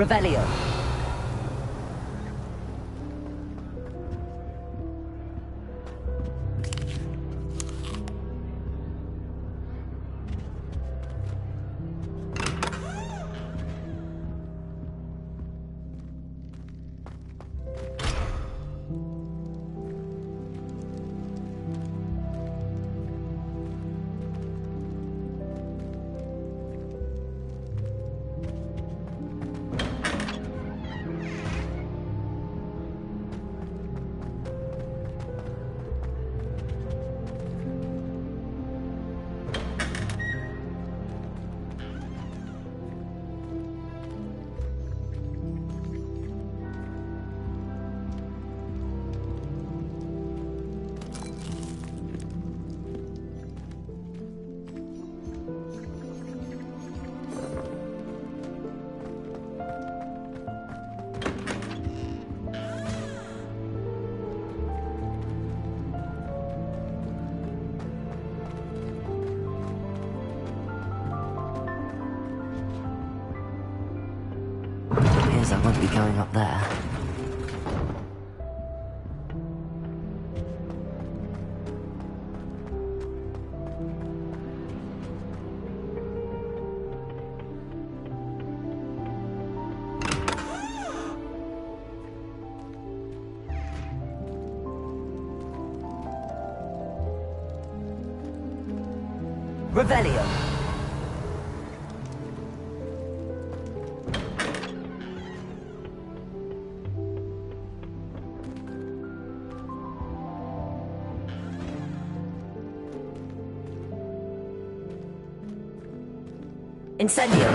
Revelio. I won't be going up there. Revelio. Incendio.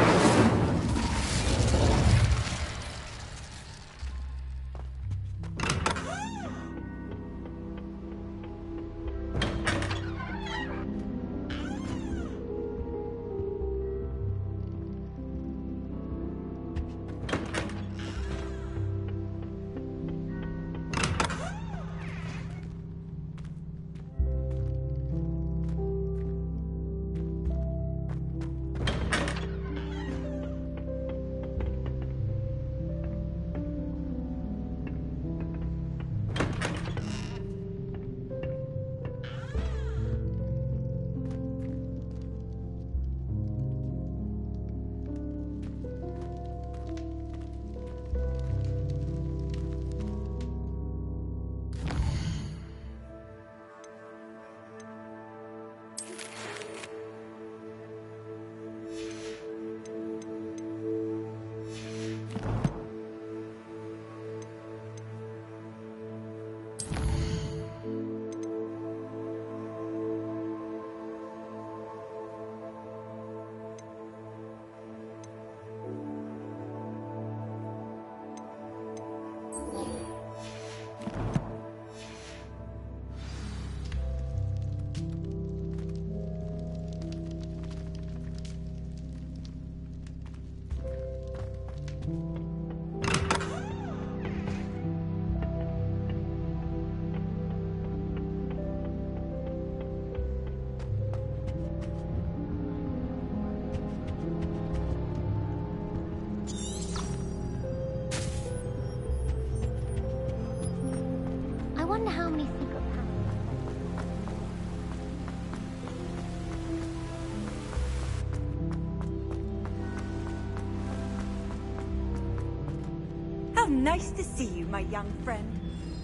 Nice to see you, my young friend.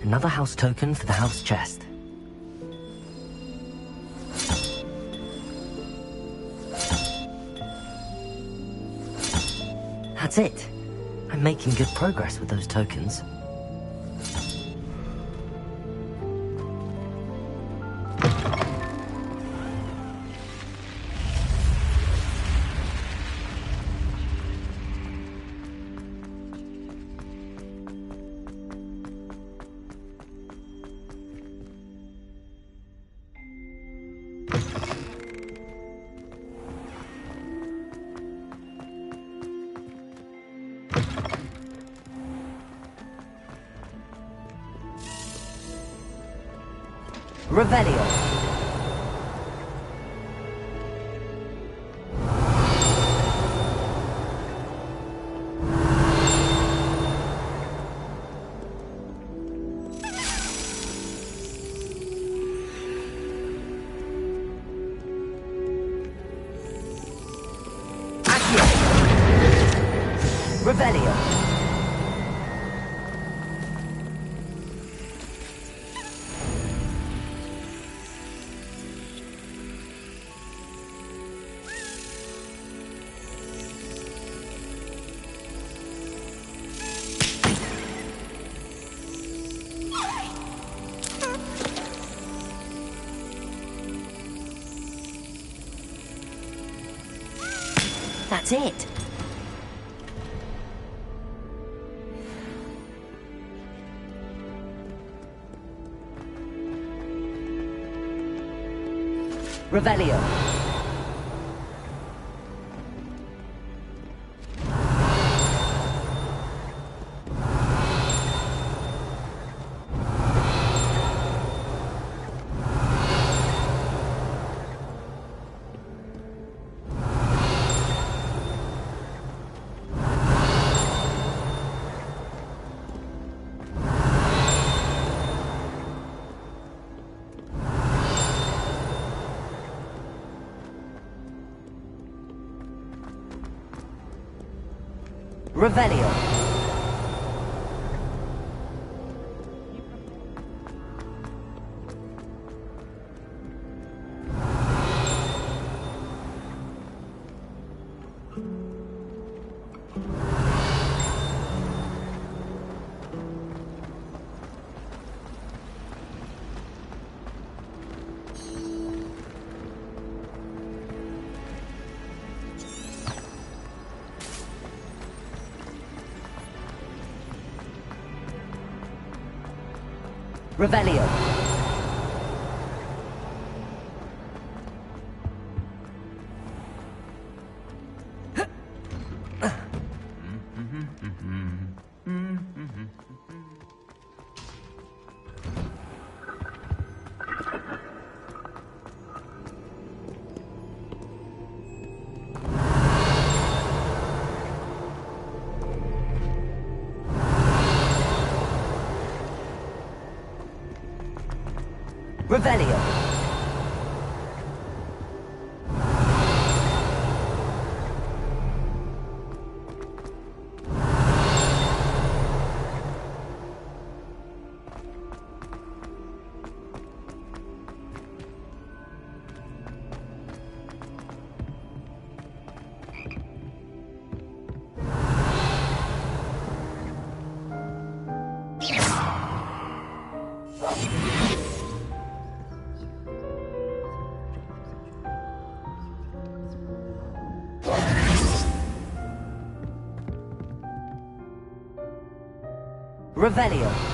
Another house token for the house chest. That's it. I'm making good progress with those tokens. Revelio. That's it. Revelio. Revelio. Revelio. Revelio. Revelio.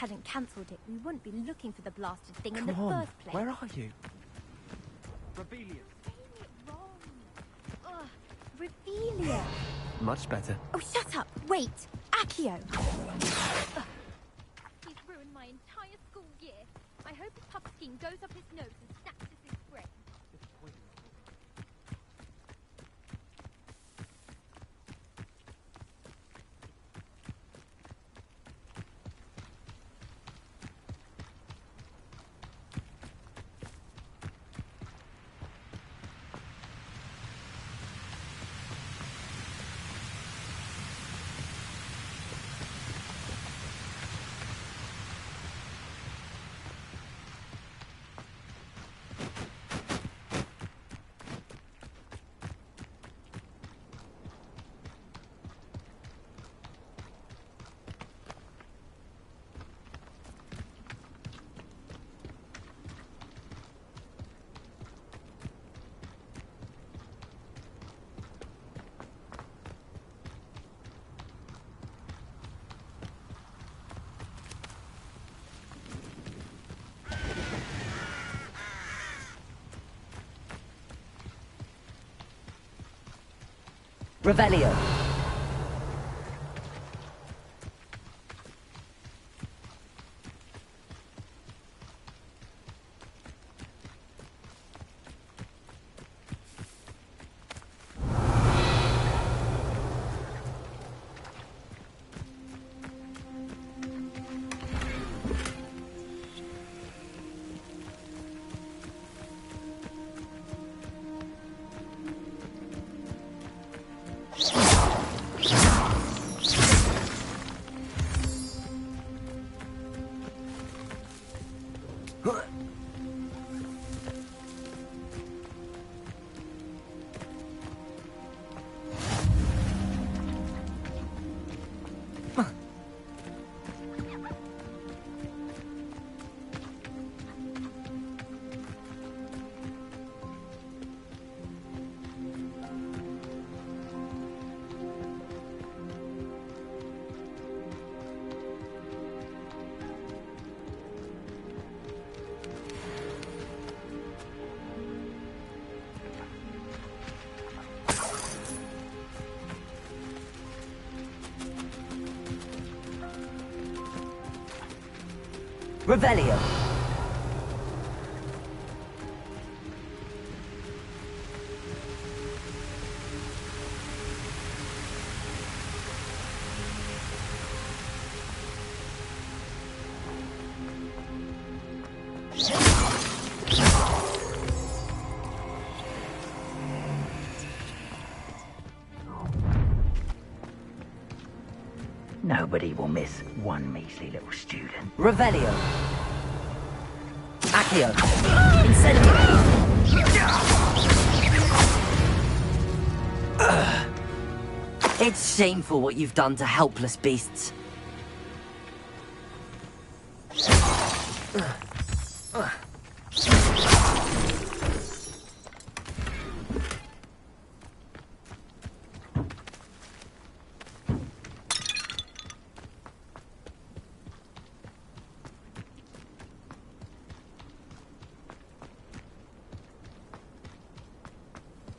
hadn't cancelled it, we wouldn't be looking for the blasted thing in the Come on, first place. where are you? Saying it wrong. Ugh, Revelia. Much better. Oh, shut up! Wait, Accio. Ugh. He's ruined my entire school year. I hope his puff skin goes up his nose and snatches his brain. Revelio. Revelio. Nobody will miss one measly little student. Revelio. Accio. Incendio. It's shameful what you've done to helpless beasts.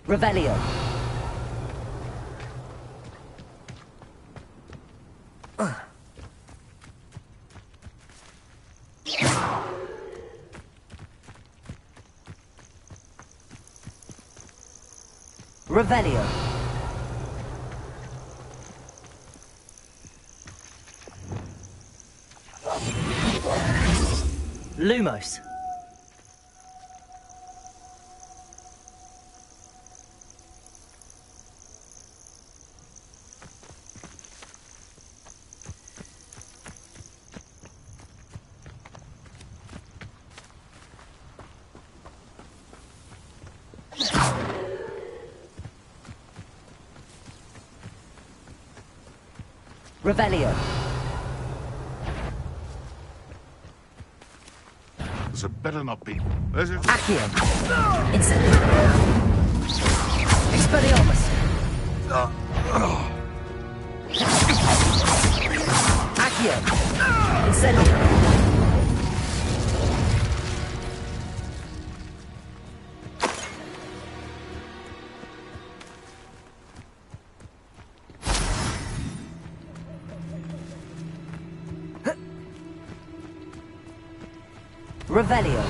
Revelio. Revelio. Lumos. Revelio. So better not be. There's it. Accio. Incendio. Expelliarmus. Accio. Incendio. Revelio.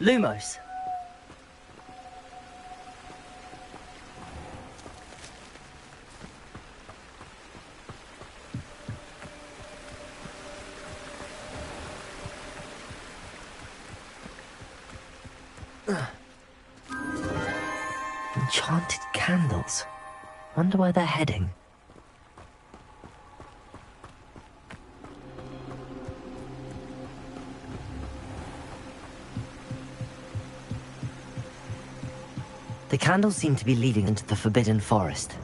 Lumos. Enchanted candles. Wonder where they're heading. The candles seem to be leading into the Forbidden Forest.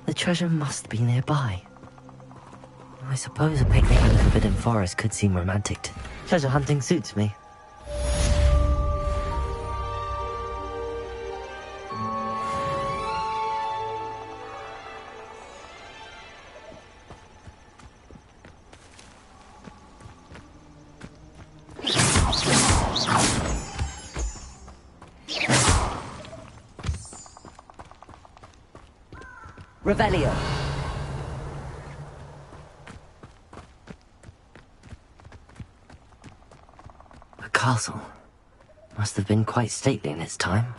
The treasure must be nearby. I suppose a picnic in the Forbidden Forest could seem romantic. Treasure hunting suits me. Revelio. A castle. Must have been quite stately in its time.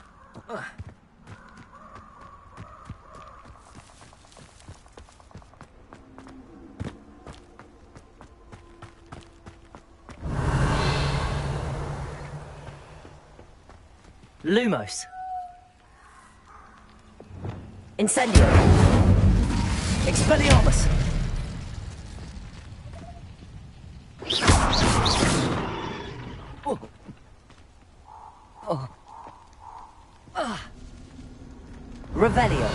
Lumos. Incendio. Expelliarmus! Revelio.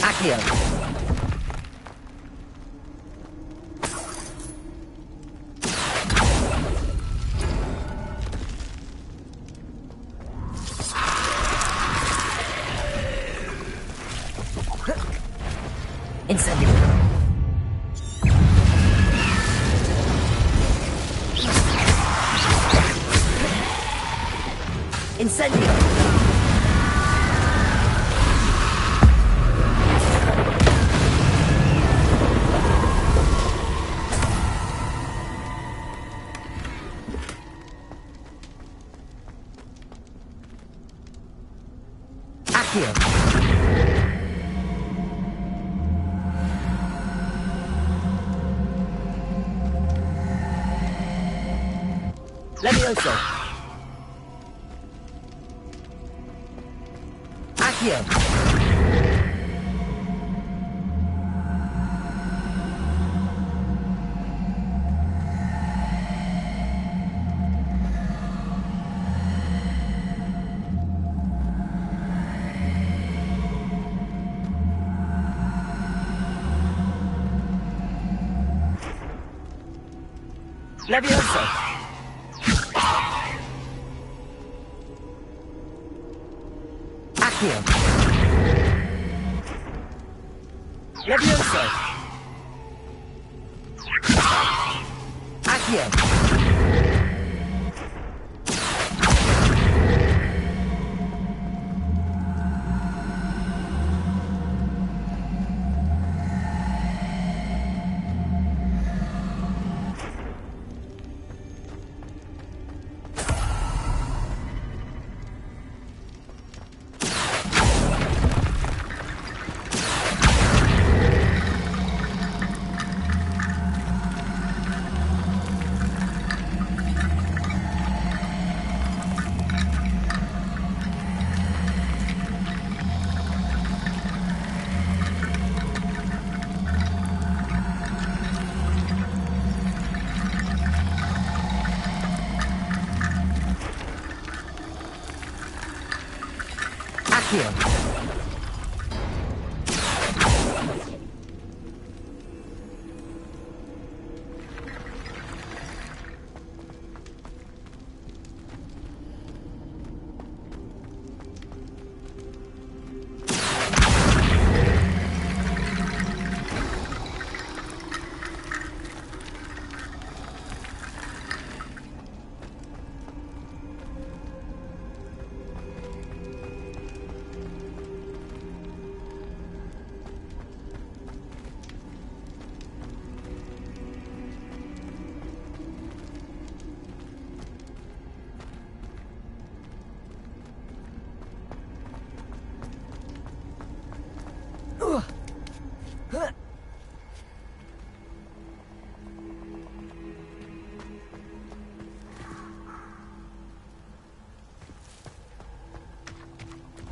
Accio. Incendio. Incendio. Accio. Levioso. Accio. Levioso! Accio! Levioso! Accio! Accio!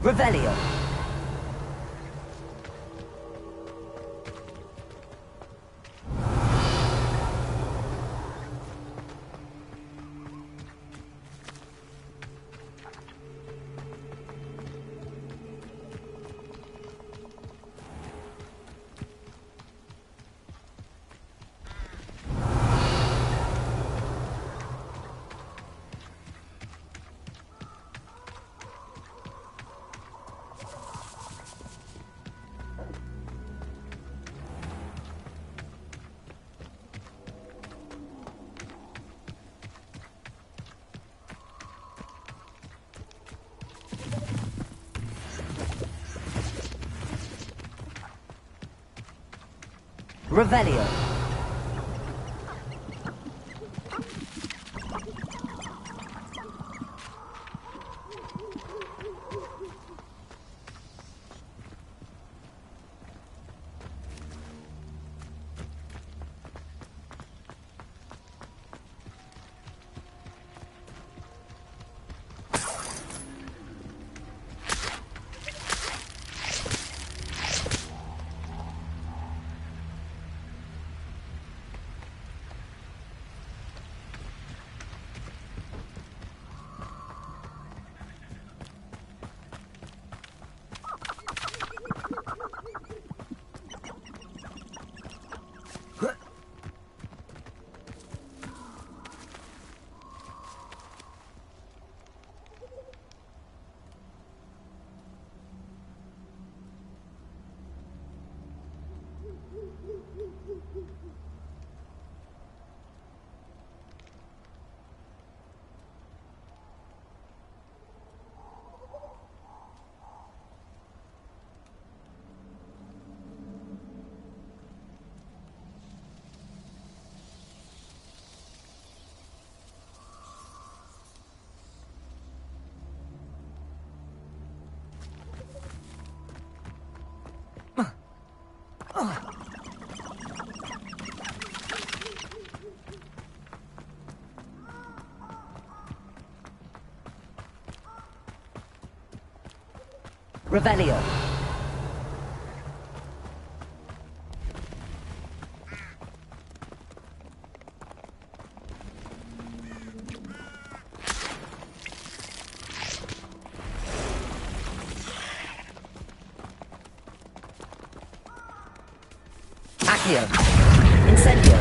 Revelio! Revelio! Revelio! Accio! Incendio!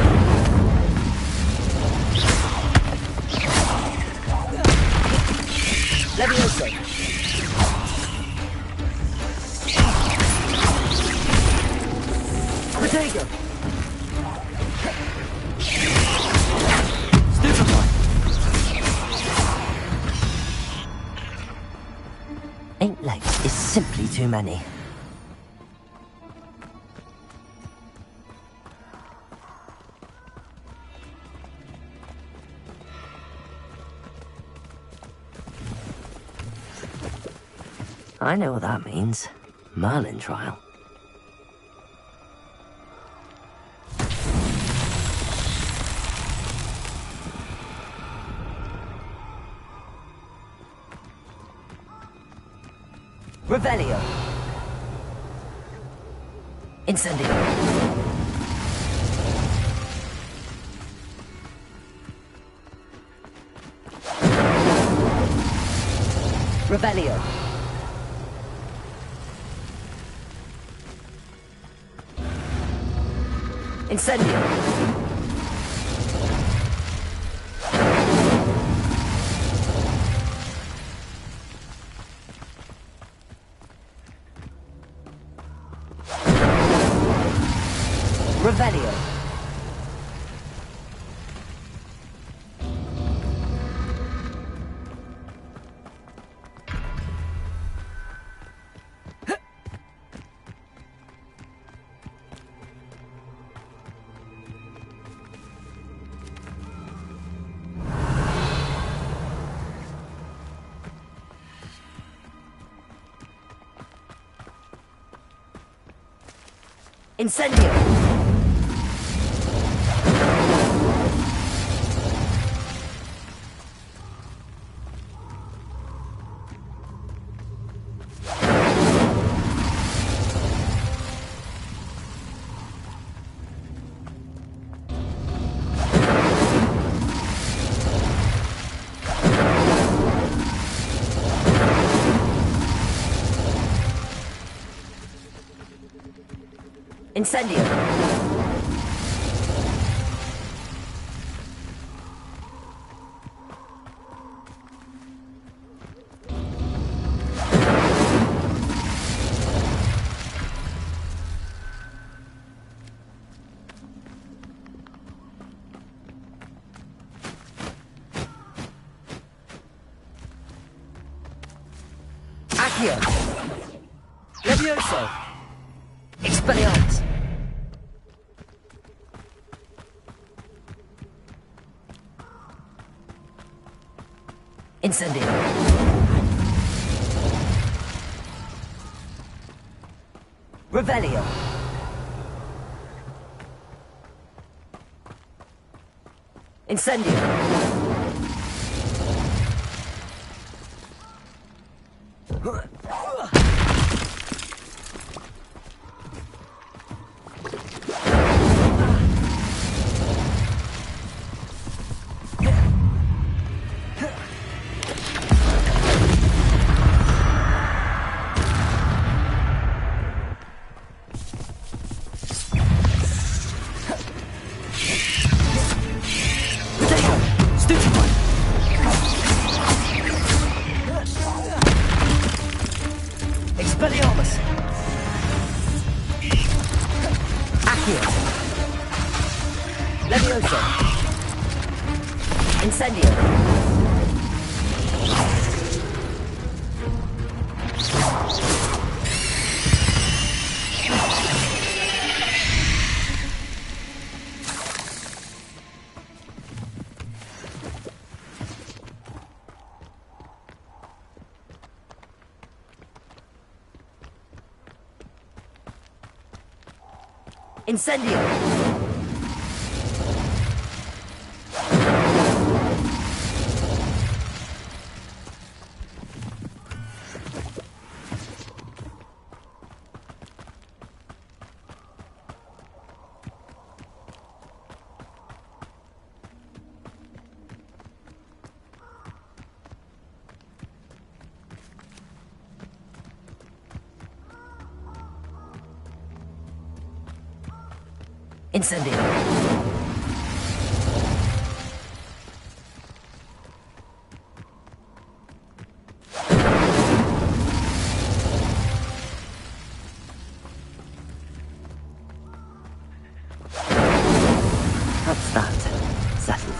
is simply too many. I know what that means. Merlin trial. Revelio. Incendio. Revelio. Incendio. Revelio. Incendio. Incendio. Accio. Levioso. Expelliarmus. Incendio. Revelio. Incendio. Expelliarmus. Accio. Levioso. Incendio. Incendio. Incendio. That's that. Settled.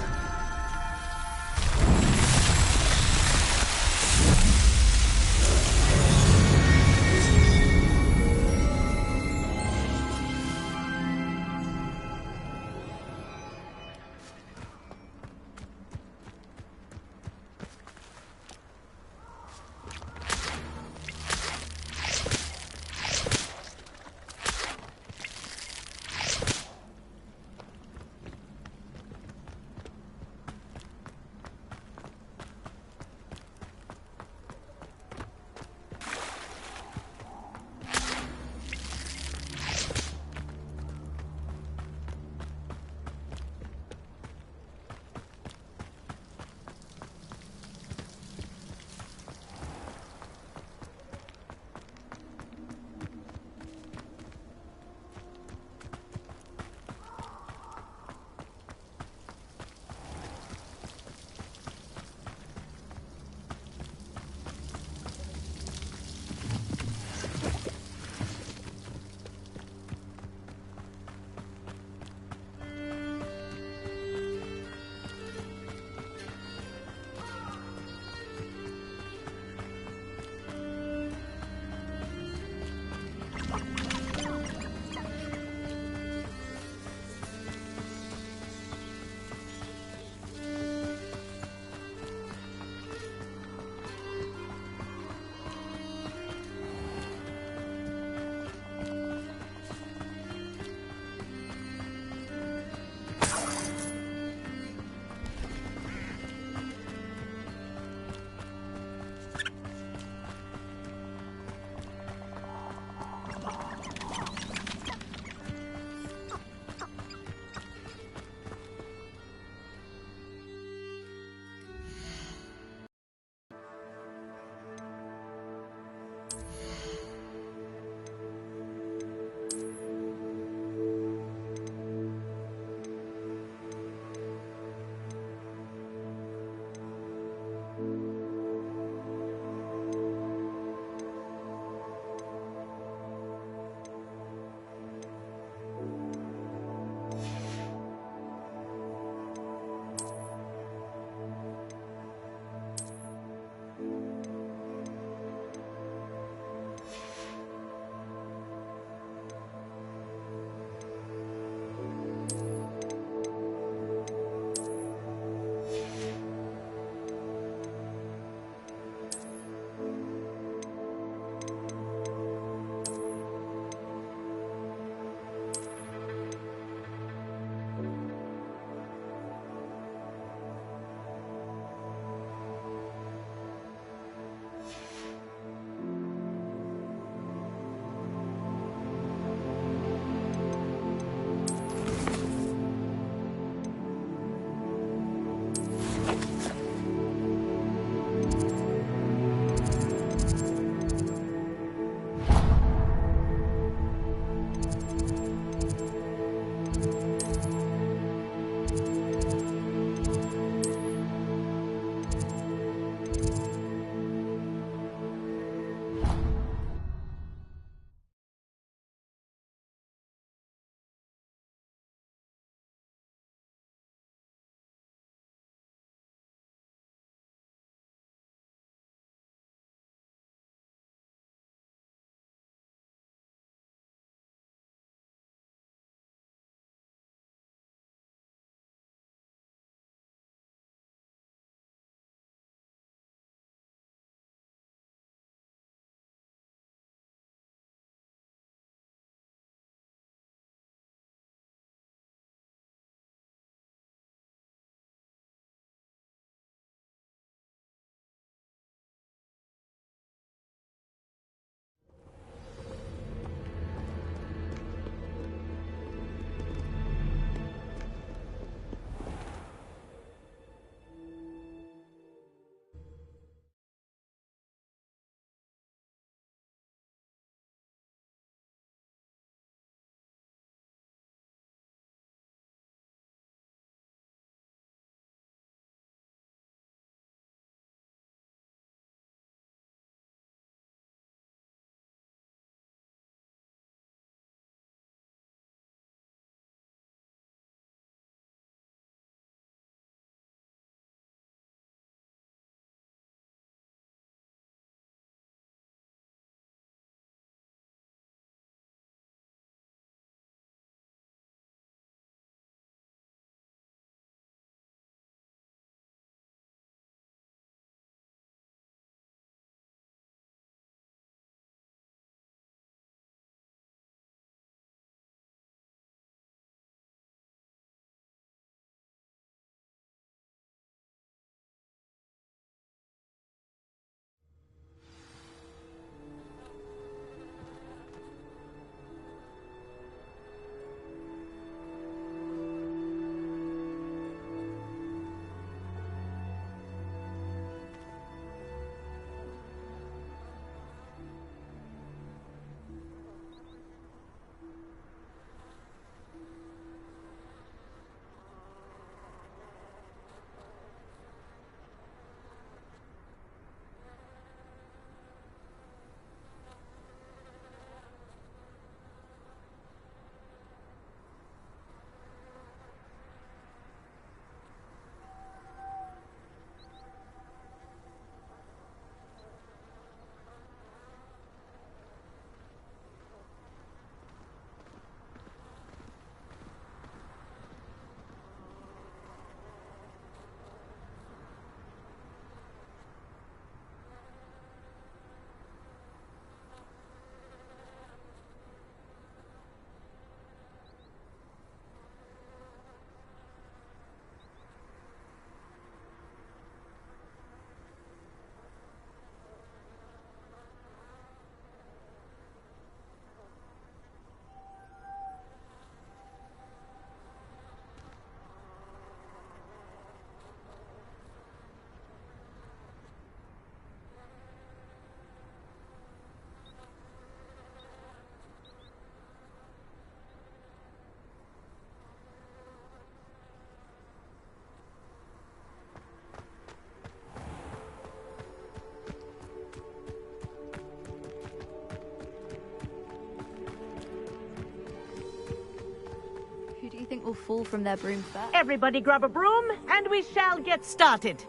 fall from their broom first. Everybody grab a broom, and we shall get started.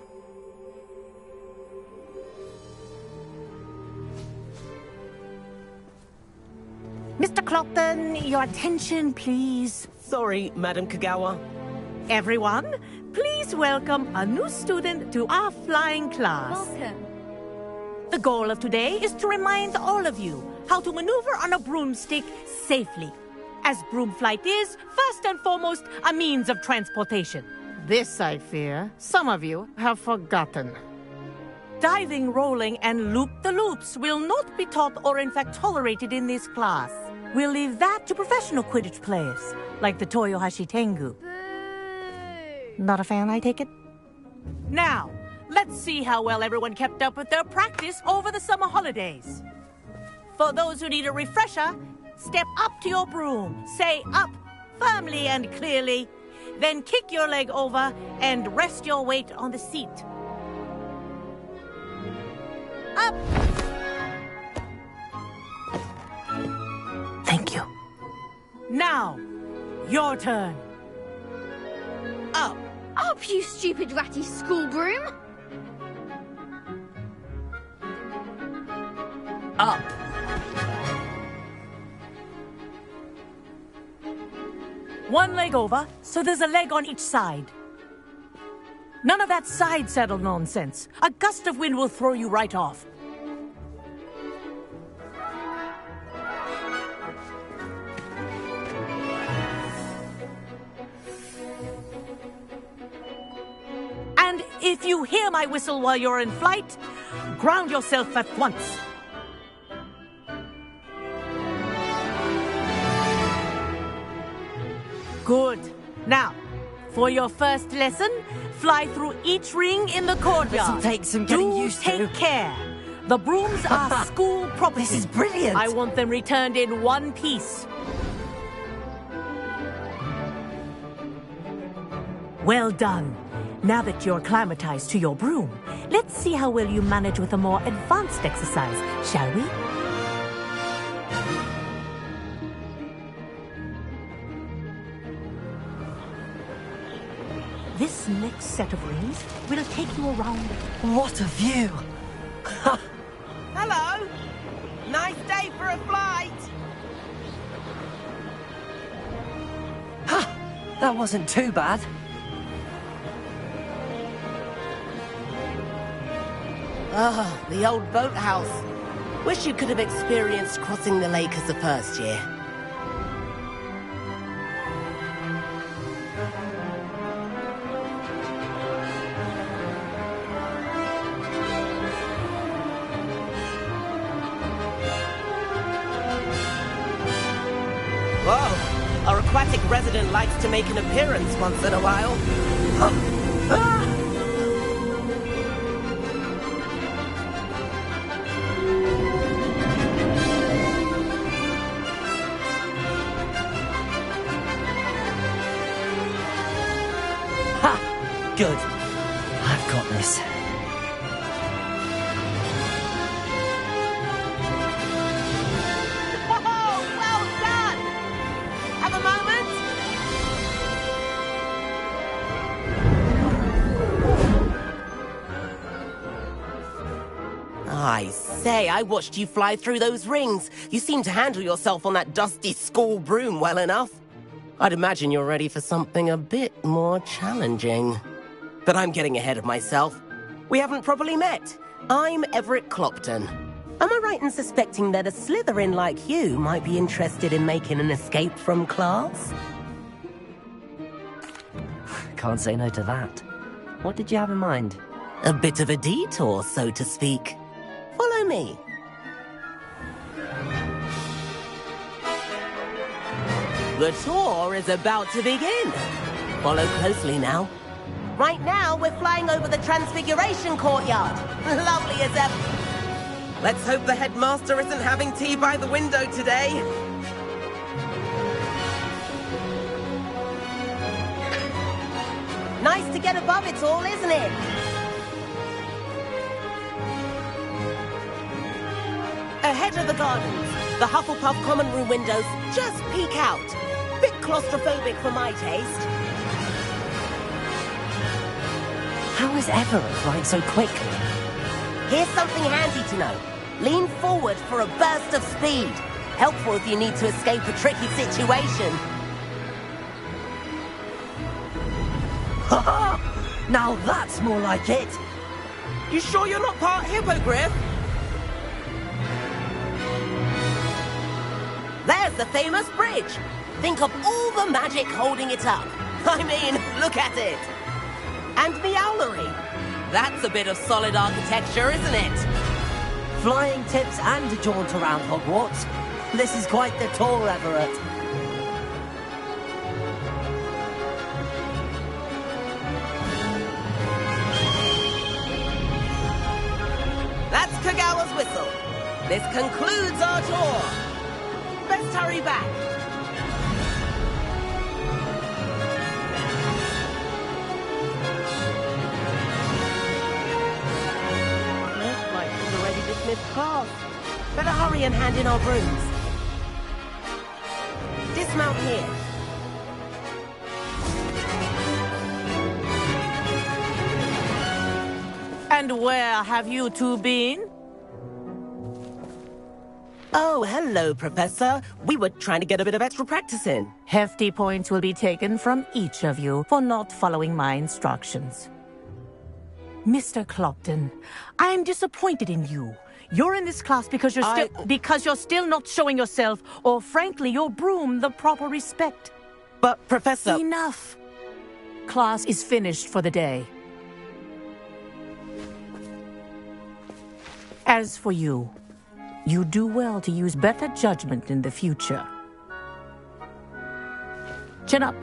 Mr. Clopton, your attention, please. Sorry, Madam Kagawa. Everyone, please welcome a new student to our flying class. Welcome. The goal of today is to remind all of you how to maneuver on a broomstick safely, as broom flight is, first and foremost, a means of transportation. This, I fear, some of you have forgotten. Diving, rolling, and loop-the-loops will not be taught or in fact tolerated in this class. We'll leave that to professional Quidditch players, like the Toyohashi Tengu. Boo! Not a fan, I take it? Now, let's see how well everyone kept up with their practice over the summer holidays. For those who need a refresher, step up to your broom, say up firmly and clearly, then kick your leg over and rest your weight on the seat. Up! Thank you. Now, your turn. Up. Up, you stupid ratty school broom! Up. One leg over, so there's a leg on each side. None of that side saddle nonsense. A gust of wind will throw you right off. And if you hear my whistle while you're in flight, ground yourself at once. Good. Now, for your first lesson, fly through each ring in the courtyard. This'll take some getting used to. Take care. The brooms are school property. This is brilliant. I want them returned in one piece. Well done. Now that you're acclimatized to your broom, let's see how well you manage with a more advanced exercise, shall we? This next set of rings will take you around. What a view. Hello! Nice day for a flight! That wasn't too bad. Ah, the old boathouse. Wish you could have experienced crossing the lake as a first year. Whoa, our aquatic resident likes to make an appearance once in a while. Good. I've got this. Whoa, well done! Have a moment? I say, I watched you fly through those rings. You seem to handle yourself on that dusty school broom well enough. I'd imagine you're ready for something a bit more challenging. But I'm getting ahead of myself. We haven't properly met. I'm Everett Clopton. Am I right in suspecting that a Slytherin like you might be interested in making an escape from class? Can't say no to that. What did you have in mind? A bit of a detour, so to speak. Follow me. The tour is about to begin. Follow closely now. Right now, we're flying over the Transfiguration Courtyard. Lovely as ever. Let's hope the headmaster isn't having tea by the window today. Nice to get above it all, isn't it? Ahead of the gardens, the Hufflepuff common room windows just peek out. Bit claustrophobic for my taste. How is Everett flying so quickly? Here's something handy to know. Lean forward for a burst of speed. Helpful if you need to escape a tricky situation. Ha ha! Now that's more like it! You sure you're not part hippogriff? There's the famous bridge. Think of all the magic holding it up. I mean, look at it. And the owlery. That's a bit of solid architecture, isn't it? Flying tips and a jaunt around Hogwarts. This is quite the tour, Everett. That's Kagawa's whistle. This concludes our tour. Best hurry back. Looks like she's already dismissed class. Better hurry and hand in our brooms. Dismount here. And where have you two been? Oh, hello, Professor. We were trying to get a bit of extra practice in. Hefty points will be taken from each of you for not following my instructions. Mr. Clopton, I am disappointed in you. You're in this class because you're still not showing yourself, or frankly, your broom the proper respect. But, Professor... Enough. Class is finished for the day. As for you, you do well to use better judgment in the future. Chin up.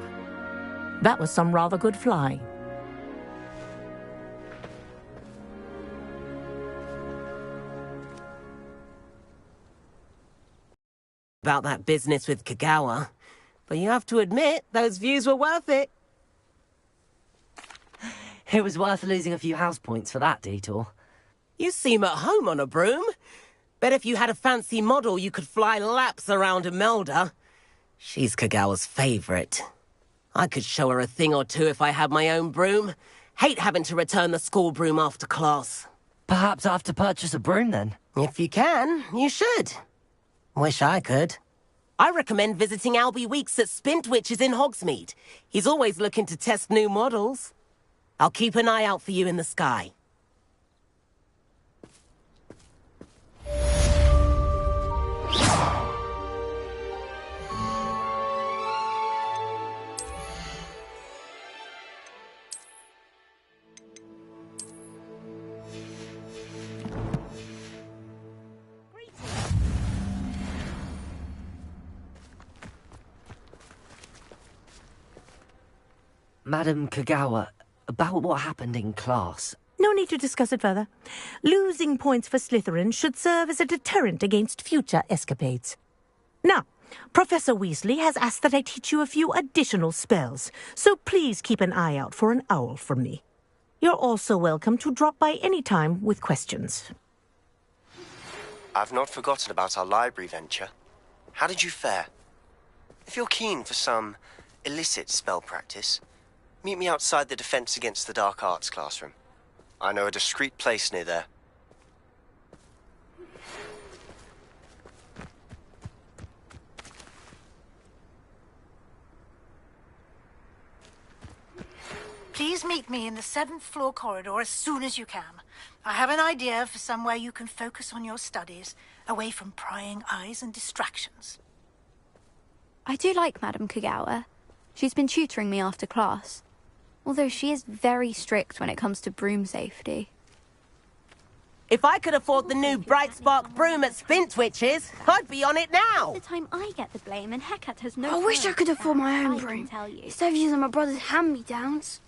That was some rather good flying. About that business with Kagawa. But you have to admit, those views were worth it. It was worth losing a few house points for that detour. You seem at home on a broom. Bet if you had a fancy model, you could fly laps around Imelda. She's Kagawa's favorite. I could show her a thing or two if I had my own broom. Hate having to return the school broom after class. Perhaps I have to purchase a broom then? If you can, you should. Wish I could. I recommend visiting Albie Weeks at Spintwitches in Hogsmeade. He's always looking to test new models. I'll keep an eye out for you in the sky. Madam Kagawa, about what happened in class. No need to discuss it further. Losing points for Slytherin should serve as a deterrent against future escapades. Now, Professor Weasley has asked that I teach you a few additional spells, so please keep an eye out for an owl from me. You're also welcome to drop by any time with questions. I've not forgotten about our library venture. How did you fare? If you're keen for some illicit spell practice, meet me outside the Defense Against the Dark Arts classroom. I know a discreet place near there. Please meet me in the 7th floor corridor as soon as you can. I have an idea for somewhere you can focus on your studies, away from prying eyes and distractions. I do like Madam Kagawa. She's been tutoring me after class. Although she is very strict when it comes to broom safety. If I could afford the new Bright Spark broom at Spintwitches, I'd be on it now! The time I get the blame and Hecate has no... I wish I could afford my own broom. Instead of using my brother's hand-me-downs.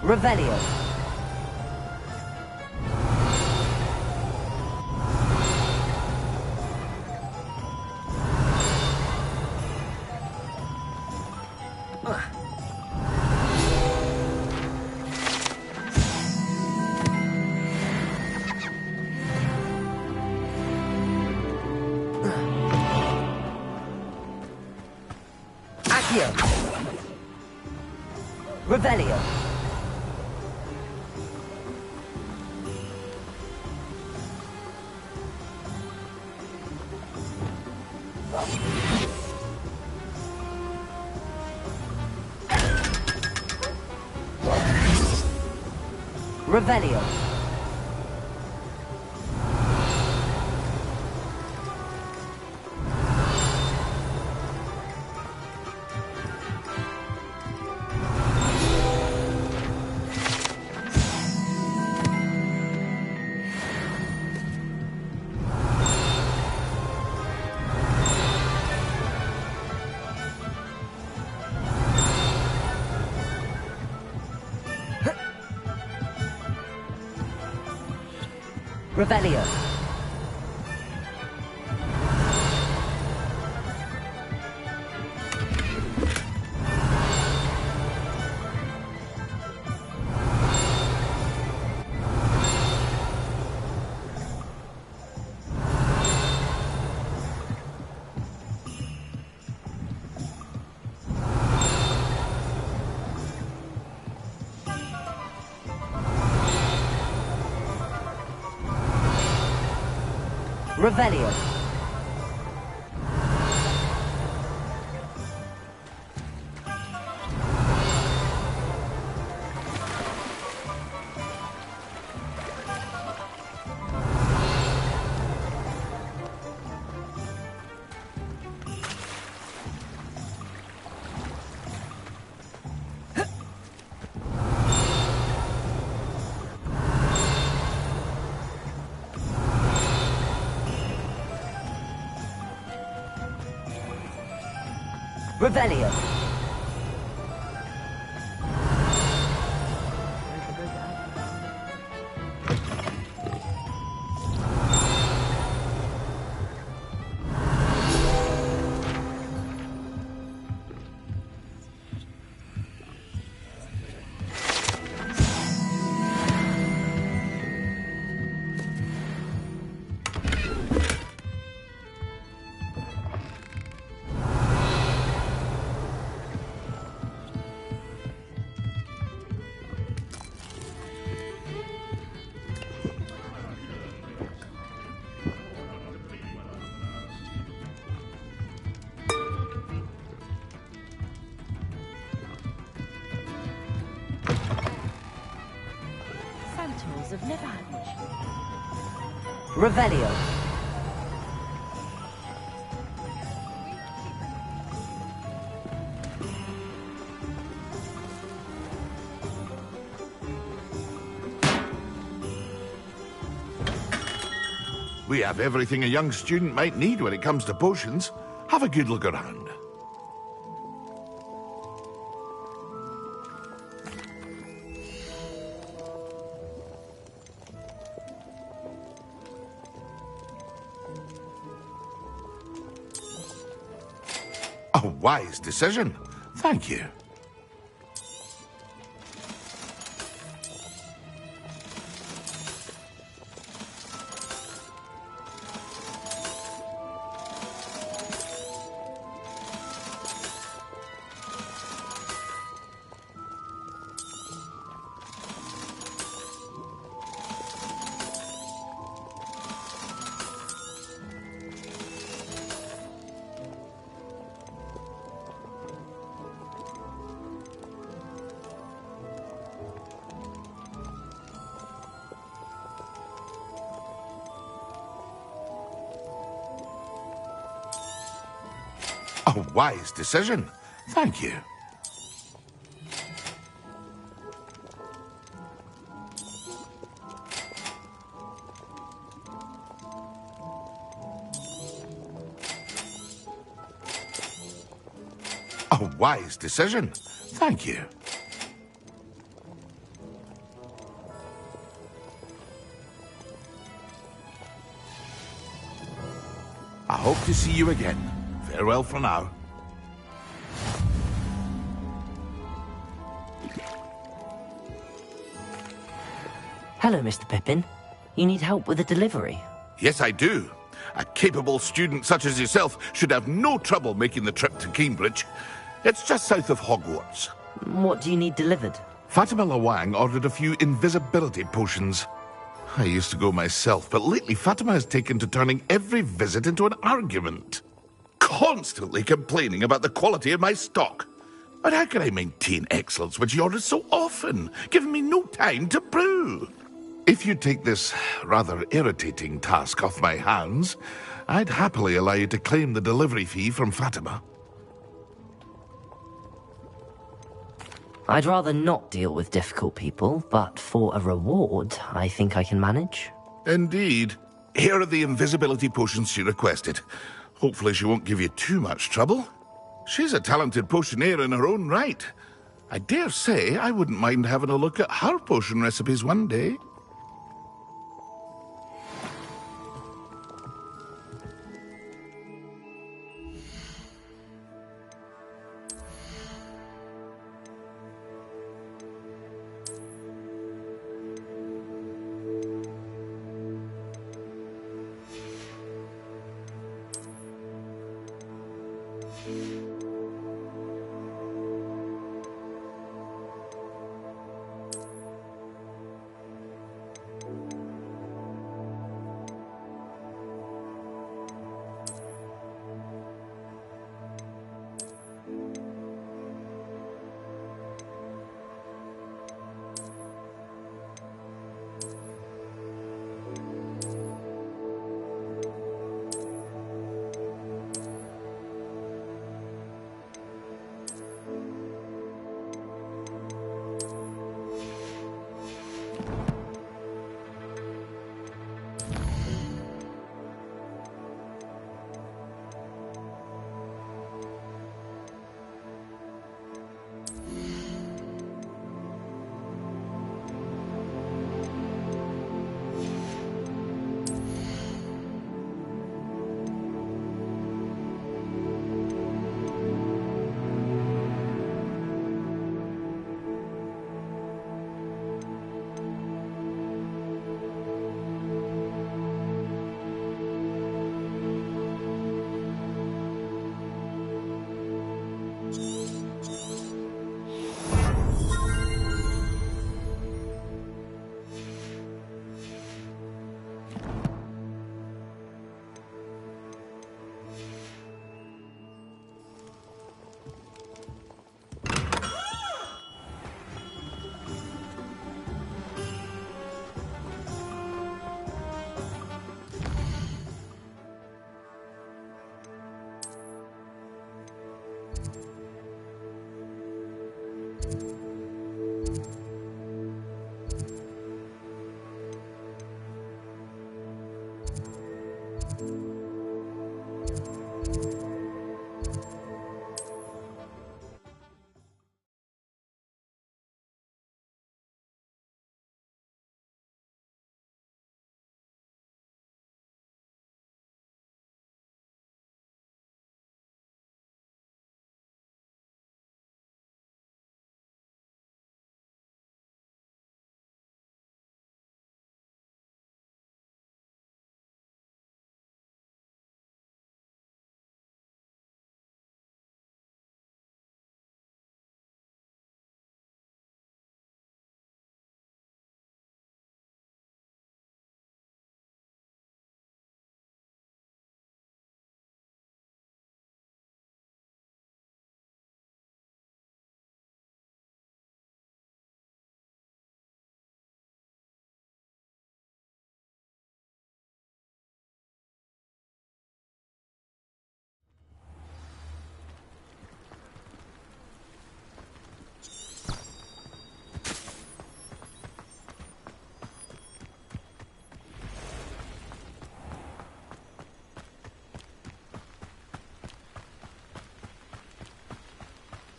Revelio. Accio. Revelio. Revelio. Revelio. Revelio. Revelio. Phantoms of Nevange. Revelio. We have everything a young student might need when it comes to potions. Have a good look around. A wise decision. Thank you. A wise decision. Thank you. A wise decision. Thank you. Hope to see you again. Farewell for now. Hello, Mr. Pippin. You need help with a delivery? Yes, I do. A capable student such as yourself should have no trouble making the trip to Cambridge. It's just south of Hogwarts. What do you need delivered? Fatima Lawang ordered a few invisibility potions. I used to go myself, but lately Fatima has taken to turning every visit into an argument. Constantly complaining about the quality of my stock. But how can I maintain excellence when she orders so often, giving me no time to brew? If you take this rather irritating task off my hands, I'd happily allow you to claim the delivery fee from Fatima. I'd rather not deal with difficult people, but for a reward, I think I can manage. Indeed. Here are the invisibility potions she requested. Hopefully she won't give you too much trouble. She's a talented potioneer in her own right. I dare say I wouldn't mind having a look at her potion recipes one day.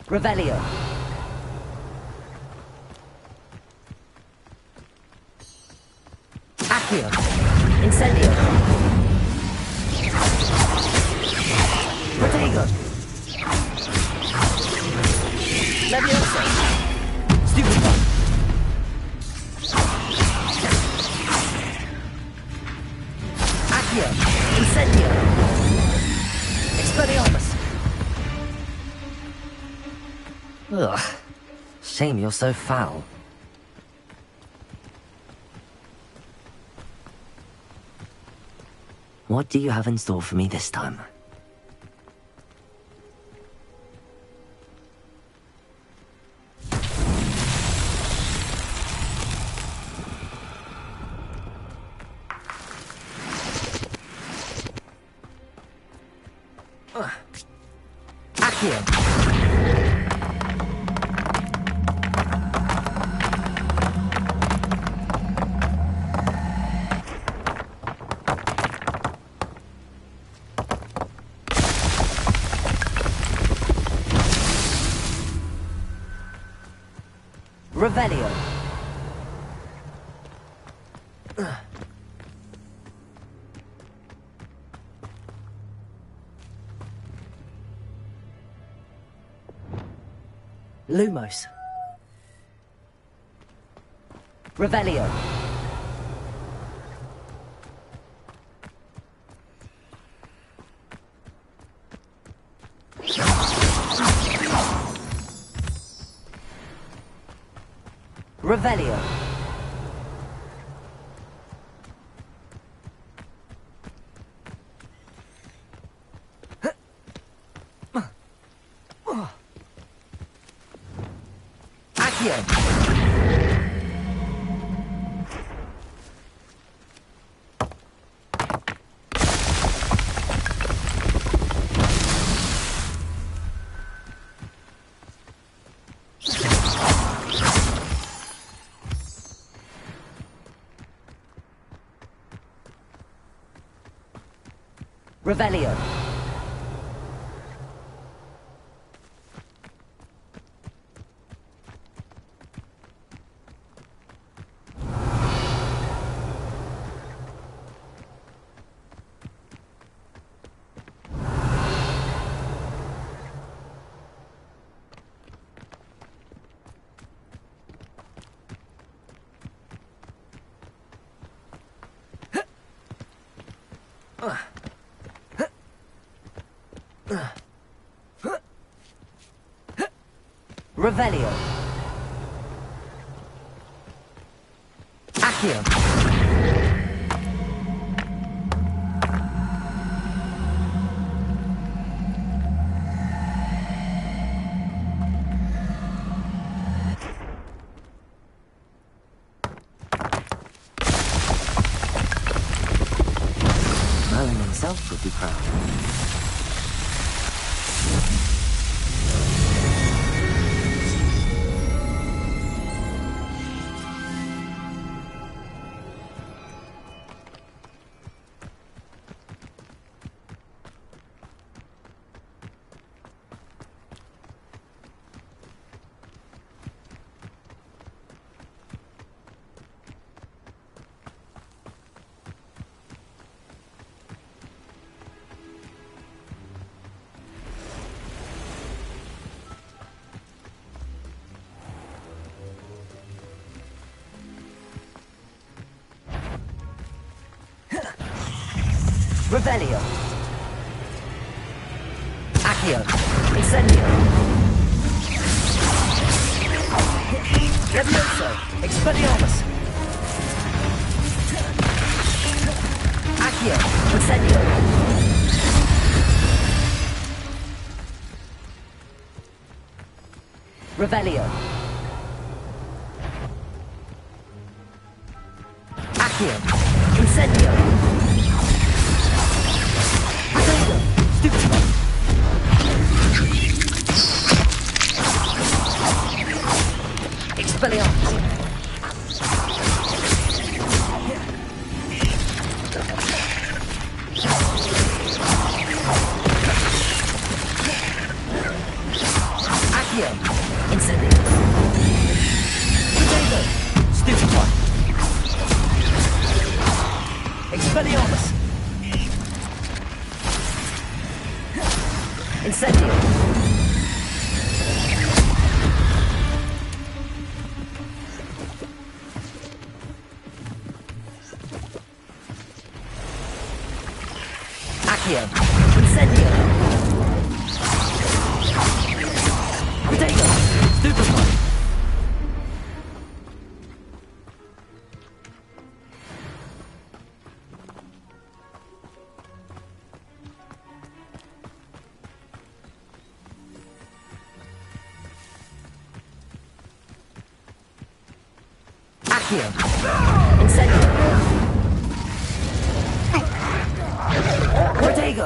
Revelio. Accio. Incendio. Potato! Leviosa! Stupid one! Accio! Incendio! Expelliarmus! Ugh. Shame you're so foul. What do you have in store for me this time? Accio! Revelio. Lumos. Revelio. Revelio. Accio. Revelio. Revelio. Accio. Merlin himself would be proud. Revelio. Accio. Incendio. Levioso. Expelliarmus. Accio. Incendio. Revelio. Accio. Incendio. Stupid one. Expelliarmus. Accio. Incendio. Potato. Stupid one. Expelliarmus. Incendio. Accio. Incendio. Protego. Stupefy. Accio. Incendio. Protego.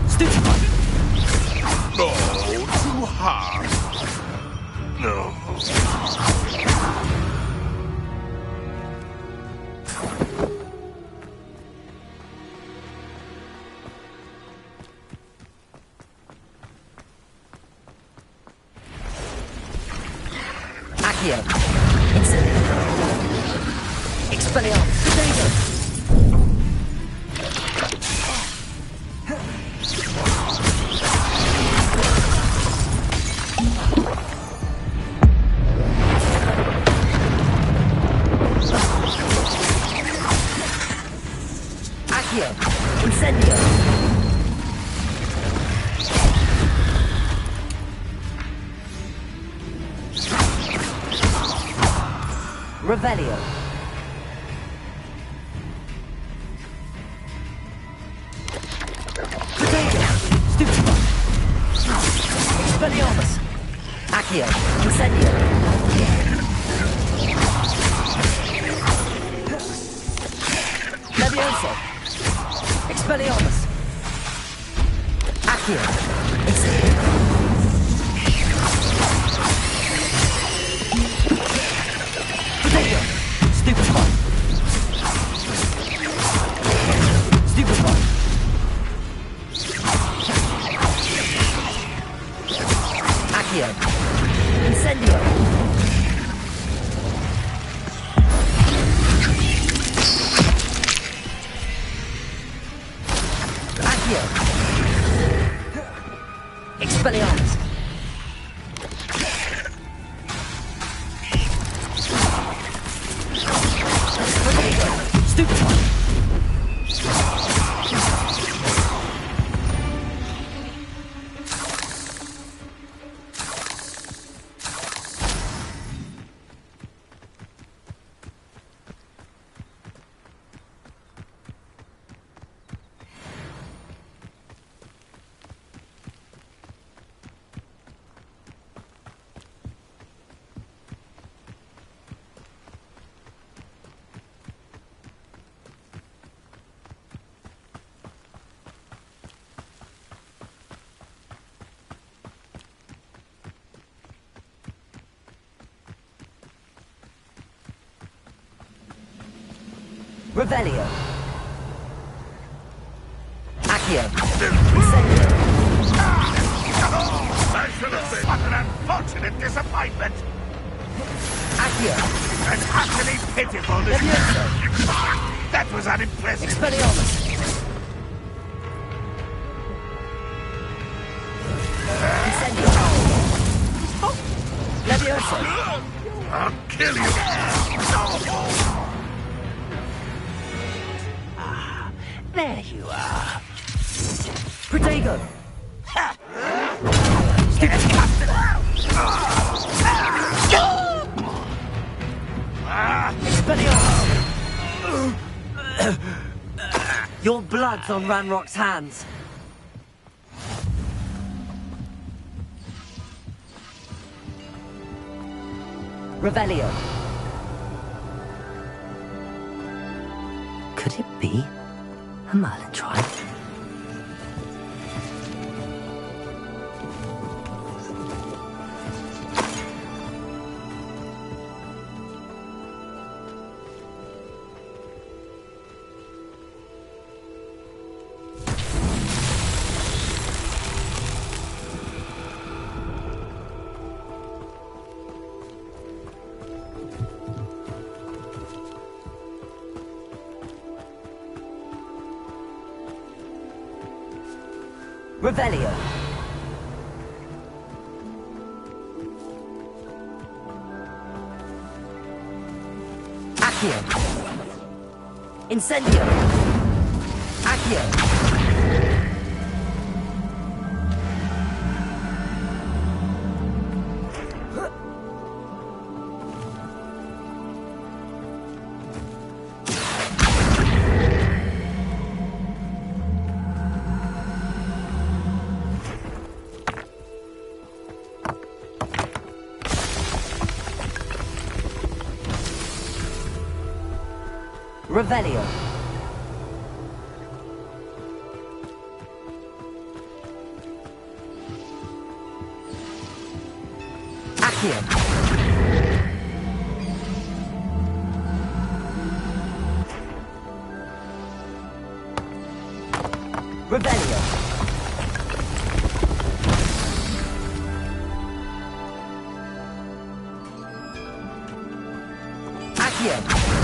Stupefy. No, too hard. No. Accio. Incendio. Expelliarmus. Protego. Accio. Incendio. Revelio. Protego. Stupefy. Expelliarmus. Accio. Incendio. Levioso. Expelliarmus. Accio. Incendio. Protego. Stupefy. Stupefy. Accio. Incendio. Accio. Expelliarmus. Protego. Stupefy. Revelio. Accio. Incendio. I should have been. What an unfortunate disappointment. Accio. And utterly pitiful. Levioso. That was unimpressive. Expelliarmus. Incendio. Levioso. I'll kill you. There you are. Protego. Expelliarmus. Your blood's on Ranrock's hands. Revelio. Could it be a Merlin trial? Revelio. Accio. Incendio. Accio. Revelio. Accio. Revelio. Accio.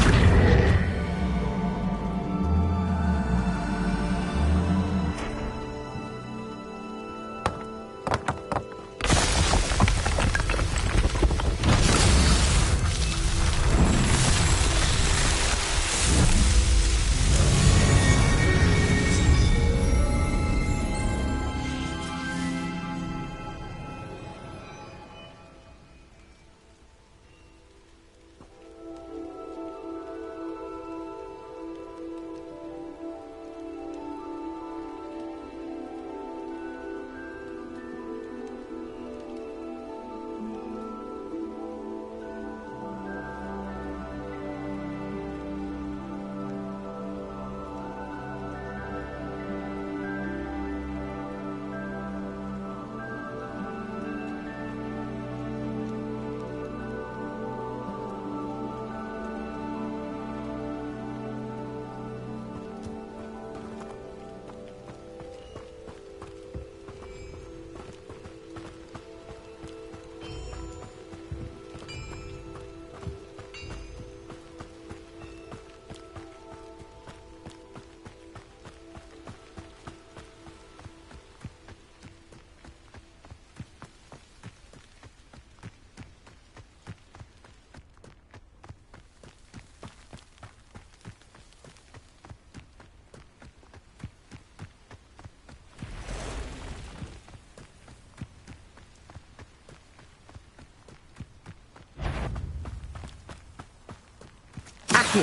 Accio.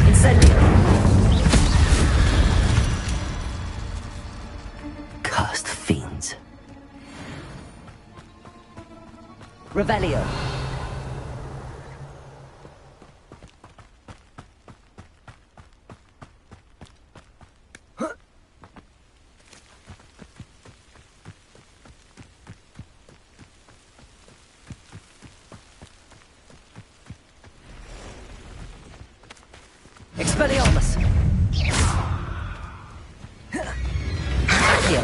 Incendio. Cursed fiends. Revelio. Expelliarmus! Accio!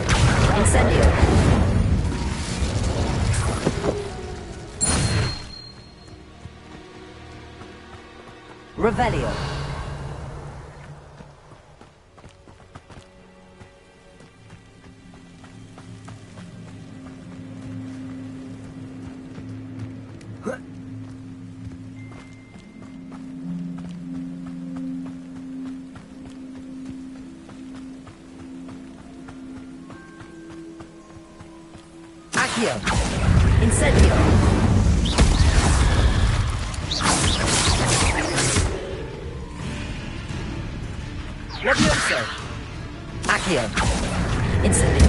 Incendio! Revelio! Accio! Incendio! Levioso! Accio! Incendio!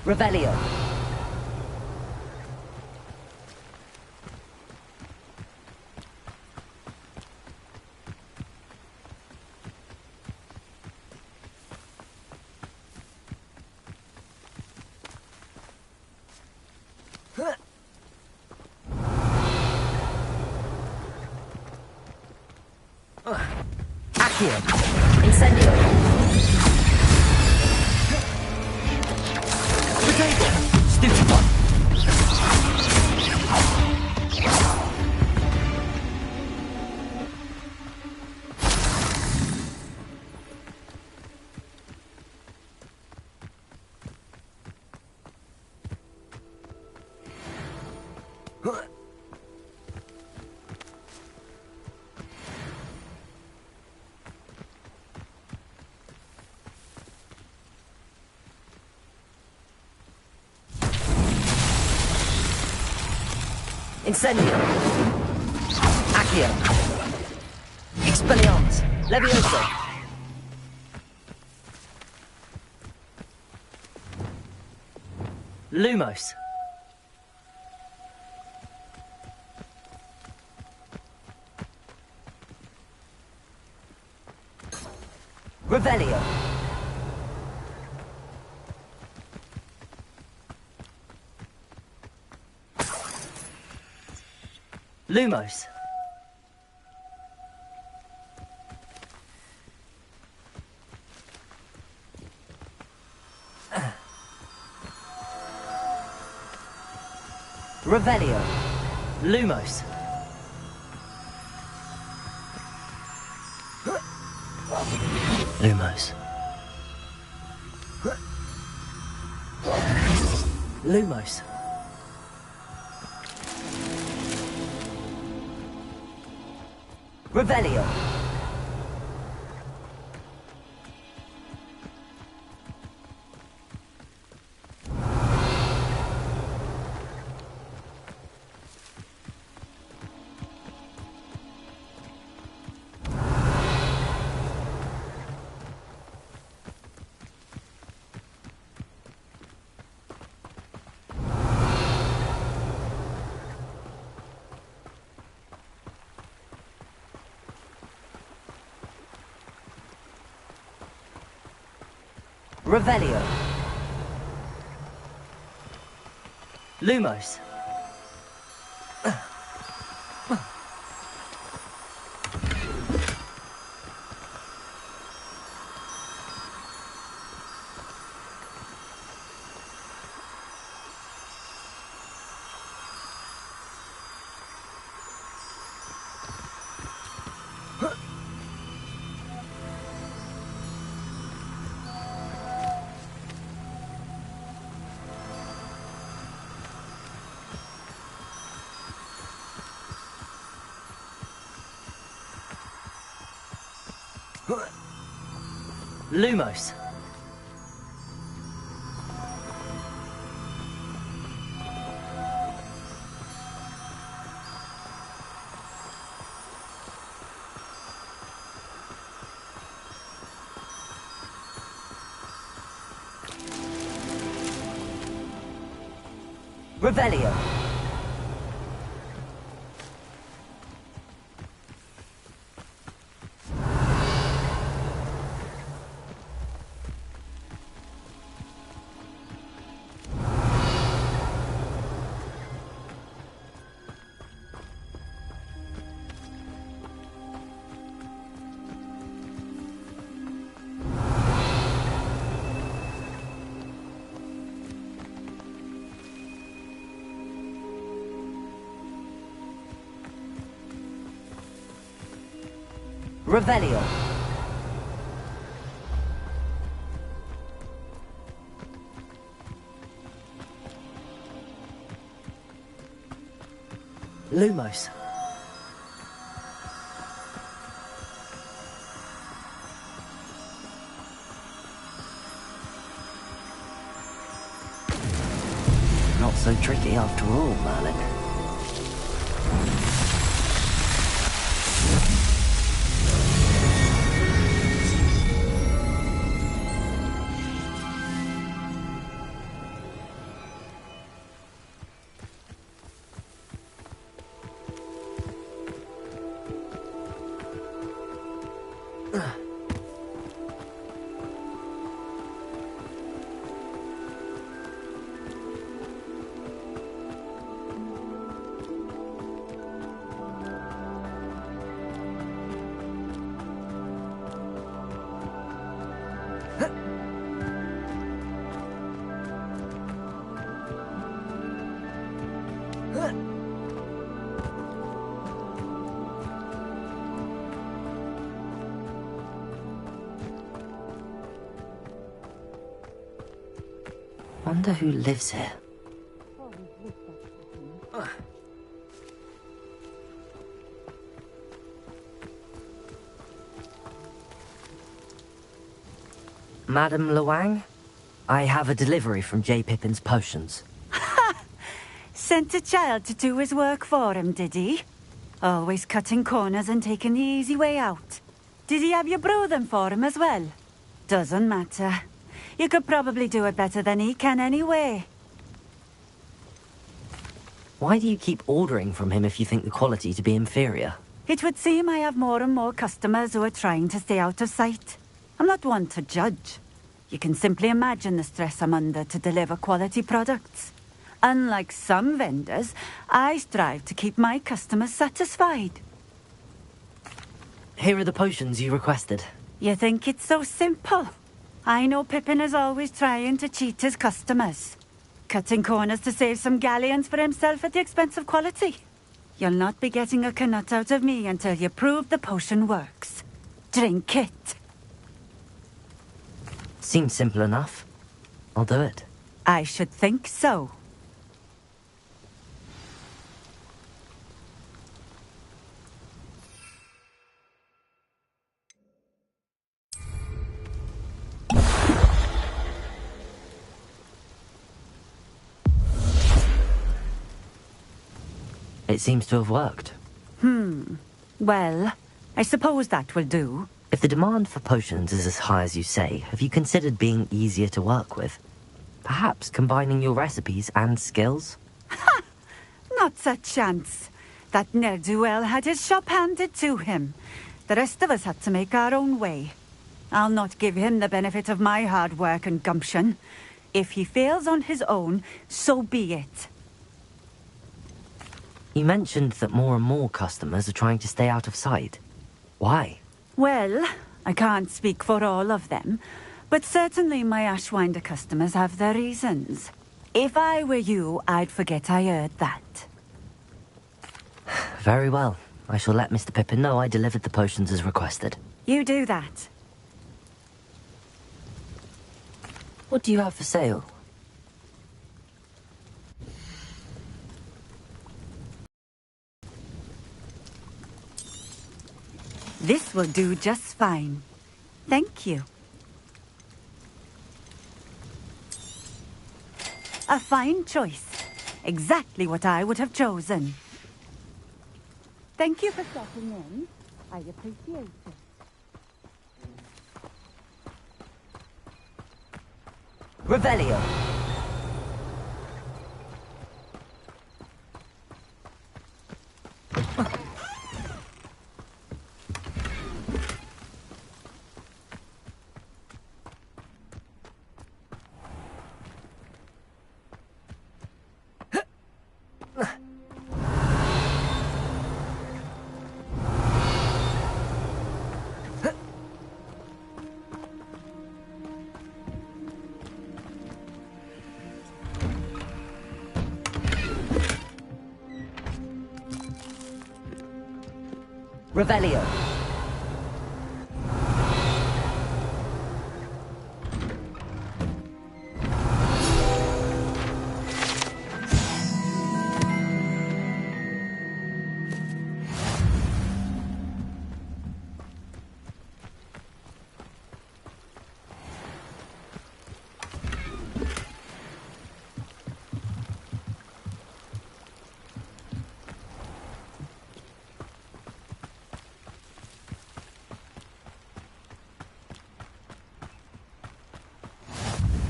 Revelio! Accio! Incendio! Potato! Stupid one! Incendio. Accio. Expelliarmus. Levioso. Lumos. Revelio. Lumos. Revelio. Lumos. Lumos. Lumos. Revelio. Revelio. Lumos. Lumos. Revelio. Revelio. Lumos. Not so tricky after all, Merlin. Wonder who lives here. Madam Luang, I have a delivery from J. Pippin's Potions. Sent a child to do his work for him, did he? Always cutting corners and taking the easy way out. Did he have you brew them for him as well? Doesn't matter. You could probably do it better than he can anyway. Why do you keep ordering from him if you think the quality to be inferior? It would seem I have more and more customers who are trying to stay out of sight. I'm not one to judge. You can simply imagine the stress I'm under to deliver quality products. Unlike some vendors, I strive to keep my customers satisfied. Here are the potions you requested. You think it's so simple? I know Pippin is always trying to cheat his customers. Cutting corners to save some galleons for himself at the expense of quality. You'll not be getting a canut out of me until you prove the potion works. Drink it. Seems simple enough. I'll do it. I should think so. It seems to have worked. Well, I suppose that will do. If the demand for potions is as high as you say, have you considered being easier to work with? Perhaps combining your recipes and skills? Not a chance. That ne'er-do-well had his shop handed to him. The rest of us had to make our own way. I'll not give him the benefit of my hard work and gumption. If he fails on his own, so be it. You mentioned that more and more customers are trying to stay out of sight. Why? Well, I can't speak for all of them, but certainly my Ashwinder customers have their reasons. If I were you, I'd forget I heard that. Very well. I shall let Mr. Pippin know I delivered the potions as requested. You do that. What do you have for sale? This will do just fine. Thank you. A fine choice. Exactly what I would have chosen. Thank you for stopping in. I appreciate it. Revelio! Revelio.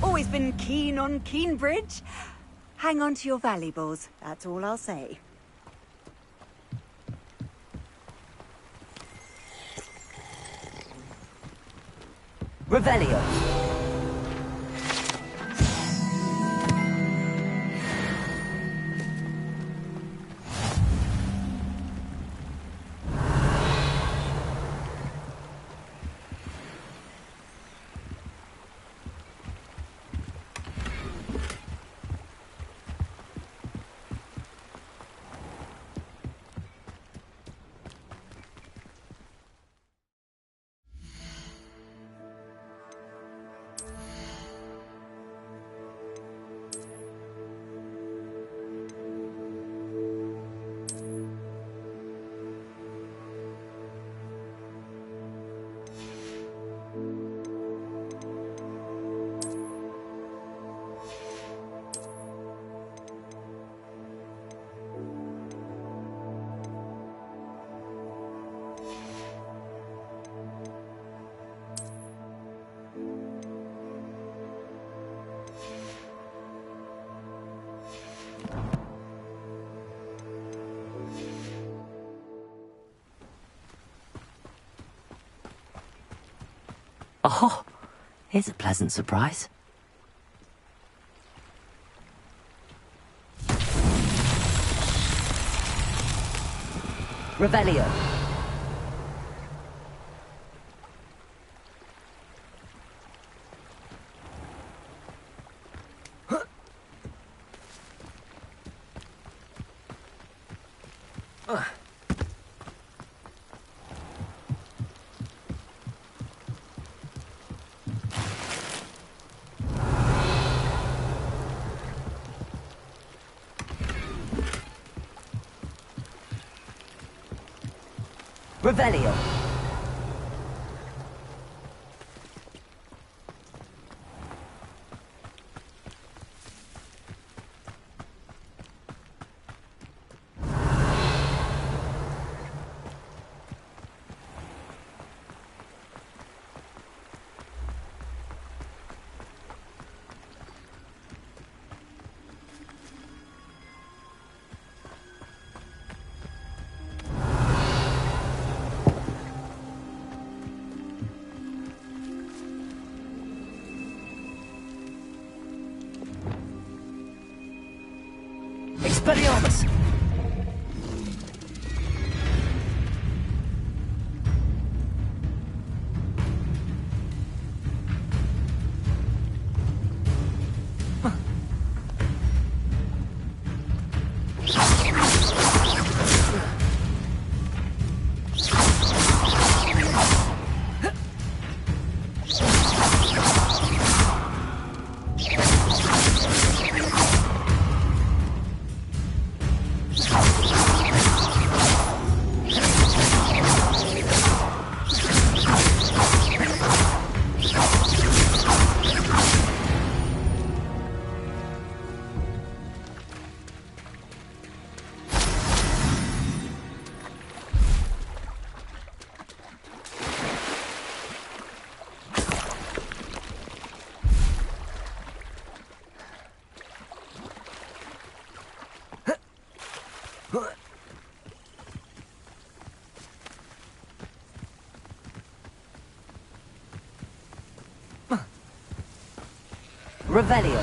Always been keen on Keenbridge. Hang on to your valuables, that's all I'll say. Revelio. Oh, here's a pleasant surprise. Revelio. Revelio. Expelliarmus! Revelio.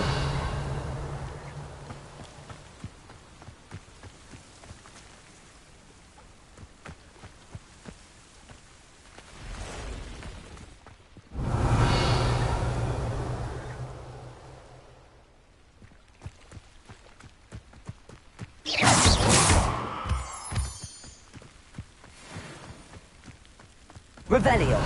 Revelio.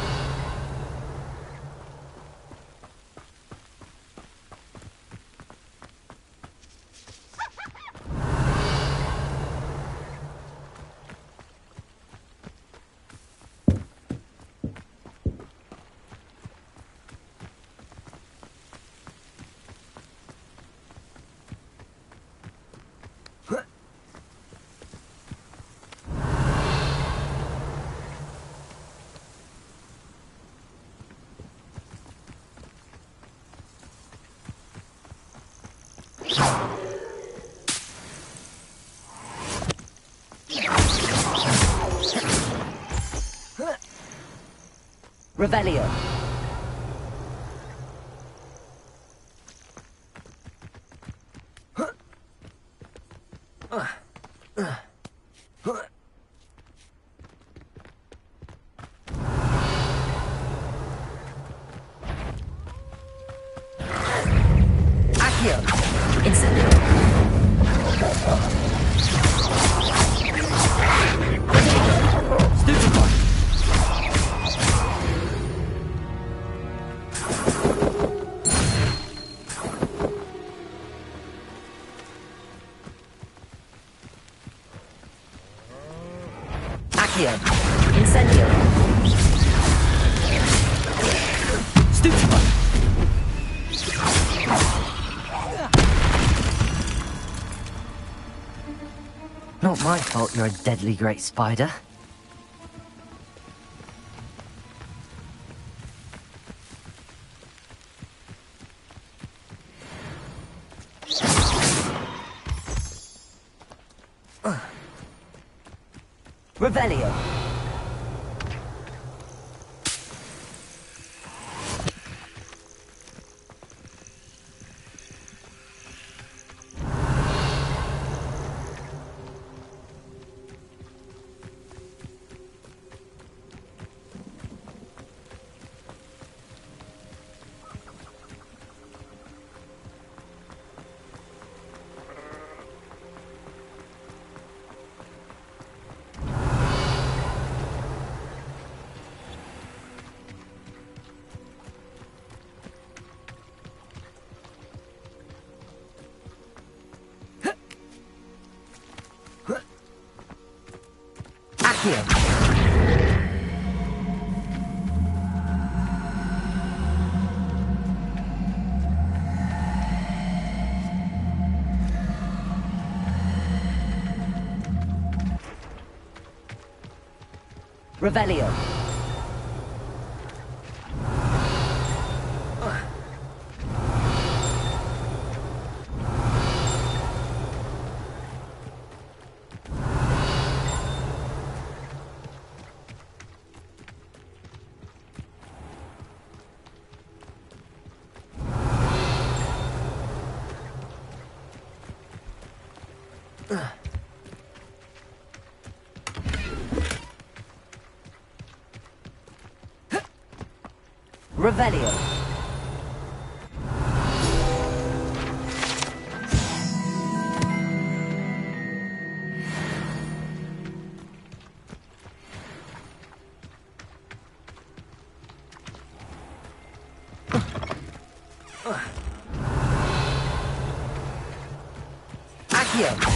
Revelio. Accio. Incendio. Stupefy. Accio. Incendio. Stupefy. Not my fault you're a deadly great spider. Revelio. Accio. Revelio. Revelio. Accio.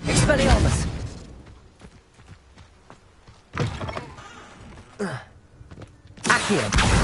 Expelliarmus! Accio!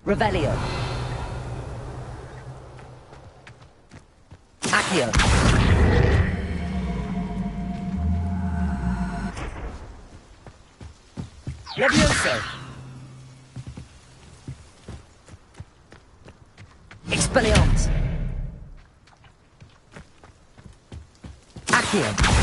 Revelio. Accio. Levioso. Expelliarmus. Accio.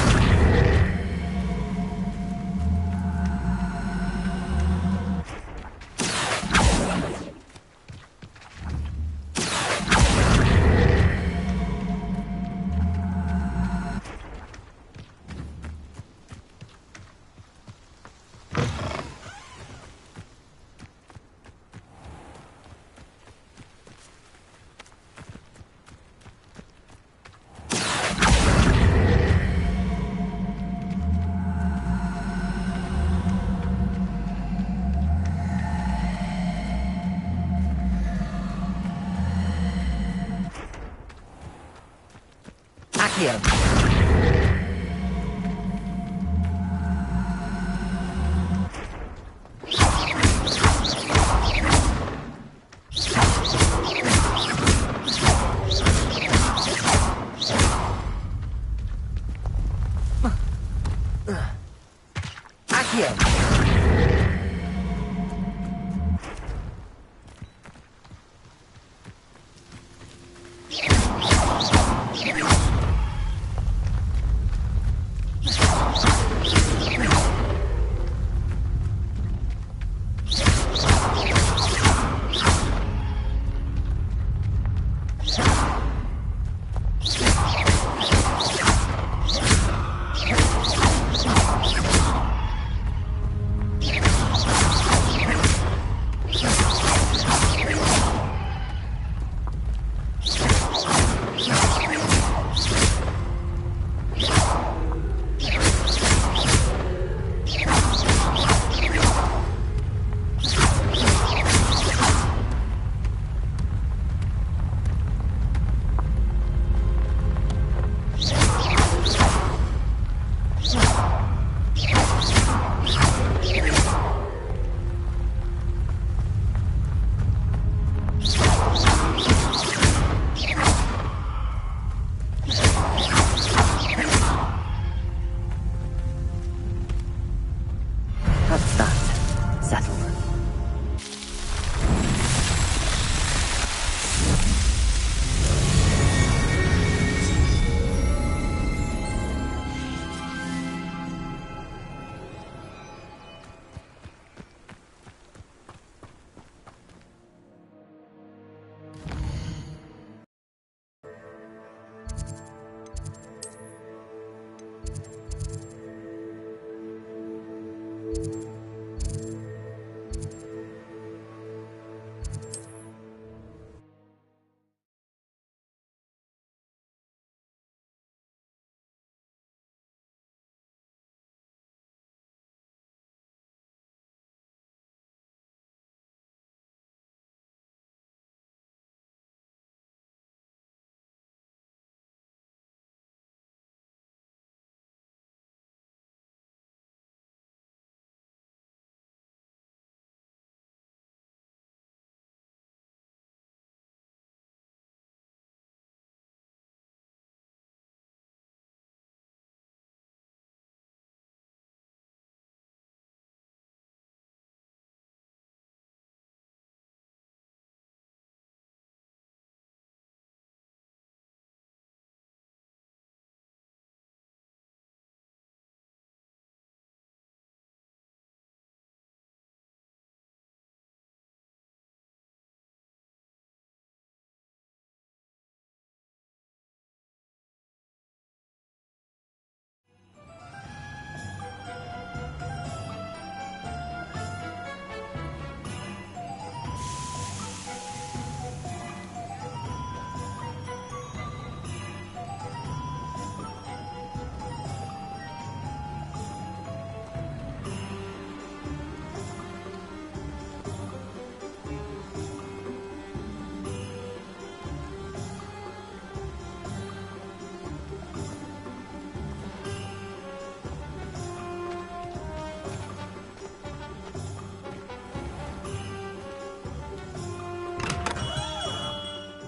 Accio. Accio.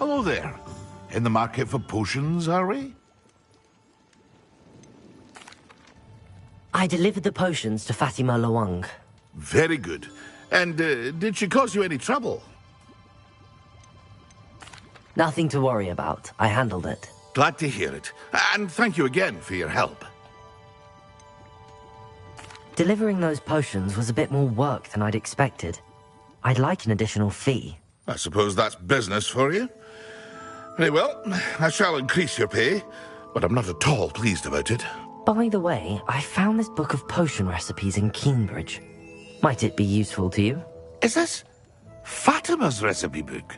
Hello there. In the market for potions, are we? I delivered the potions to Fatima Lawang. Very good. And did she cause you any trouble? Nothing to worry about. I handled it. Glad to hear it. And thank you again for your help. Delivering those potions was a bit more work than I'd expected. I'd like an additional fee. I suppose that's business for you. Very well, I shall increase your pay, but I'm not at all pleased about it. By the way, I found this book of potion recipes in Keenbridge. Might it be useful to you? Is this Fatima's recipe book?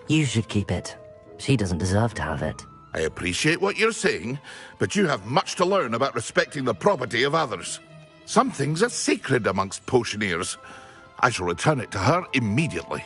You should keep it. She doesn't deserve to have it. I appreciate what you're saying, but you have much to learn about respecting the property of others. Some things are sacred amongst potioneers. I shall return it to her immediately.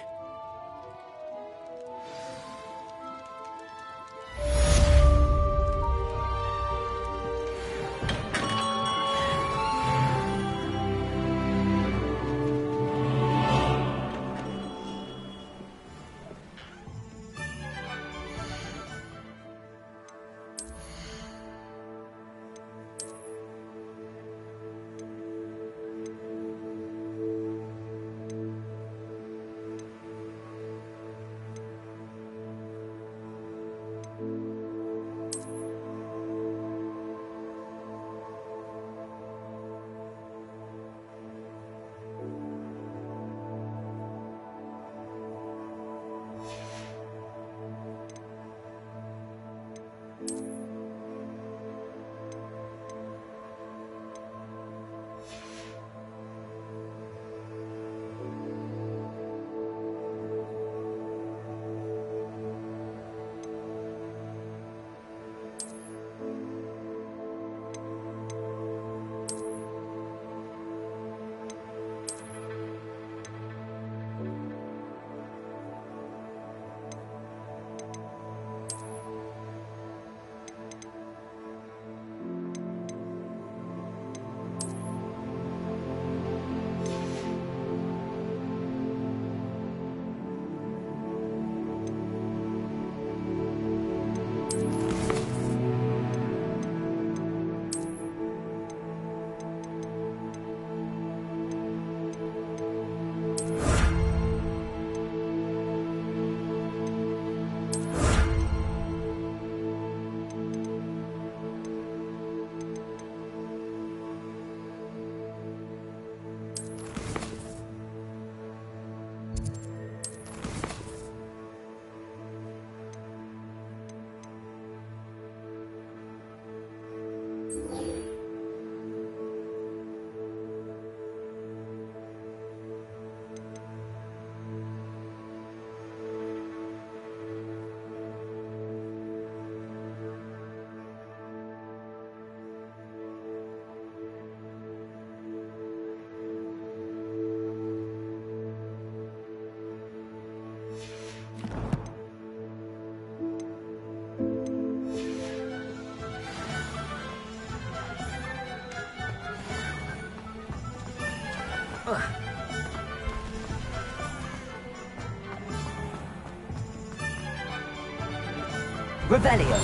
Revelio.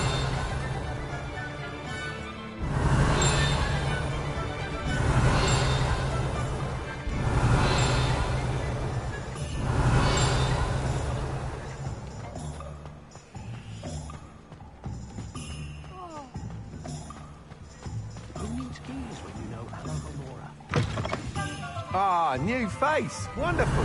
Ah, new face. Wonderful.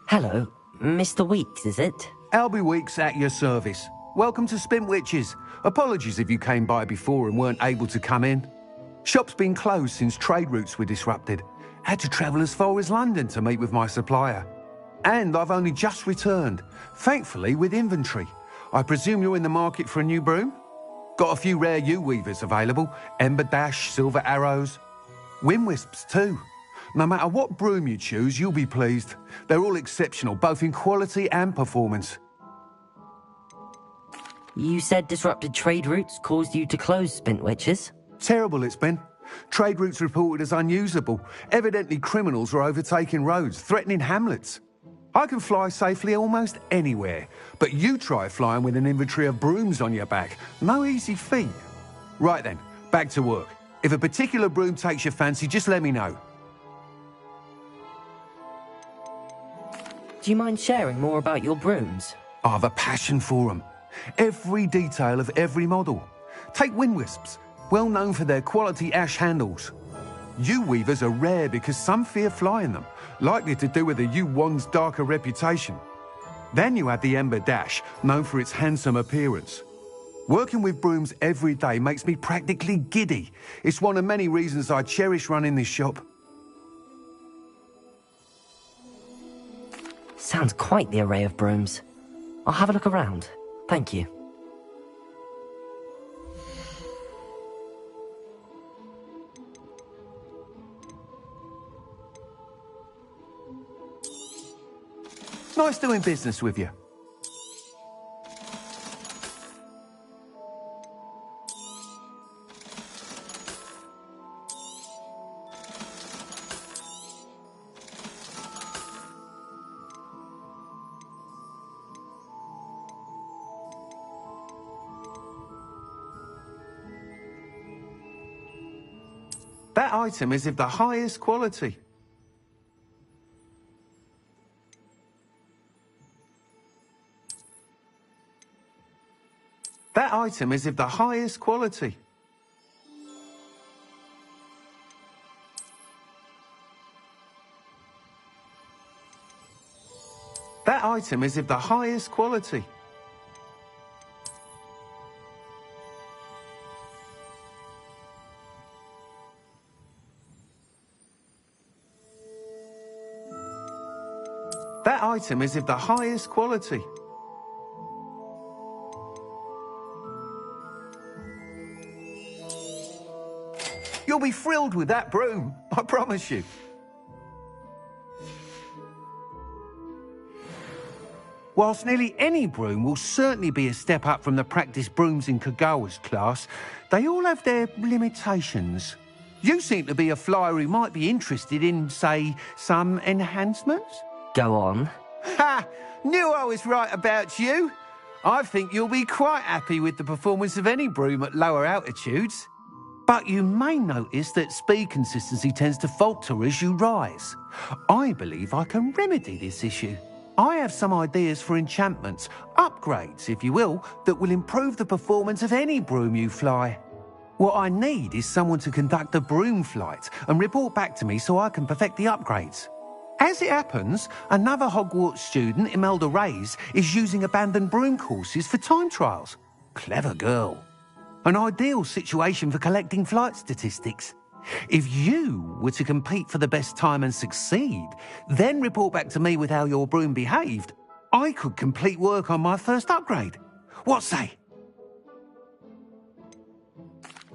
Hello, Mr. Weeks, is it? Albie Weeks at your service. Welcome to Spintwitches. Apologies if you came by before and weren't able to come in. Shop's been closed since trade routes were disrupted. Had to travel as far as London to meet with my supplier. And I've only just returned, thankfully with inventory. I presume you're in the market for a new broom? Got a few rare yew-weavers available. Ember Dash, Silver Arrows. Wind Wisps too. No matter what broom you choose, you'll be pleased. They're all exceptional, both in quality and performance. You said disrupted trade routes caused you to close Spintwitches? Terrible it's been. Trade routes reported as unusable. Evidently criminals are overtaking roads, threatening hamlets. I can fly safely almost anywhere, but you try flying with an inventory of brooms on your back. No easy feat. Right then, back to work. If a particular broom takes your fancy, just let me know. Do you mind sharing more about your brooms? I have a passion for them. Every detail of every model. Take wind wisps, well known for their quality ash handles. Yew weavers are rare because some fear flying them, likely to do with the yew wand's darker reputation. Then you have the Ember Dash, known for its handsome appearance. Working with brooms every day makes me practically giddy. It's one of many reasons I cherish running this shop. Sounds quite the array of brooms. I'll have a look around. Thank you. Nice doing business with you. That item is of the highest quality. That item is of the highest quality. That item is of the highest quality. That item is of the highest quality. You'll be thrilled with that broom, I promise you. Whilst nearly any broom will certainly be a step up from the practice brooms in Kagawa's class, they all have their limitations. You seem to be a flyer who might be interested in, say, some enhancements? Go on. Ha! Knew I was right about you. I think you'll be quite happy with the performance of any broom at lower altitudes. But you may notice that speed consistency tends to falter as you rise. I believe I can remedy this issue. I have some ideas for enchantments, upgrades, if you will, that will improve the performance of any broom you fly. What I need is someone to conduct a broom flight and report back to me so I can perfect the upgrades. As it happens, another Hogwarts student, Imelda Reyes, is using abandoned broom courses for time trials. Clever girl. An ideal situation for collecting flight statistics. If you were to compete for the best time and succeed, then report back to me with how your broom behaved, I could complete work on my first upgrade. What say?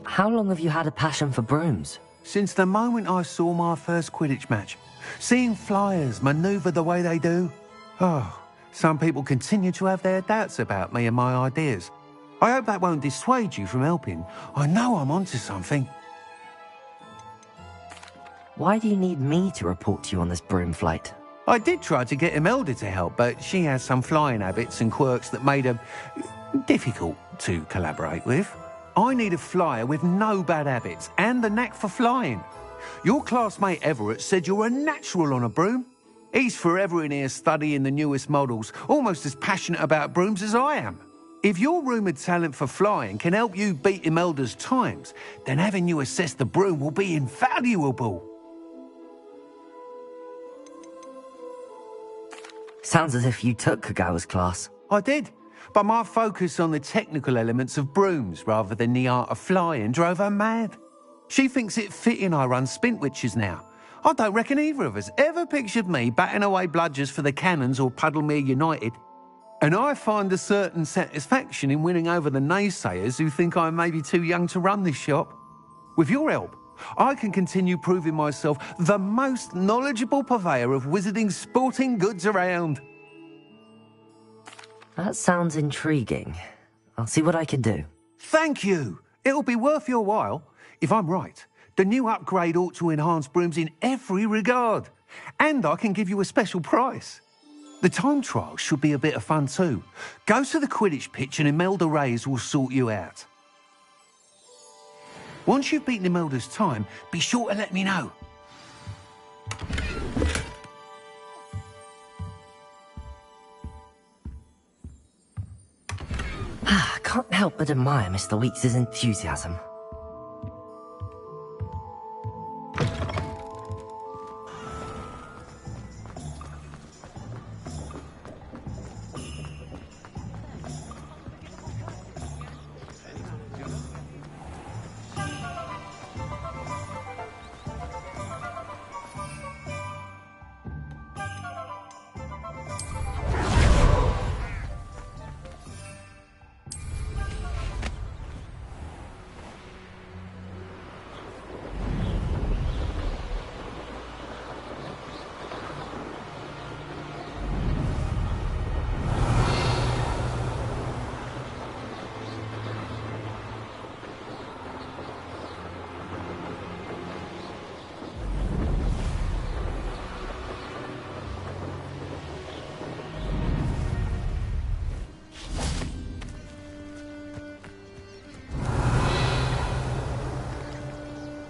How long have you had a passion for brooms? Since the moment I saw my first Quidditch match. Seeing flyers manoeuvre the way they do. Oh, some people continue to have their doubts about me and my ideas. I hope that won't dissuade you from helping. I know I'm onto something. Why do you need me to report to you on this broom flight? I did try to get Imelda to help, but she has some flying habits and quirks that made her difficult to collaborate with. I need a flyer with no bad habits and the knack for flying. Your classmate Everett said you're a natural on a broom. He's forever in here studying the newest models, almost as passionate about brooms as I am. If your rumoured talent for flying can help you beat Imelda's times, then having you assess the broom will be invaluable. Sounds as if you took Kagawa's class. I did, but my focus on the technical elements of brooms rather than the art of flying drove her mad. She thinks it fitting I run Spintwitches now. I don't reckon either of us ever pictured me batting away bludgers for the Cannons or Puddlemere United. And I find a certain satisfaction in winning over the naysayers who think I may be too young to run this shop. With your help, I can continue proving myself the most knowledgeable purveyor of wizarding sporting goods around. That sounds intriguing. I'll see what I can do. Thank you. It'll be worth your while. If I'm right, the new upgrade ought to enhance brooms in every regard. And I can give you a special price. The time trial should be a bit of fun too. Go to the Quidditch pitch and Imelda Reyes will sort you out. Once you've beaten Imelda's time, be sure to let me know. I can't help but admire Mr. Weeks' enthusiasm.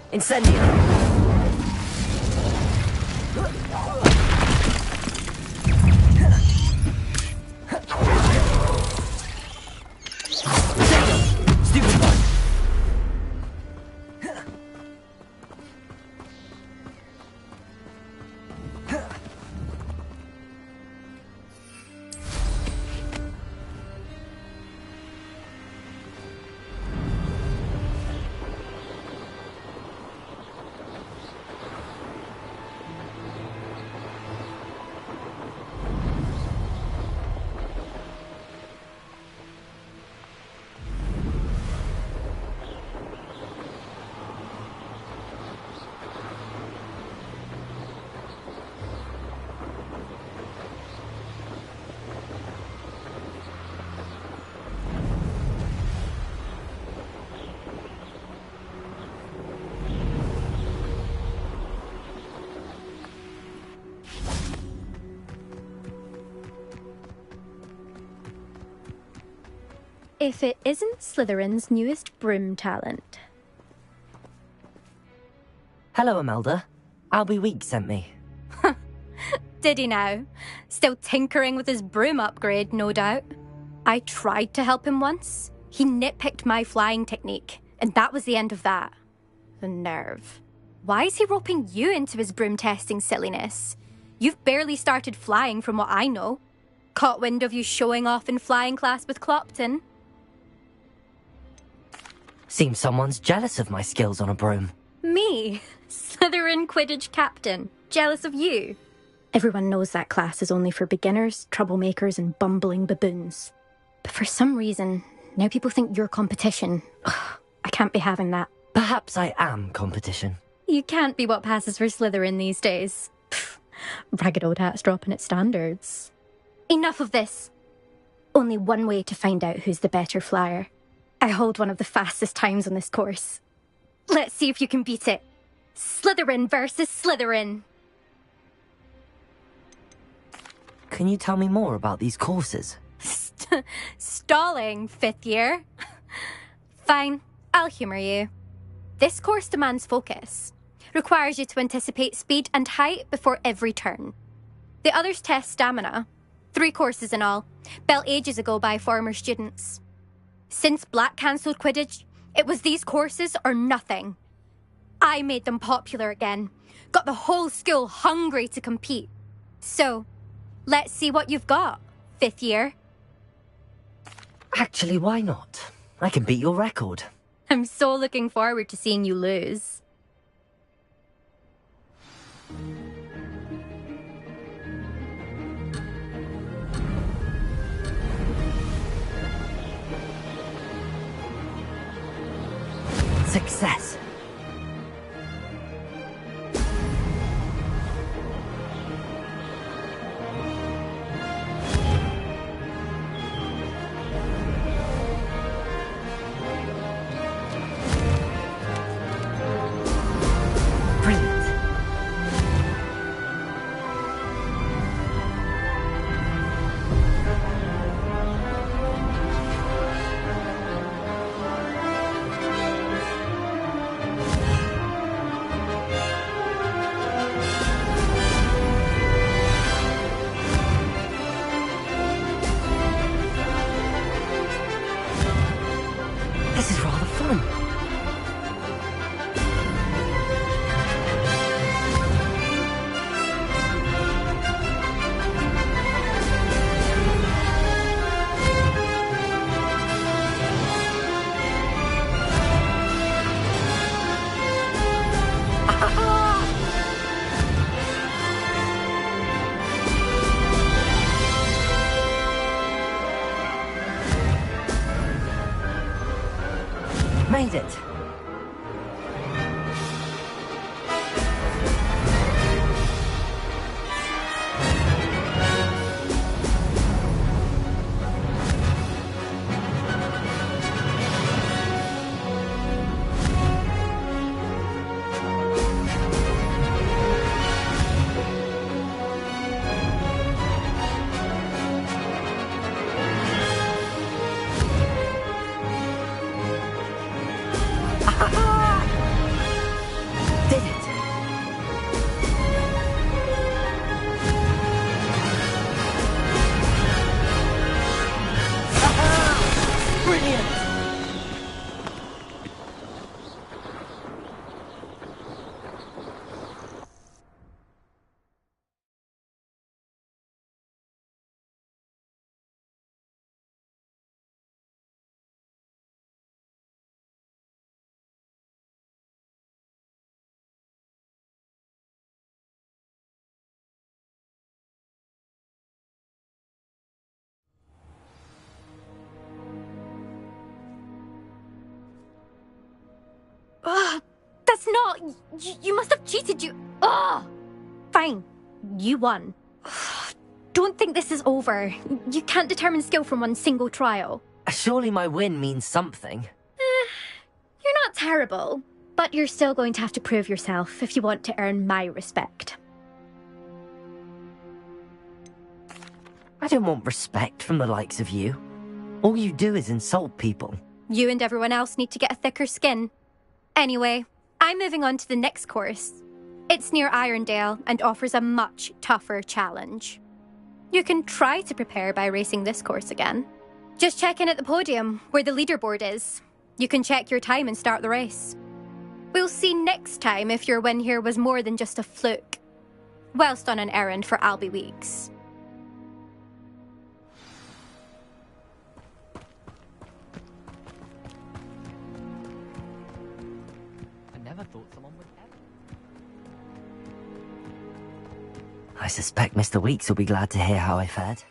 Incendio! Stupid one! If it isn't Slytherin's newest broom talent. Hello, Imelda. Albie Weeks sent me. Did he now? Still tinkering with his broom upgrade, no doubt. I tried to help him once. He nitpicked my flying technique, and that was the end of that. The nerve. Why is he roping you into his broom testing silliness? You've barely started flying from what I know. Caught wind of you showing off in flying class with Clopton. Seems someone's jealous of my skills on a broom. Me? Slytherin Quidditch captain. Jealous of you? Everyone knows that class is only for beginners, troublemakers, and bumbling baboons. But for some reason, now people think you're competition. Ugh, I can't be having that. Perhaps I am competition. You can't be what passes for Slytherin these days. Pfft, ragged old hat's dropping its standards. Enough of this. Only one way to find out who's the better flyer. I hold one of the fastest times on this course. Let's see if you can beat it. Slytherin versus Slytherin. Can you tell me more about these courses? Stalling, 5th year? Fine, I'll humour you. This course demands focus. Requires you to anticipate speed and height before every turn. The others test stamina. 3 courses in all, built ages ago by former students. Since Black cancelled Quidditch, it was these courses or nothing. I made them popular again. Got the whole school hungry to compete. So, let's see what you've got, 5th year. Actually, why not? I can beat your record. I'm so looking forward to seeing you lose. Success. made it! Did it! Brilliant! Ugh, that's not... You must have cheated, you... Ugh! Fine. You won. Ugh, don't think this is over. You can't determine skill from one single trial. Surely my win means something. You're not terrible, but you're still going to have to prove yourself if you want to earn my respect. I don't want respect from the likes of you. All you do is insult people. You and everyone else need to get a thicker skin. Anyway, I'm moving on to the next course. It's near Irondale and offers a much tougher challenge. You can try to prepare by racing this course again. Just check in at the podium, where the leaderboard is. You can check your time and start the race. We'll see next time if your win here was more than just a fluke. Whilst on an errand for Albie Weeks. I suspect Mr. Weeks will be glad to hear how I fared.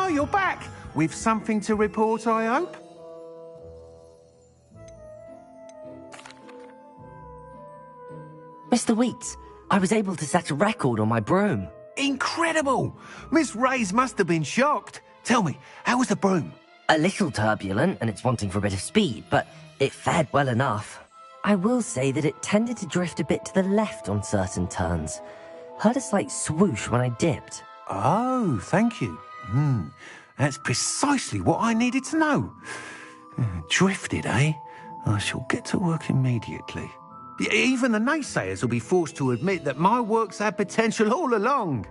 You're back! With something to report, I hope? Mr. Weeks, I was able to set a record on my broom. Incredible! Miss Reyes must have been shocked. Tell me, how was the broom? A little turbulent, and it's wanting for a bit of speed, but it fared well enough. I will say that it tended to drift a bit to the left on certain turns. Heard a slight swoosh when I dipped. Oh, thank you. That's precisely what I needed to know. Drifted, eh? I shall get to work immediately. Even the naysayers will be forced to admit that my work's had potential all along.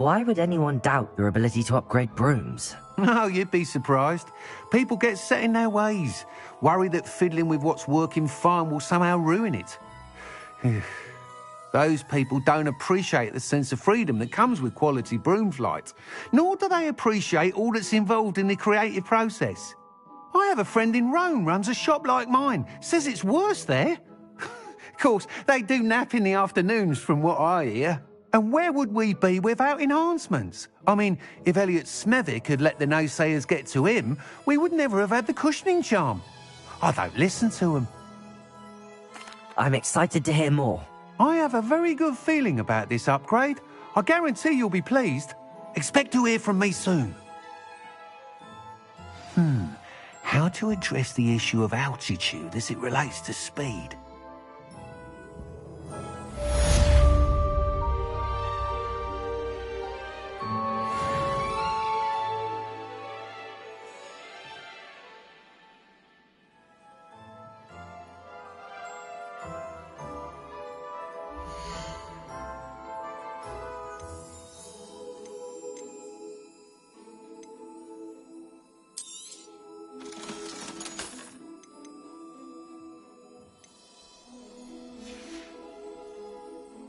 Why would anyone doubt your ability to upgrade brooms? No, you'd be surprised. People get set in their ways, worry that fiddling with what's working fine will somehow ruin it. Those people don't appreciate the sense of freedom that comes with quality broom flight, nor do they appreciate all that's involved in the creative process. I have a friend in Rome runs a shop like mine, says it's worse there. Of course, they do nap in the afternoons from what I hear. And where would we be without enhancements? I mean, if Elliot Smethwick had let the naysayers get to him, we would never have had the cushioning charm. I don't listen to them. I'm excited to hear more. I have a very good feeling about this upgrade. I guarantee you'll be pleased. Expect to hear from me soon. How to address the issue of altitude as it relates to speed?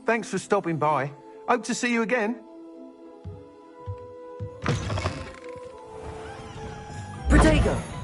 Thanks for stopping by. Hope to see you again. Protego!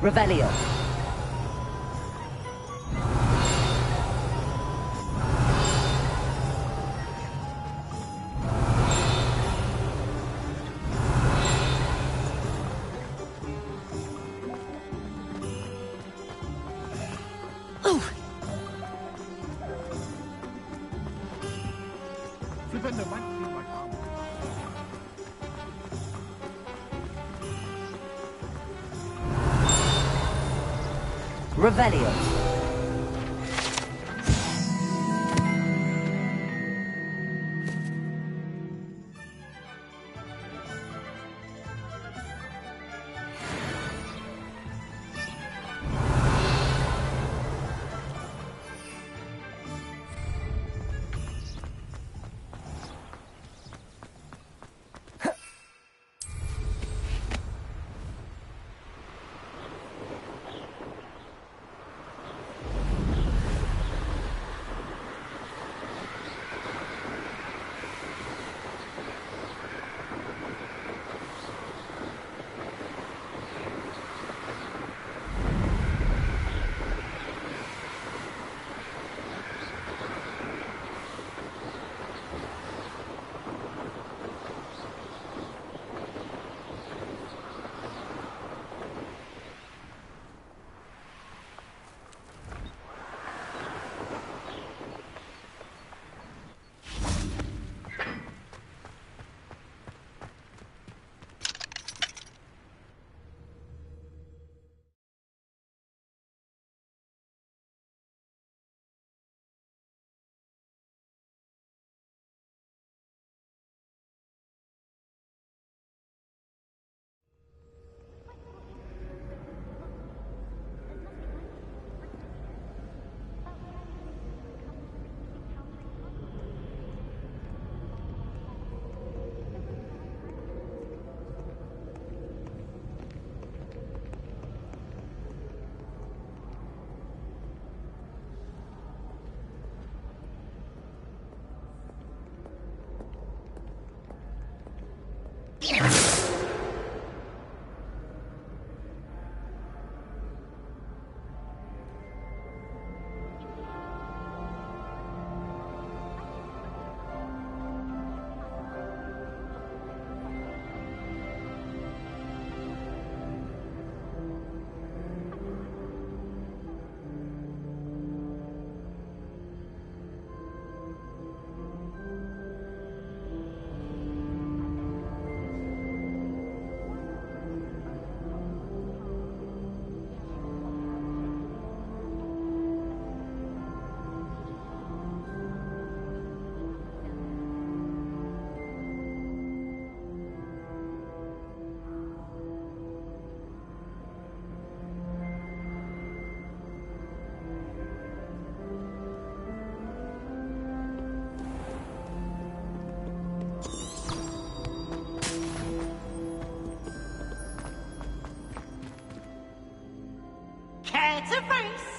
Revelio. Revelio. Prepare to face.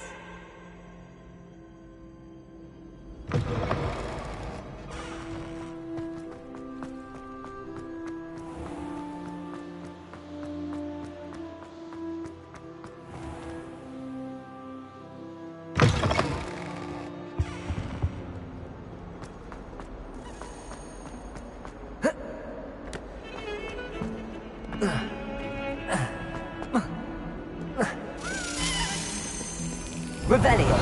Revelio.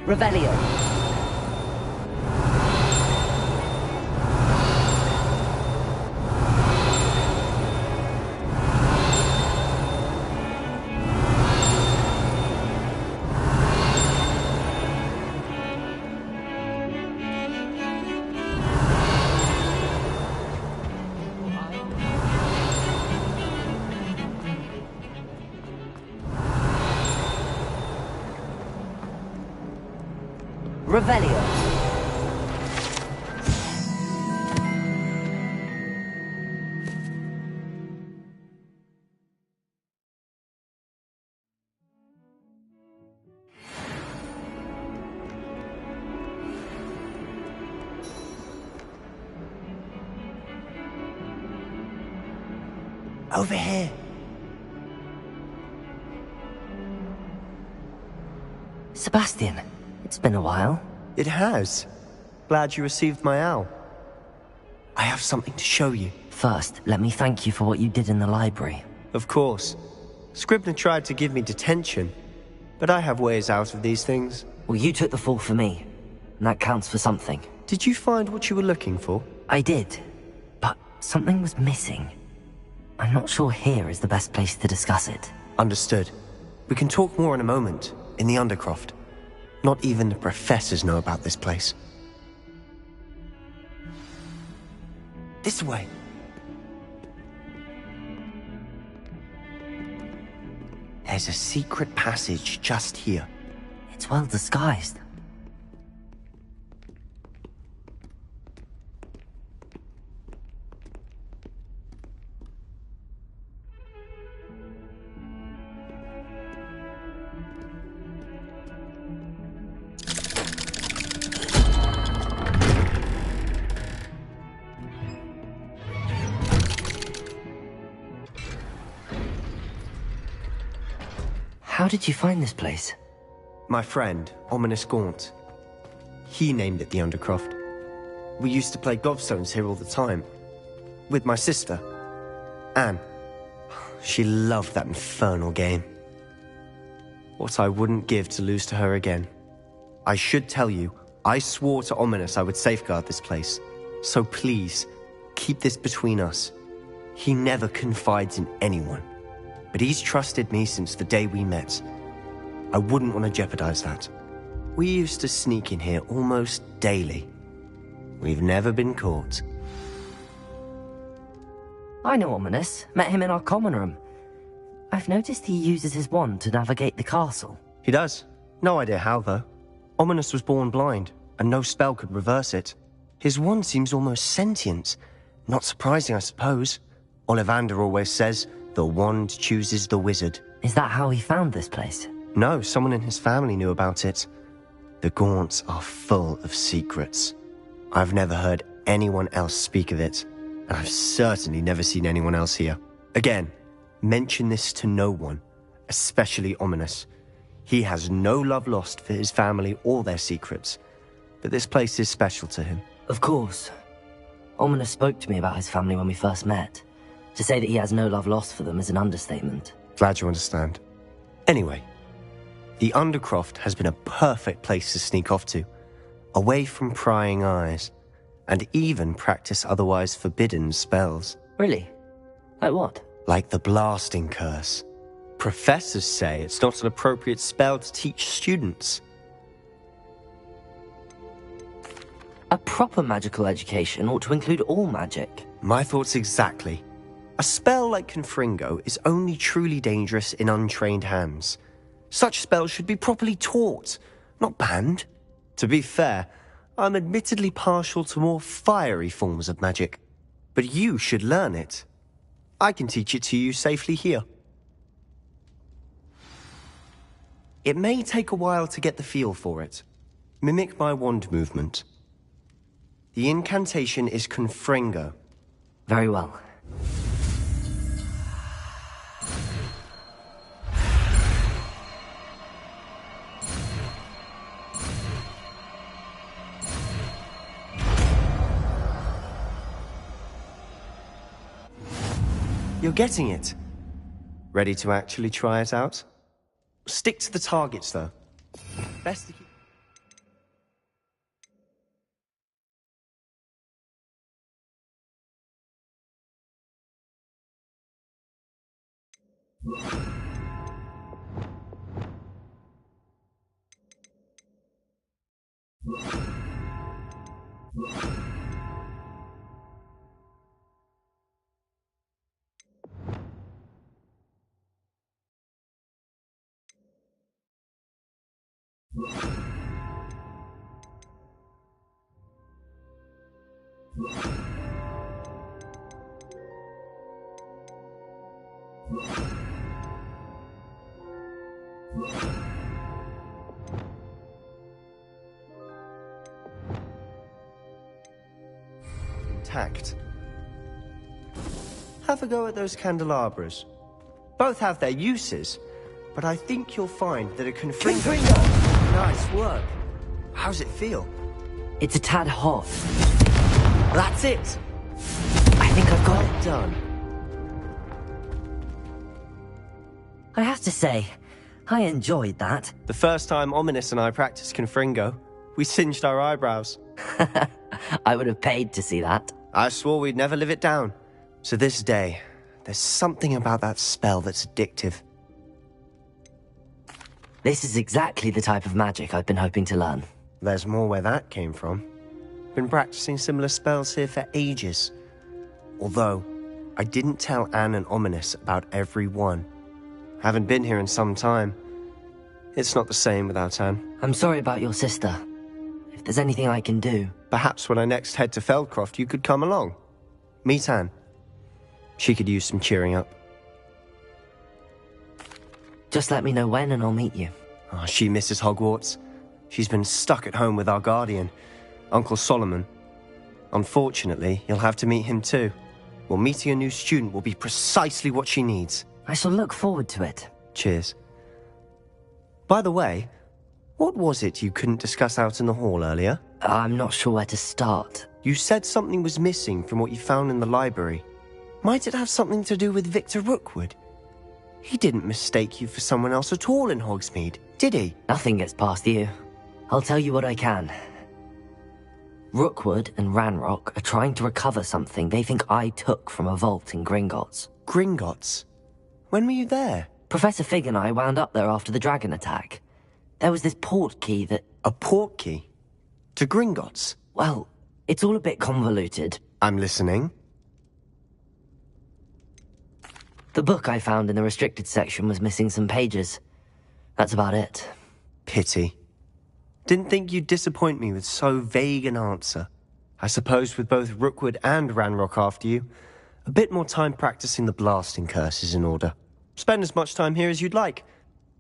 Revelio. Revelio. Over here. Sebastian, it's been a while. It has. Glad you received my owl. I have something to show you. First, let me thank you for what you did in the library. Of course. Scribner tried to give me detention, but I have ways out of these things. Well, you took the fall for me, and that counts for something. Did you find what you were looking for? I did, but something was missing. I'm not sure here is the best place to discuss it. Understood. We can talk more in a moment, in the Undercroft. Not even the professors know about this place. This way. There's a secret passage just here. It's well disguised. How did you find this place? My friend, Ominous Gaunt. He named it the Undercroft. We used to play gobstones here all the time. With my sister, Anne. She loved that infernal game. What I wouldn't give to lose to her again. I should tell you, I swore to Ominous I would safeguard this place. So please, keep this between us. He never confides in anyone. But he's trusted me since the day we met. I wouldn't want to jeopardize that. We used to sneak in here almost daily. We've never been caught. I know Ominous. Met him in our common room. I've noticed he uses his wand to navigate the castle. He does. No idea how, though. Ominous was born blind, and no spell could reverse it. His wand seems almost sentient. Not surprising, I suppose. Ollivander always says, the wand chooses the wizard. Is that how he found this place? No, someone in his family knew about it. The Gaunts are full of secrets. I've never heard anyone else speak of it, and I've certainly never seen anyone else here. Again, mention this to no one, especially Ominous. He has no love lost for his family or their secrets, but this place is special to him. Of course. Ominous spoke to me about his family when we first met. To say that he has no love lost for them is an understatement. Glad you understand. Anyway, the Undercroft has been a perfect place to sneak off to, away from prying eyes, and even practice otherwise forbidden spells. Really? Like what? Like the blasting curse. Professors say it's not an appropriate spell to teach students. A proper magical education ought to include all magic. My thoughts exactly. A spell like Confringo is only truly dangerous in untrained hands. Such spells should be properly taught, not banned. To be fair, I'm admittedly partial to more fiery forms of magic, but you should learn it. I can teach it to you safely here. It may take a while to get the feel for it. Mimic my wand movement. The incantation is Confringo. Very well. You're getting it. Ready to actually try it out? Stick to the targets, though. Best to keep... Intact. Have a go at those candelabras. Both have their uses, but I think you'll find that a Confringo... Nice work. How's it feel? It's a tad hot. That's it! I think I've got it done. I have to say, I enjoyed that. The first time Ominous and I practiced Confringo, we singed our eyebrows. I would have paid to see that. I swore we'd never live it down. To this day, there's something about that spell that's addictive. This is exactly the type of magic I've been hoping to learn. There's more where that came from. Been practicing similar spells here for ages. Although, I didn't tell Anne and Ominous about every one. Haven't been here in some time. It's not the same without Anne. I'm sorry about your sister. If there's anything I can do... Perhaps when I next head to Feldcroft, you could come along. Meet Anne. She could use some cheering up. Just let me know when and I'll meet you. Oh, she misses Hogwarts. She's been stuck at home with our guardian, Uncle Solomon. Unfortunately, you'll have to meet him too. Well, meeting a new student will be precisely what she needs. I shall look forward to it. Cheers. By the way, what was it you couldn't discuss out in the hall earlier? I'm not sure where to start. You said something was missing from what you found in the library. Might it have something to do with Victor Rookwood? He didn't mistake you for someone else at all in Hogsmeade, did he? Nothing gets past you. I'll tell you what I can. Rookwood and Ranrock are trying to recover something they think I took from a vault in Gringotts. Gringotts? When were you there? Professor Fig and I wound up there after the dragon attack. There was this port key that... A port key? To Gringotts? Well, It's all a bit convoluted. I'm listening. The book I found in the restricted section was missing some pages. That's about it. Pity. Didn't think you'd disappoint me with so vague an answer. I suppose with both Rookwood and Ranrock after you, a bit more time practicing the blasting curse is in order. Spend as much time here as you'd like.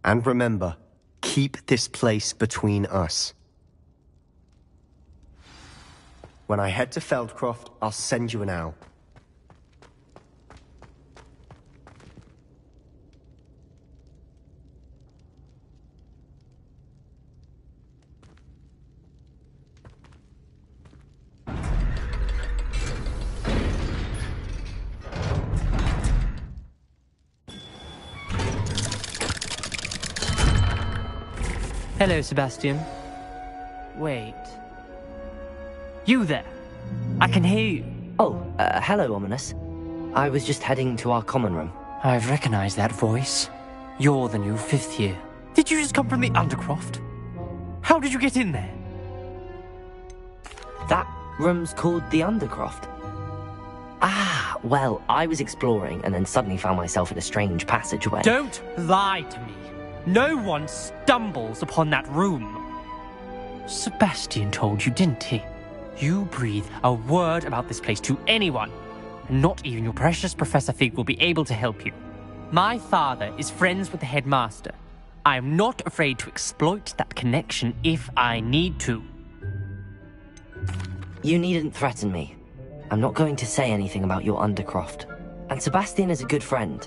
And remember, keep this place between us. When I head to Feldcroft, I'll send you an owl. Hello, Sebastian. Wait. You there? I can hear you. Oh, hello, Ominous. I was just heading to our common room. I've recognized that voice. You're the new 5th year. Did you just come from the Undercroft? How did you get in there? That room's called the Undercroft. Ah, well, I was exploring and then suddenly found myself in a strange passageway. Don't lie to me. No one stumbles upon that room. Sebastian told you, didn't he? You breathe a word about this place to anyone, and not even your precious Professor Fig will be able to help you. My father is friends with the headmaster. I am not afraid to exploit that connection if I need to. You needn't threaten me. I'm not going to say anything about your Undercroft. And Sebastian is a good friend.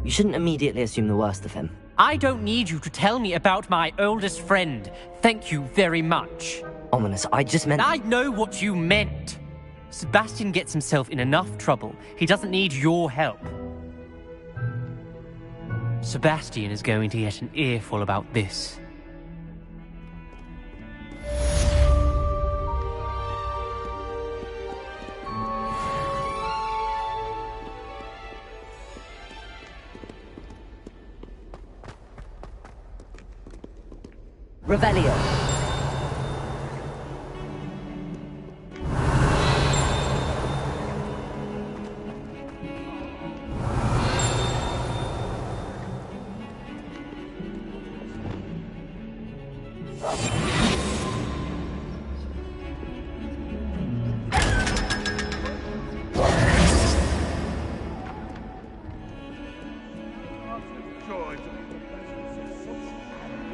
You shouldn't immediately assume the worst of him. I don't need you to tell me about my oldest friend. Thank you very much. Ominous, I just meant... I know what you meant. Sebastian gets himself in enough trouble. He doesn't need your help. Sebastian is going to get an earful about this. Revelio.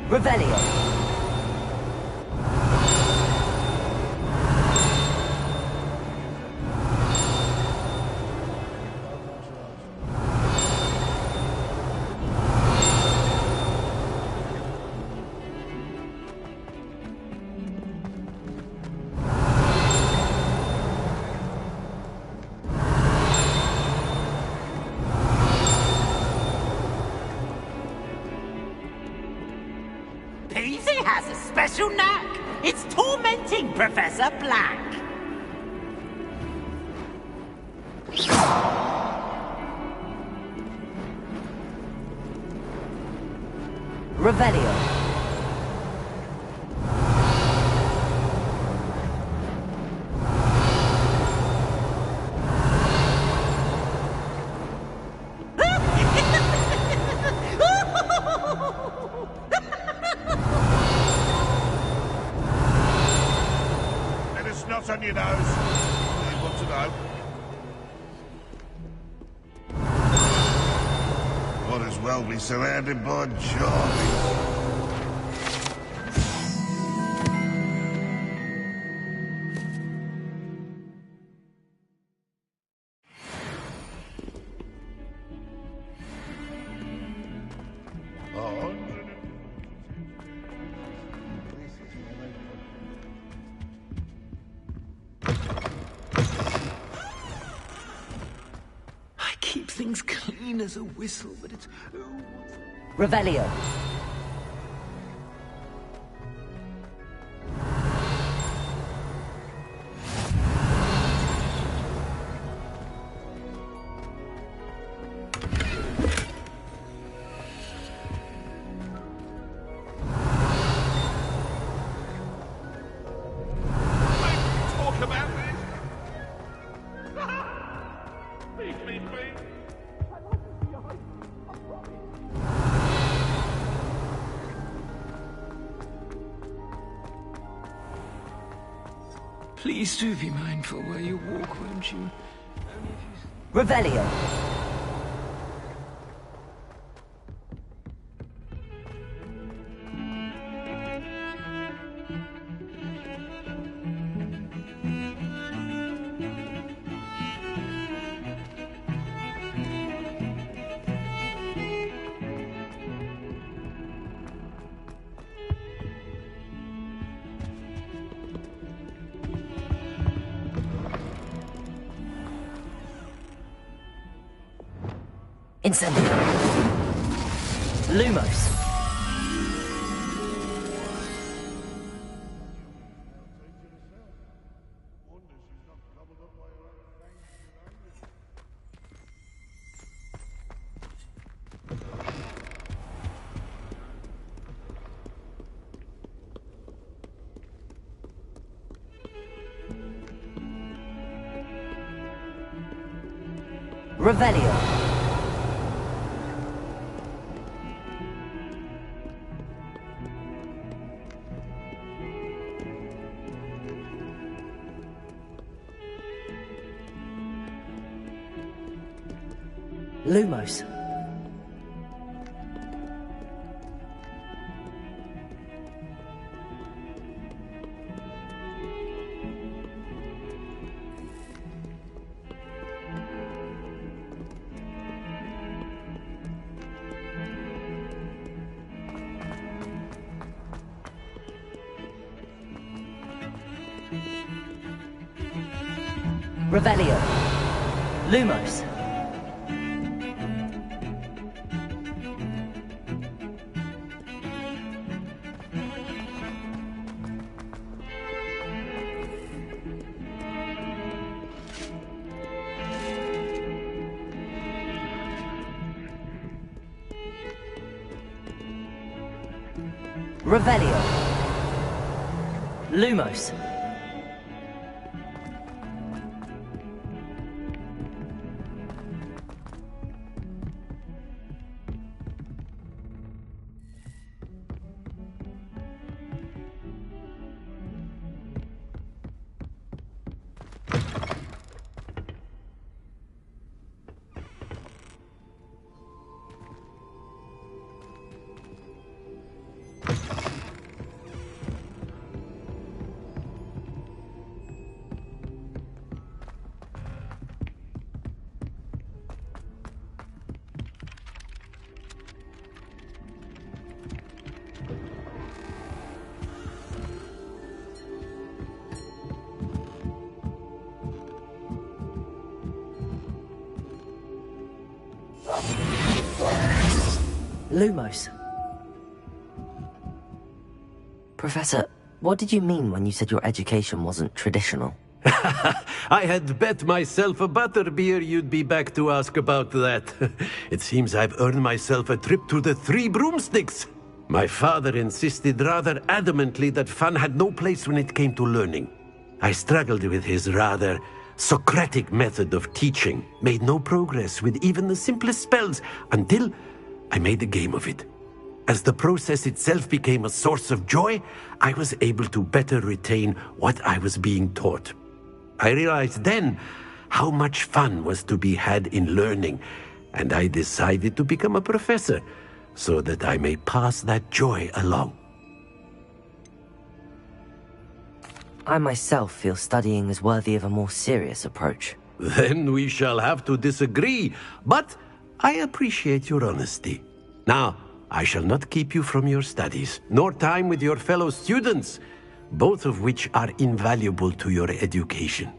Revelio. Peasy has a special knack. It's tormenting Professor Black. Revelio. Not on your nose. You want to know? Might as well be surrounded by Charlie. Things clean as a whistle, but it's... Revelio. Talk about Please do be mindful where you walk, won't you? Revelio. Incendio. Lumos. Revelio. Lumos. Revelio. Lumos. Revelio. Lumos. Lumos. Professor, what did you mean when you said your education wasn't traditional? I had bet myself a butterbeer you'd be back to ask about that. It seems I've earned myself a trip to the Three Broomsticks. My father insisted rather adamantly that fun had no place when it came to learning. I struggled with his rather Socratic method of teaching, made no progress with even the simplest spells until I made a game of it. As the process itself became a source of joy, I was able to better retain what I was being taught. I realized then how much fun was to be had in learning, and I decided to become a professor so that I may pass that joy along. I myself feel studying is worthy of a more serious approach. Then we shall have to disagree, but I appreciate your honesty. Now, I shall not keep you from your studies, nor time with your fellow students, both of which are invaluable to your education.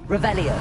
Revelio.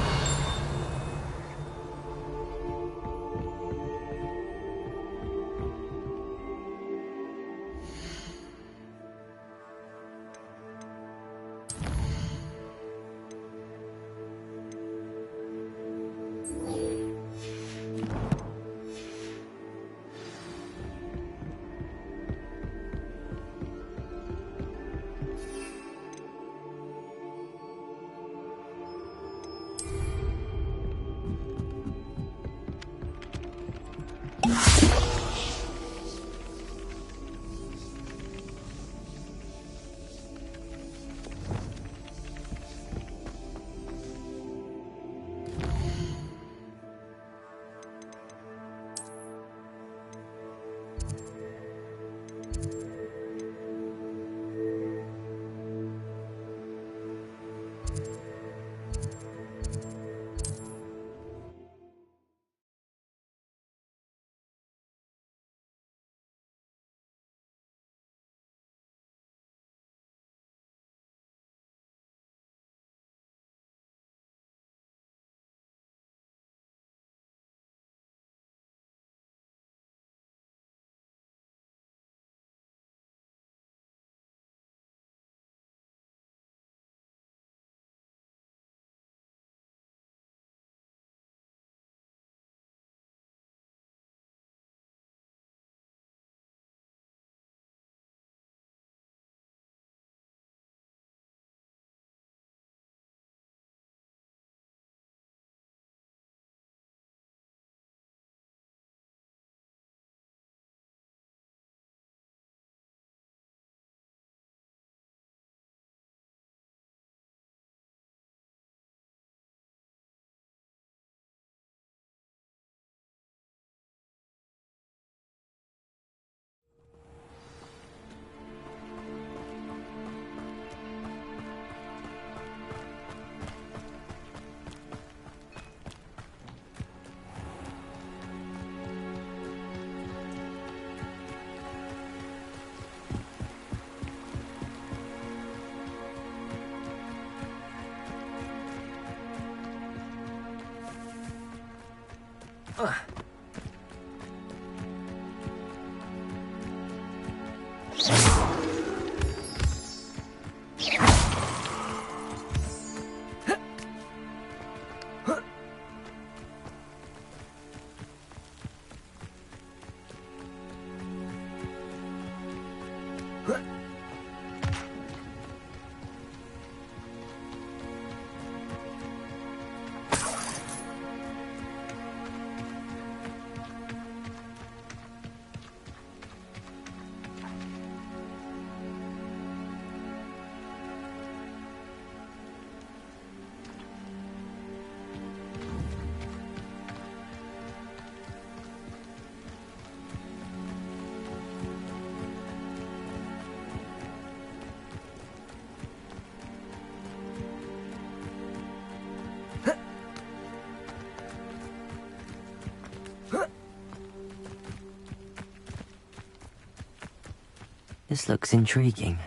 This looks intriguing.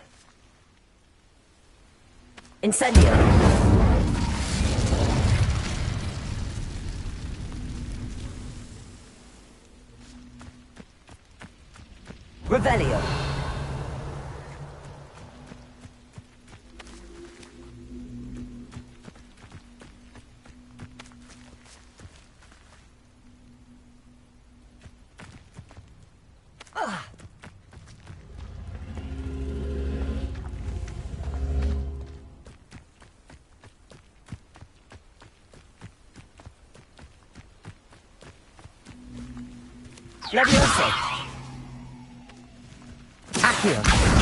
Incendio! Revelio! Levioso! Accio!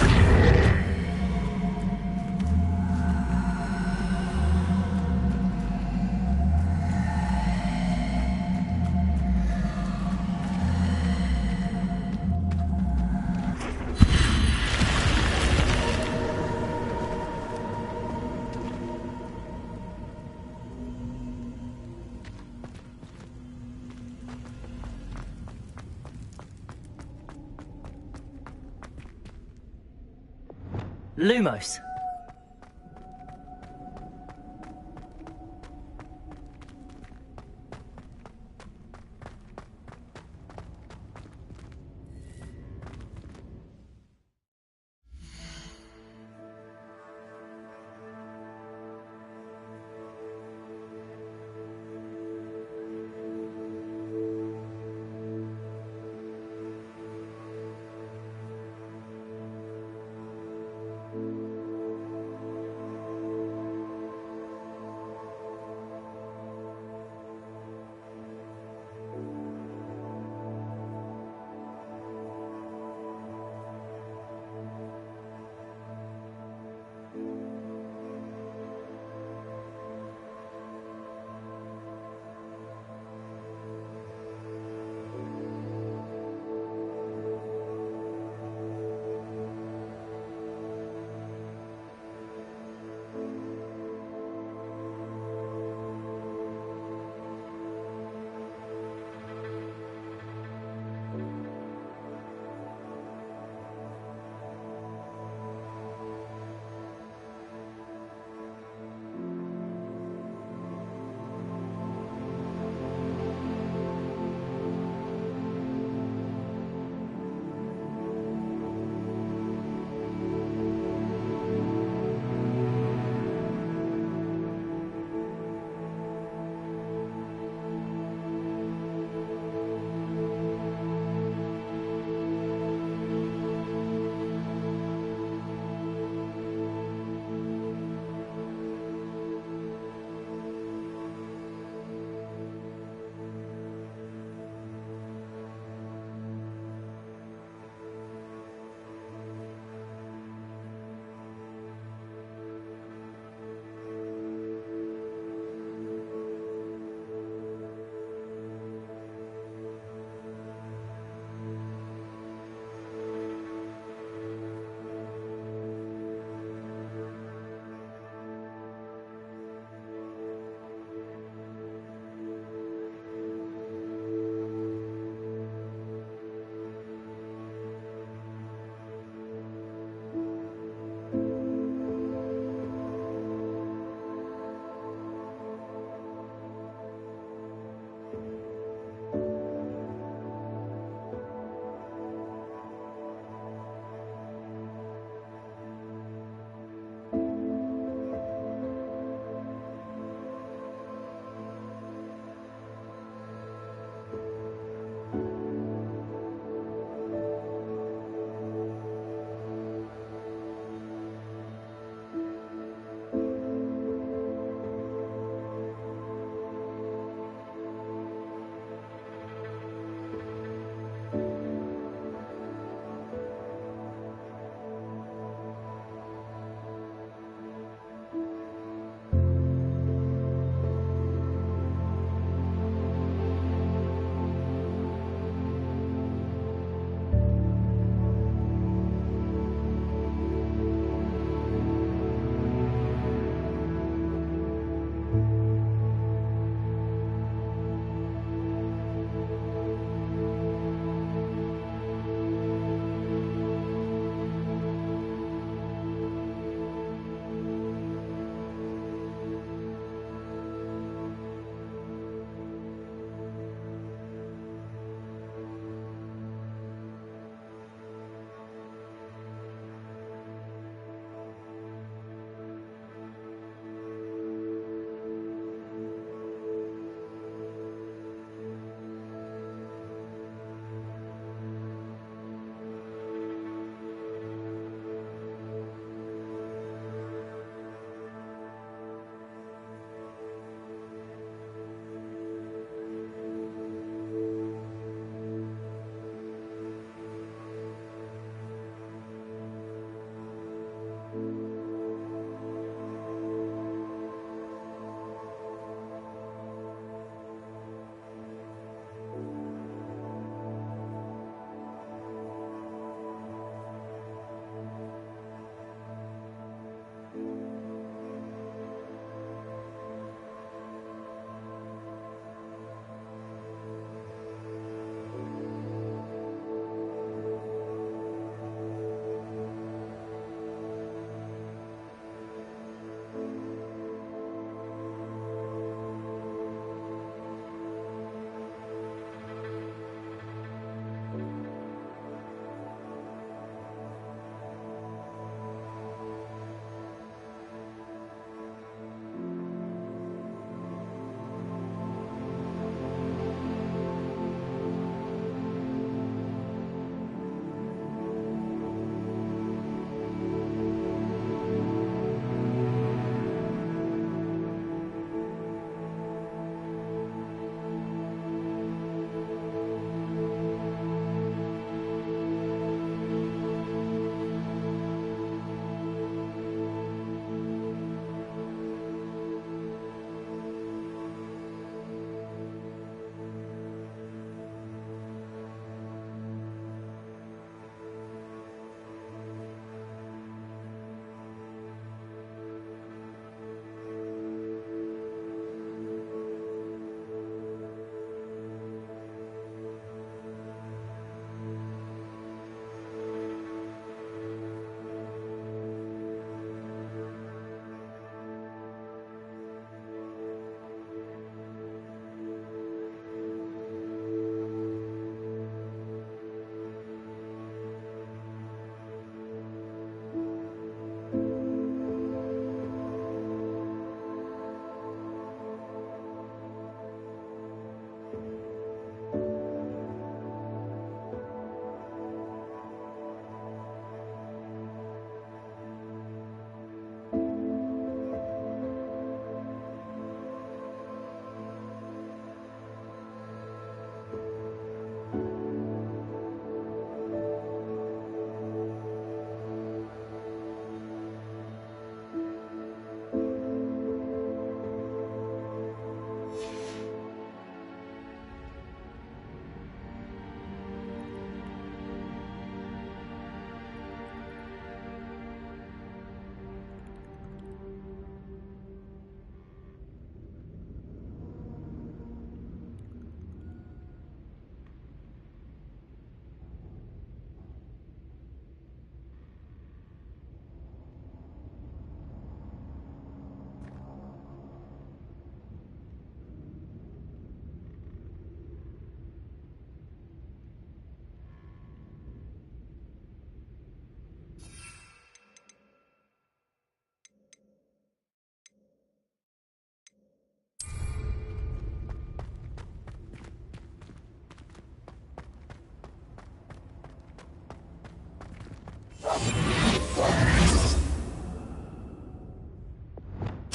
Lumos.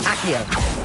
Accio.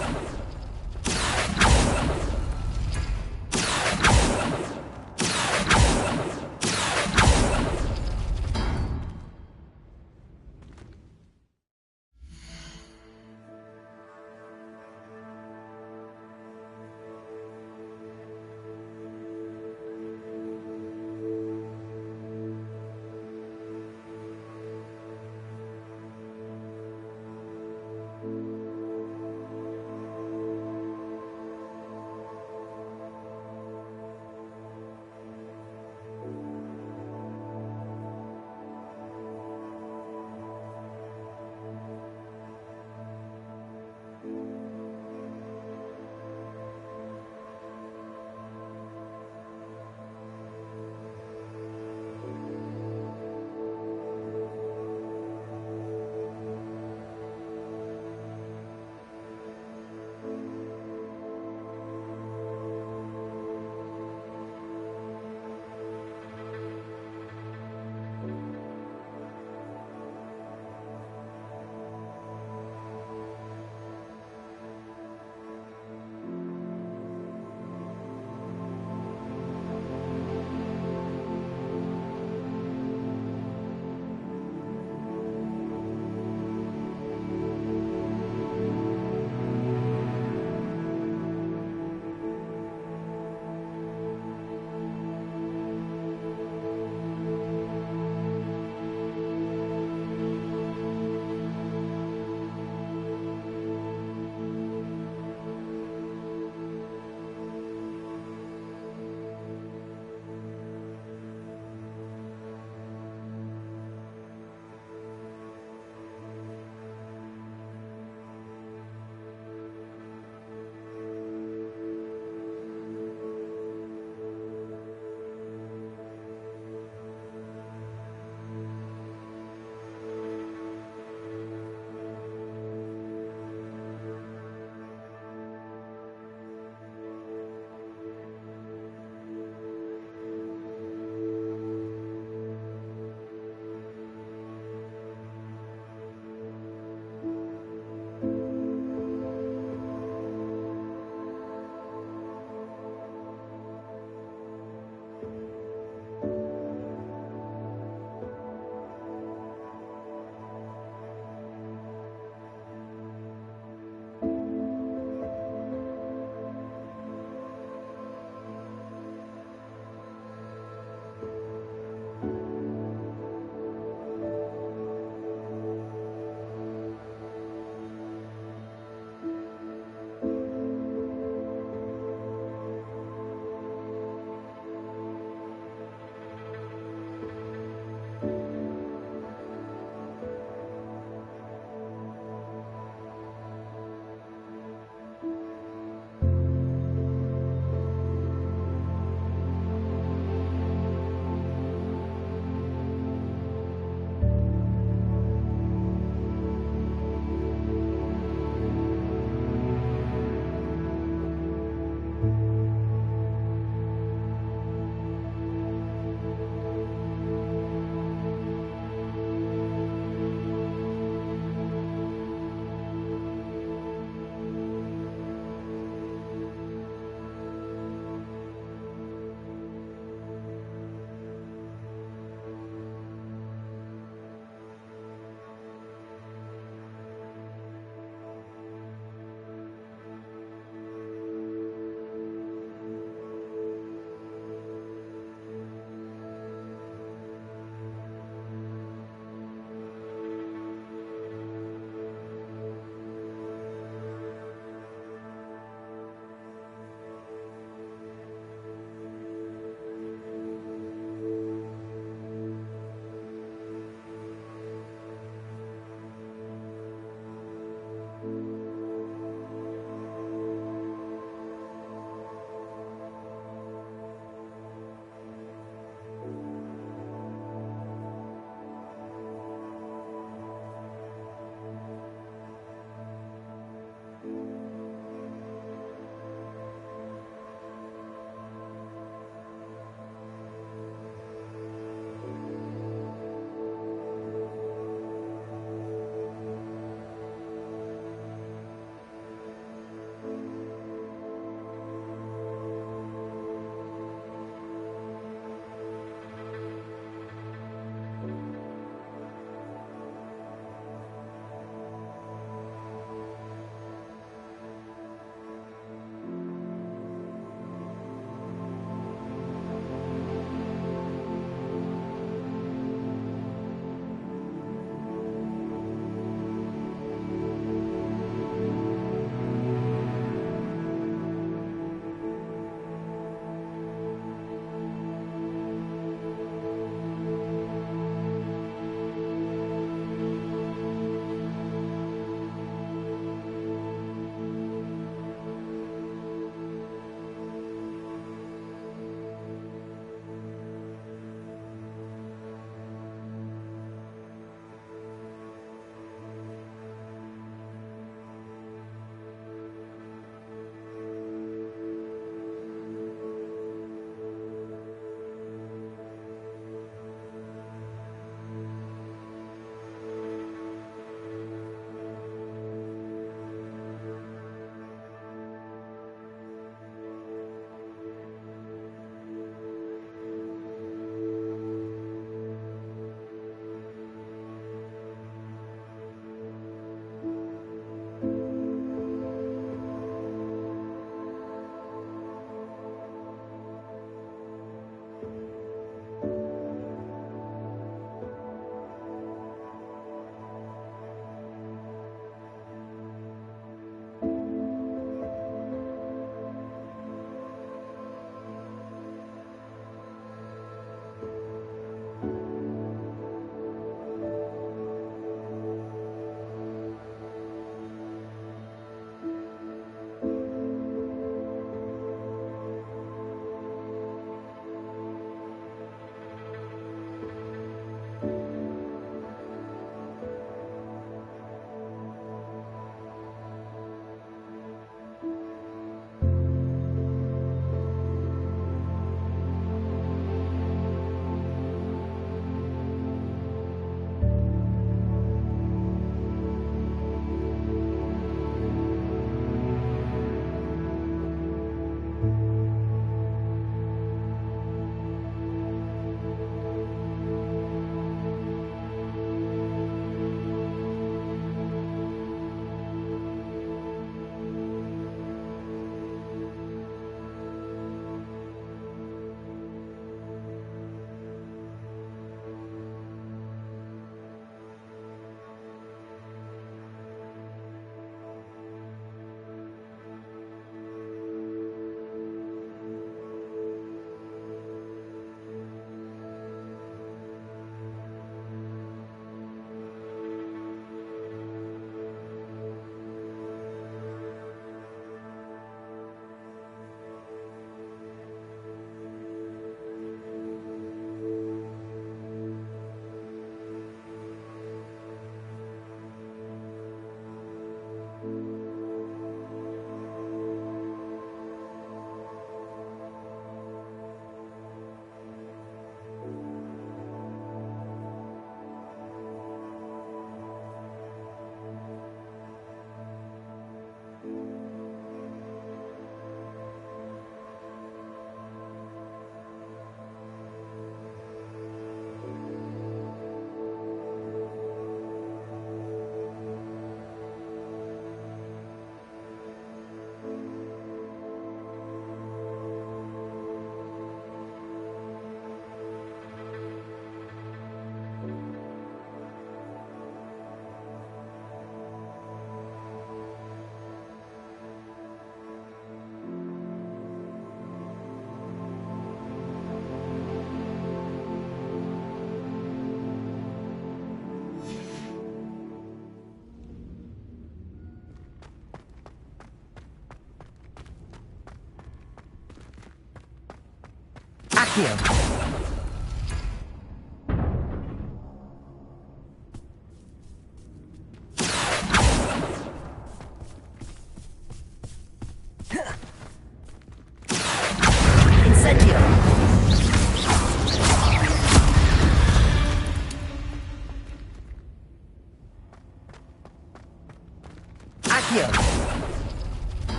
Accio.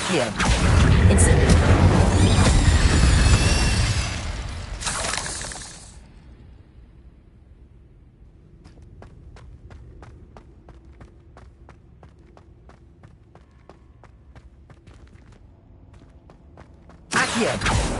Accio. Incendio. Accio.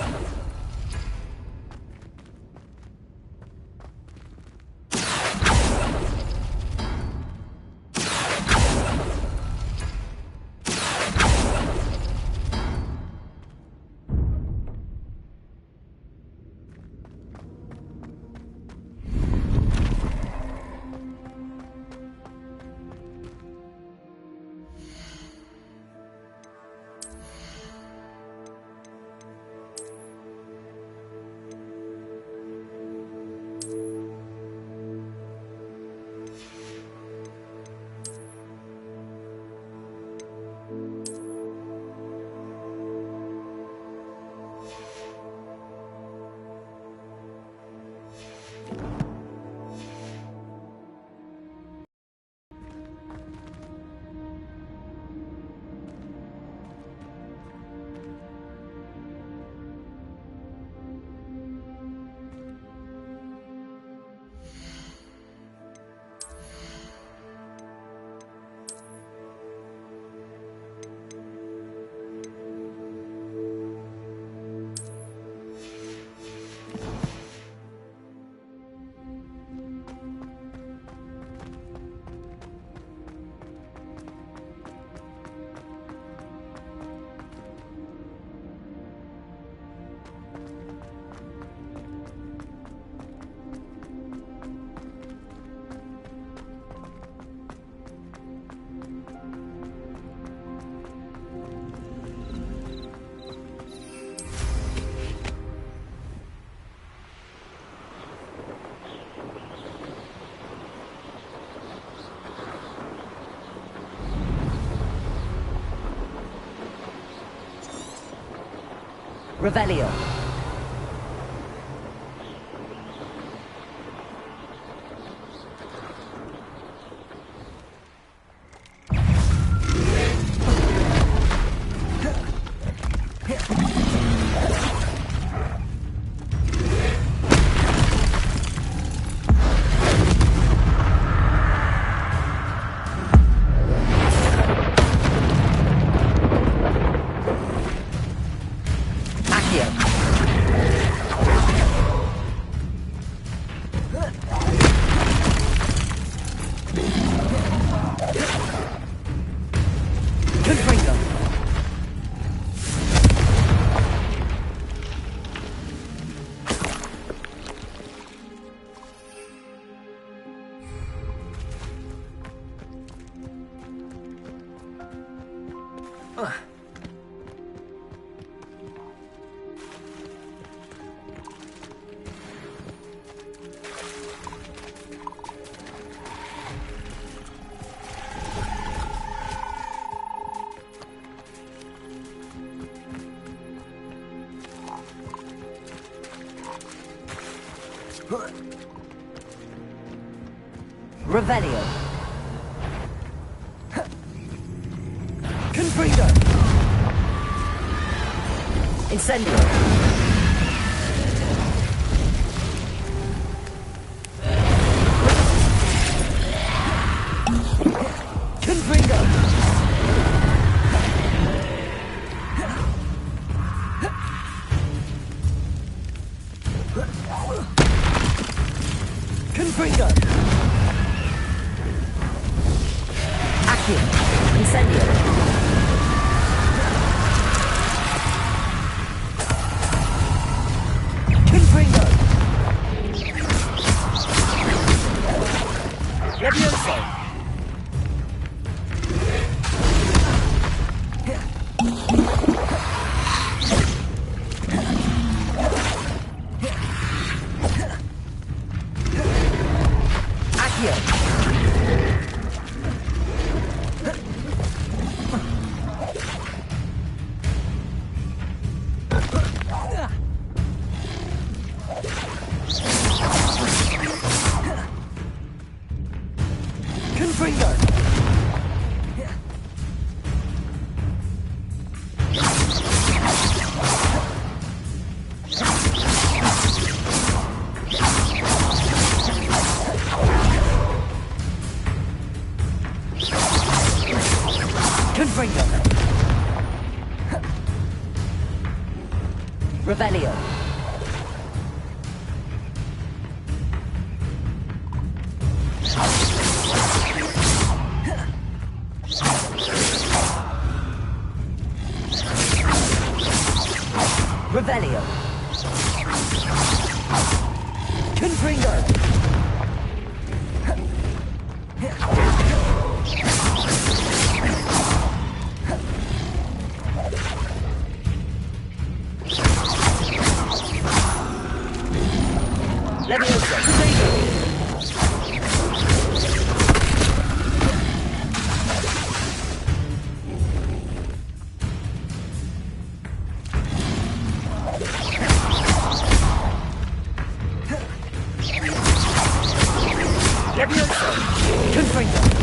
Revelio. Confringo. Revelio. Confringo. Incendio. Confringo. Accio. Incendio. Confringo. Levioso. Confringo! Confringo! Revelio! Revelio. Confringo. Levioso. Levioso. Confringo.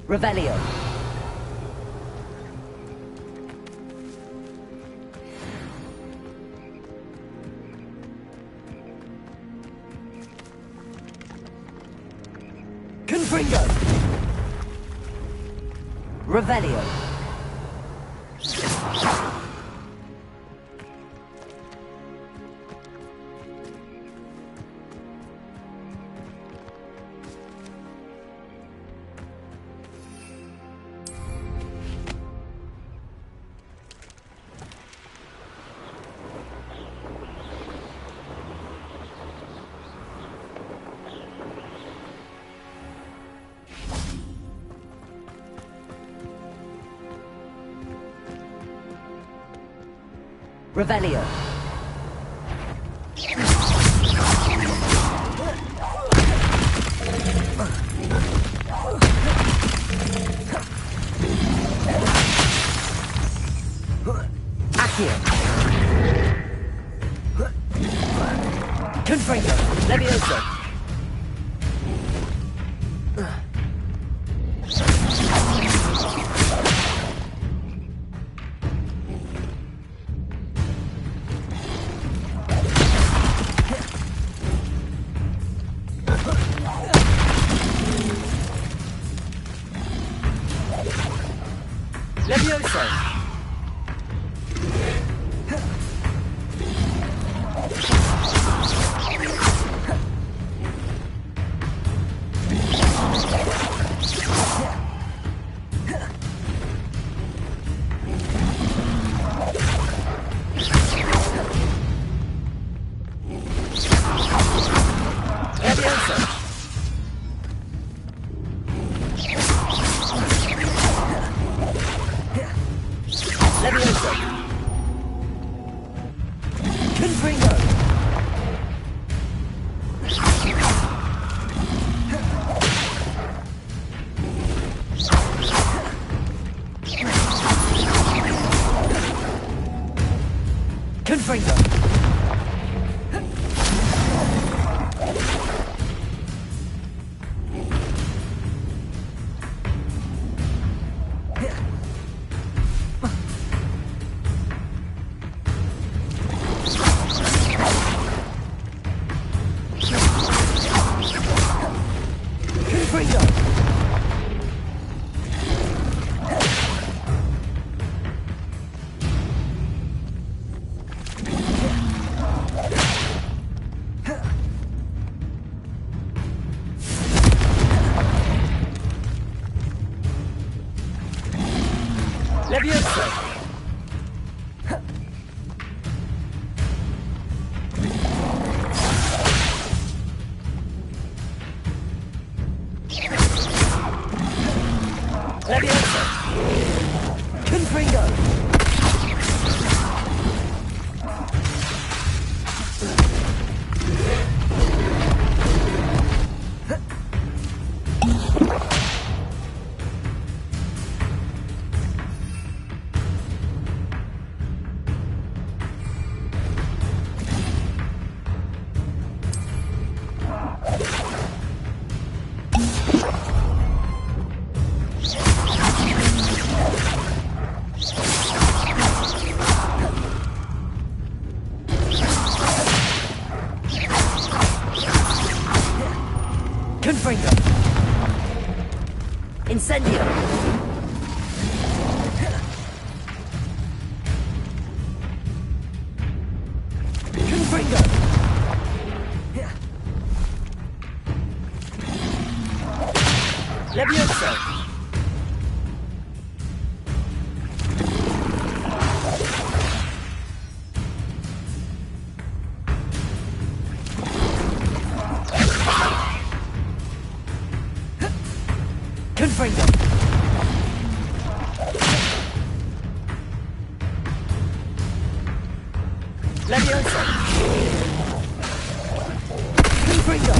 Revelio. Confringo. Revelio. Revelio. Accio. Confringo. Levioso. Levioso. Confringo! Incendio! Confringo! Levioso! Confringo! Levioso! Confringo!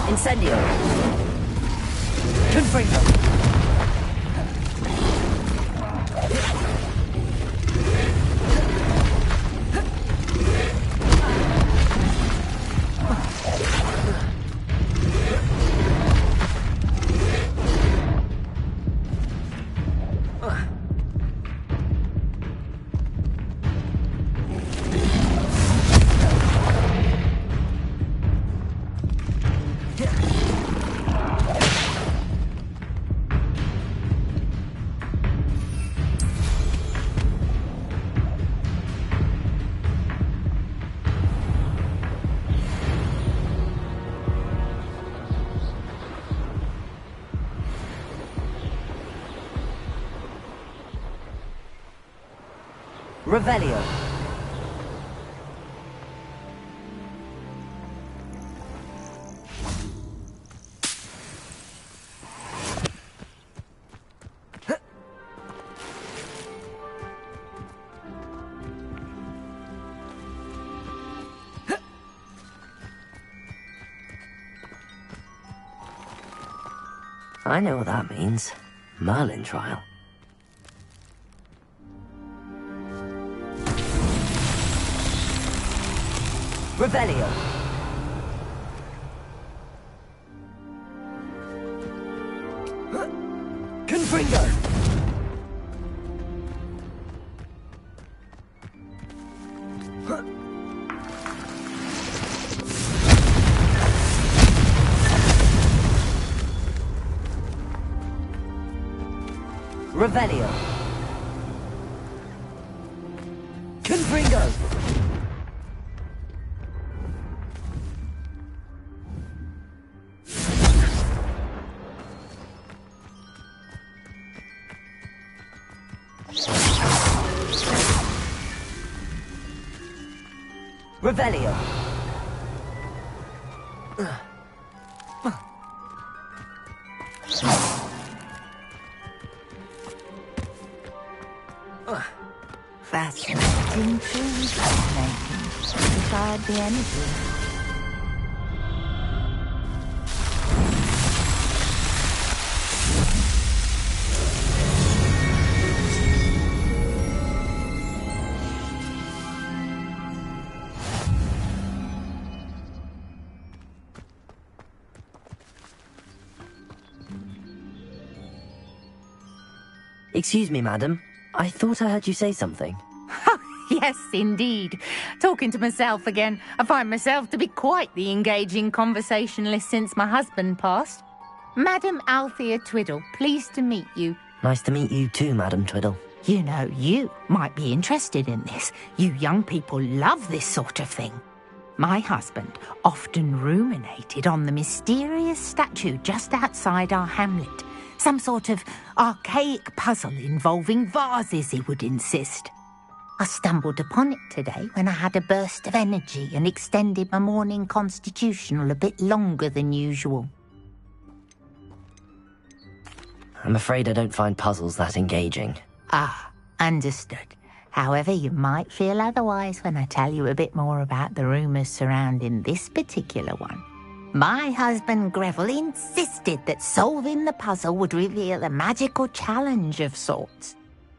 Incendio! Confringo! Revelio. I know what that means. Merlin trial. Revelio. Confringo. Revelio. Confringo. Revelio. Fascinating, truly fascinating. If I'd be anything. Excuse me, madam. I thought I heard you say something. Yes, indeed. Talking to myself again. I find myself to be quite the engaging conversationalist since my husband passed. Madam Althea Twiddle, pleased to meet you. Nice to meet you too, Madam Twiddle. You know, you might be interested in this. You young people love this sort of thing. My husband often ruminated on the mysterious statue just outside our hamlet. Some sort of archaic puzzle involving vases, he would insist. I stumbled upon it today when I had a burst of energy and extended my morning constitutional a bit longer than usual. I'm afraid I don't find puzzles that engaging. Ah, understood. However, you might feel otherwise when I tell you a bit more about the rumours surrounding this particular one. My husband Greville insisted that solving the puzzle would reveal a magical challenge of sorts.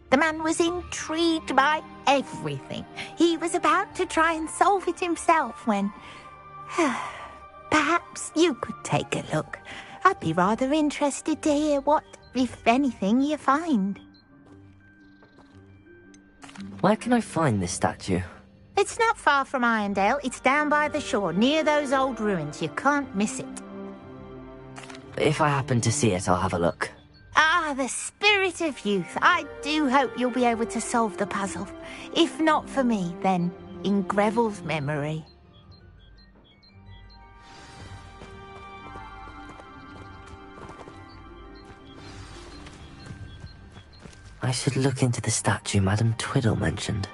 The man was intrigued by everything. He was about to try and solve it himself when... Perhaps you could take a look. I'd be rather interested to hear what, if anything, you find. Where can I find this statue? It's not far from Irondale. It's down by the shore, near those old ruins. You can't miss it. If I happen to see it, I'll have a look. Ah, the spirit of youth. I do hope you'll be able to solve the puzzle. If not for me, then in Greville's memory. I should look into the statue Madame Twiddle mentioned.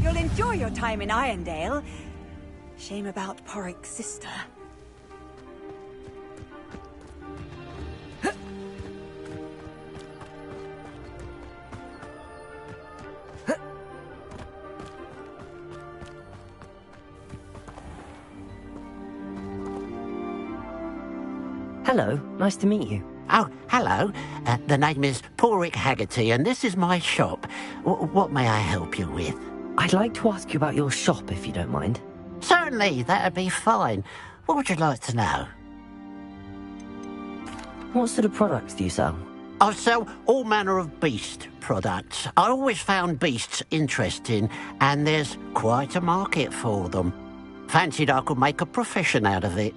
You'll enjoy your time in Irondale. Shame about Porrick's sister. Hello, nice to meet you. Oh, hello. The name is Porrick Haggerty, and this is my shop. What may I help you with? I'd like to ask you about your shop, if you don't mind. Certainly, that'd be fine. What would you like to know? What sort of products do you sell? I sell all manner of beast products. I always found beasts interesting, and there's quite a market for them. Fancied I could make a profession out of it.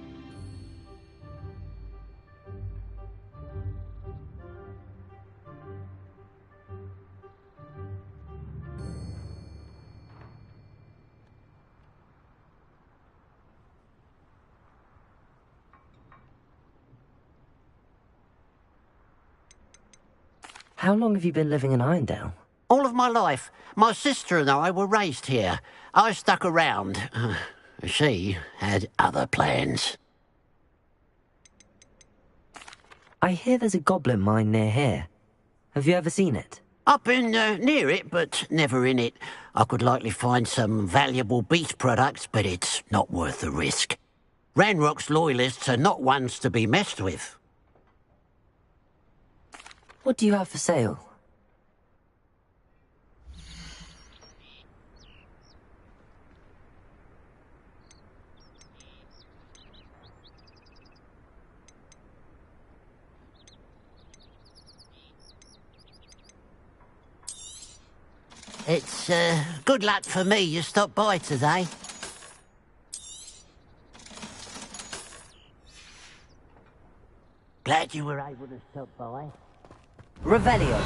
How long have you been living in Irondale? All of my life. My sister and I were raised here. I stuck around. She had other plans. I hear there's a goblin mine near here. Have you ever seen it? I've been near it, but never in it. I could likely find some valuable beast products, but it's not worth the risk. Ranrock's loyalists are not ones to be messed with. What do you have for sale? It's good luck for me you stopped by today. Glad you were able to stop by. Revelio.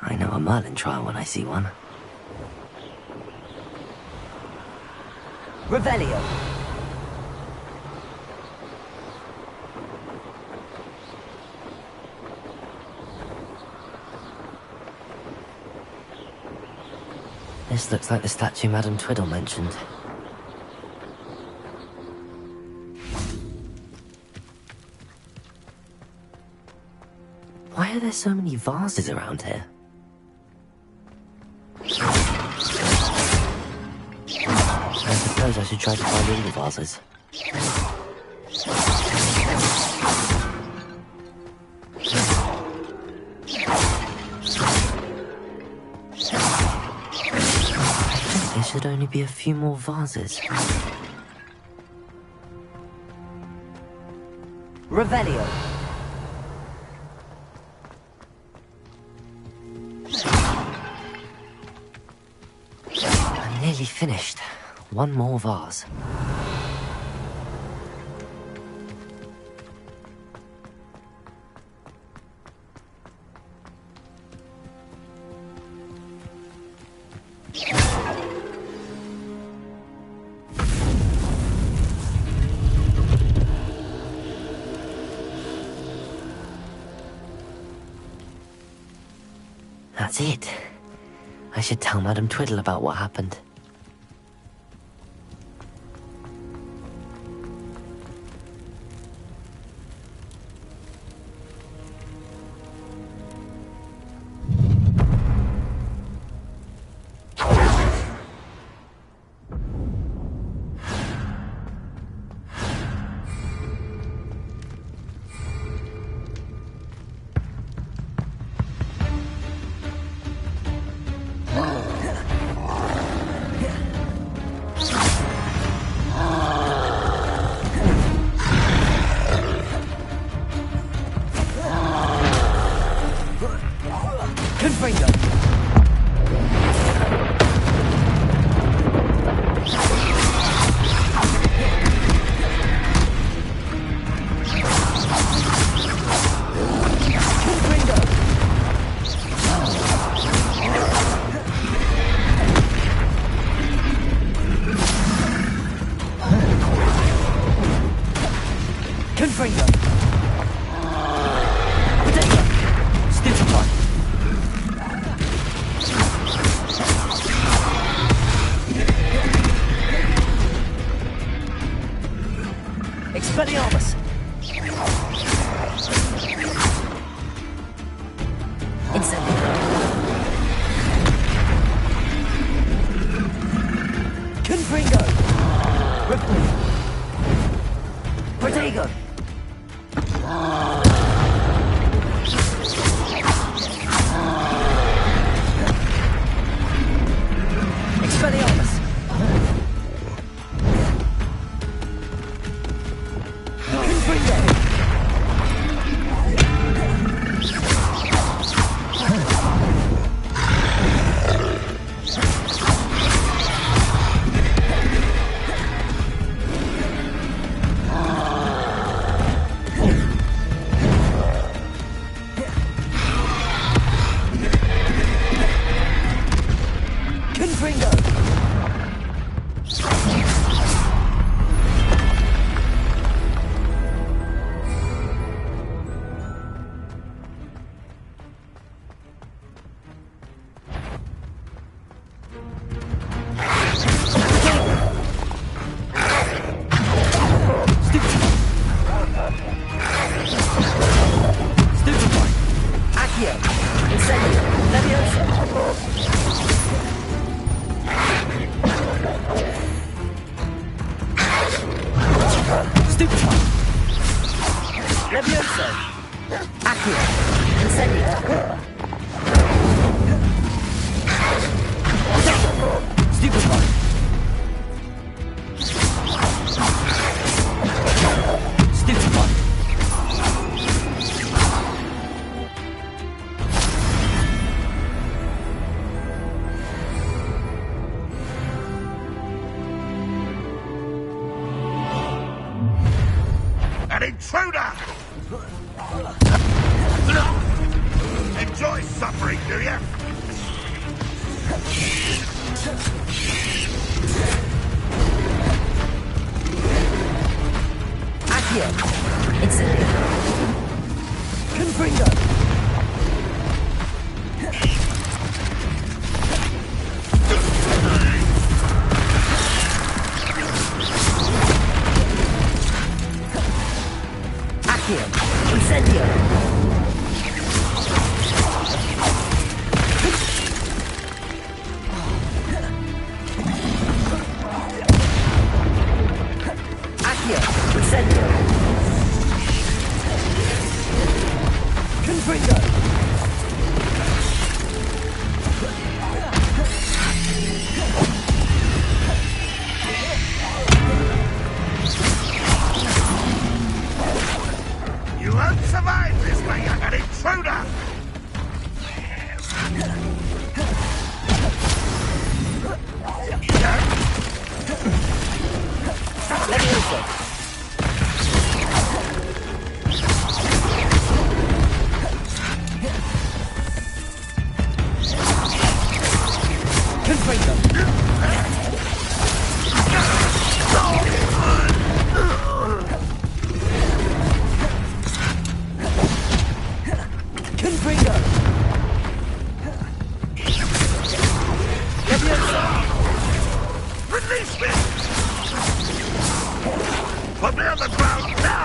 I know a Merlin trial when I see one. Revelio. This looks like the statue Madame Twiddle mentioned. Why are there so many vases around here? I suppose I should try to find all the vases. should only be a few more vases. Revelio. I'm nearly finished. One more vase. That's it. I should tell Madame Twiddle about what happened. Confringo! Confringo! Expelliarmus! Incendio! Confringo! Ripley! Protego! Expelliarmus! Intruder! Enjoy suffering, do you? Accio! Incendio! Confringo! Incendio! Accio! Incendio! Confringo! Release me! Put me on the ground now!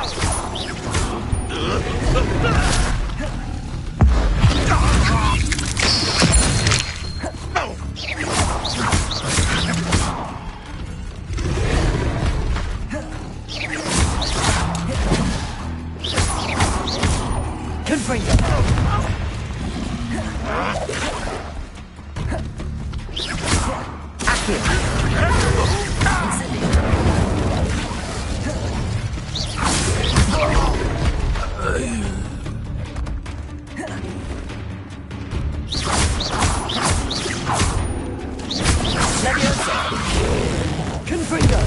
Confringo! Confringo!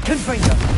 Confringo!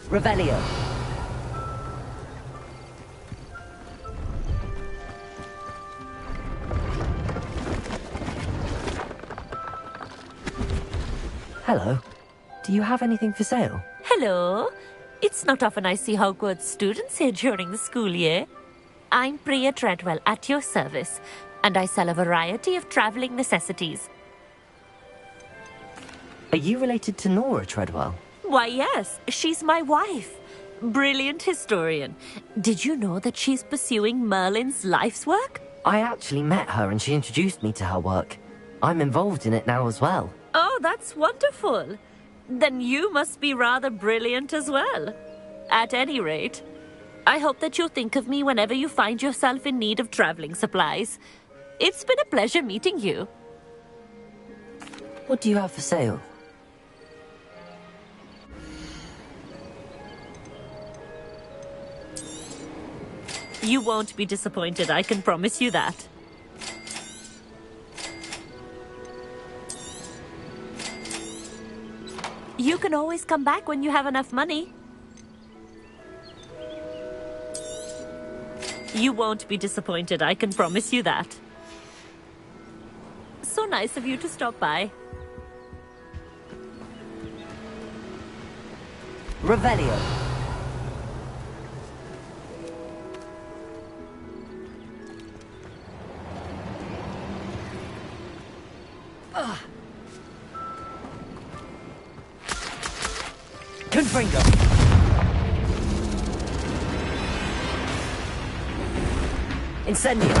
Revelio. Hello. Do you have anything for sale? Hello. It's not often I see Hogwarts students here during the school year. I'm Priya Treadwell, at your service, and I sell a variety of traveling necessities. Are you related to Nora Treadwell? Why, yes. She's my wife. Brilliant historian. Did you know that she's pursuing Merlin's life's work? I actually met her and she introduced me to her work. I'm involved in it now as well. Oh, that's wonderful. Then you must be rather brilliant as well. At any rate, I hope that you'll think of me whenever you find yourself in need of traveling supplies. It's been a pleasure meeting you. What do you have for sale? You won't be disappointed, I can promise you that. You can always come back when you have enough money. You won't be disappointed, I can promise you that. So nice of you to stop by. Revelio. Confringo. Incendio.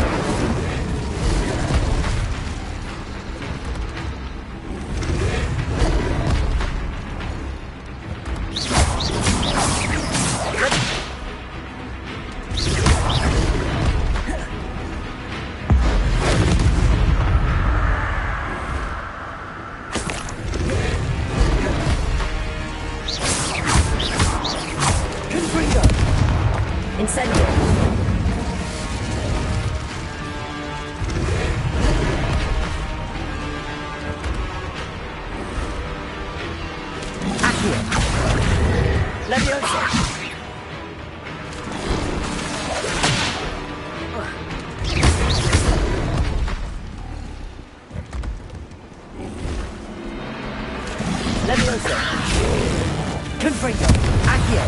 Confringo. Accio.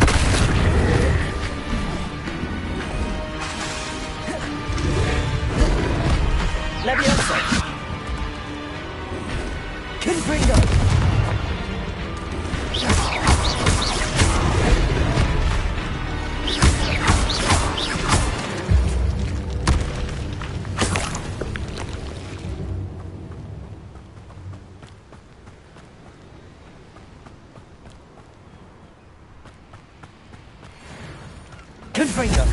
Levioso. Confringo. Confringo.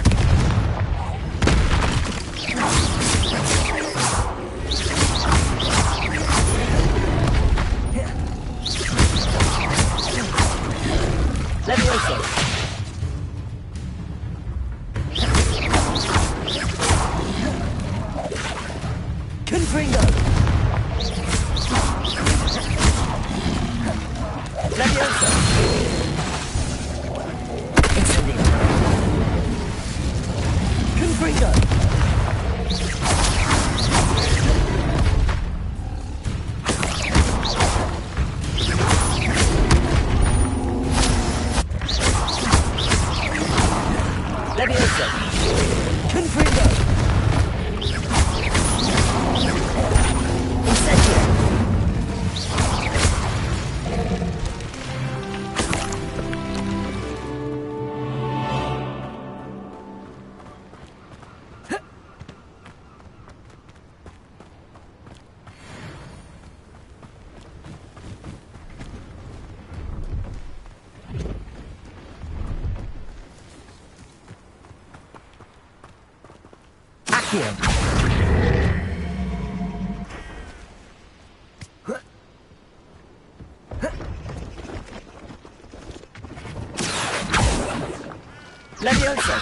Levioso. Confringo. Levioso. Incendio. Confringo. Levioso. Confringo. Incendio. Accio. Levioso.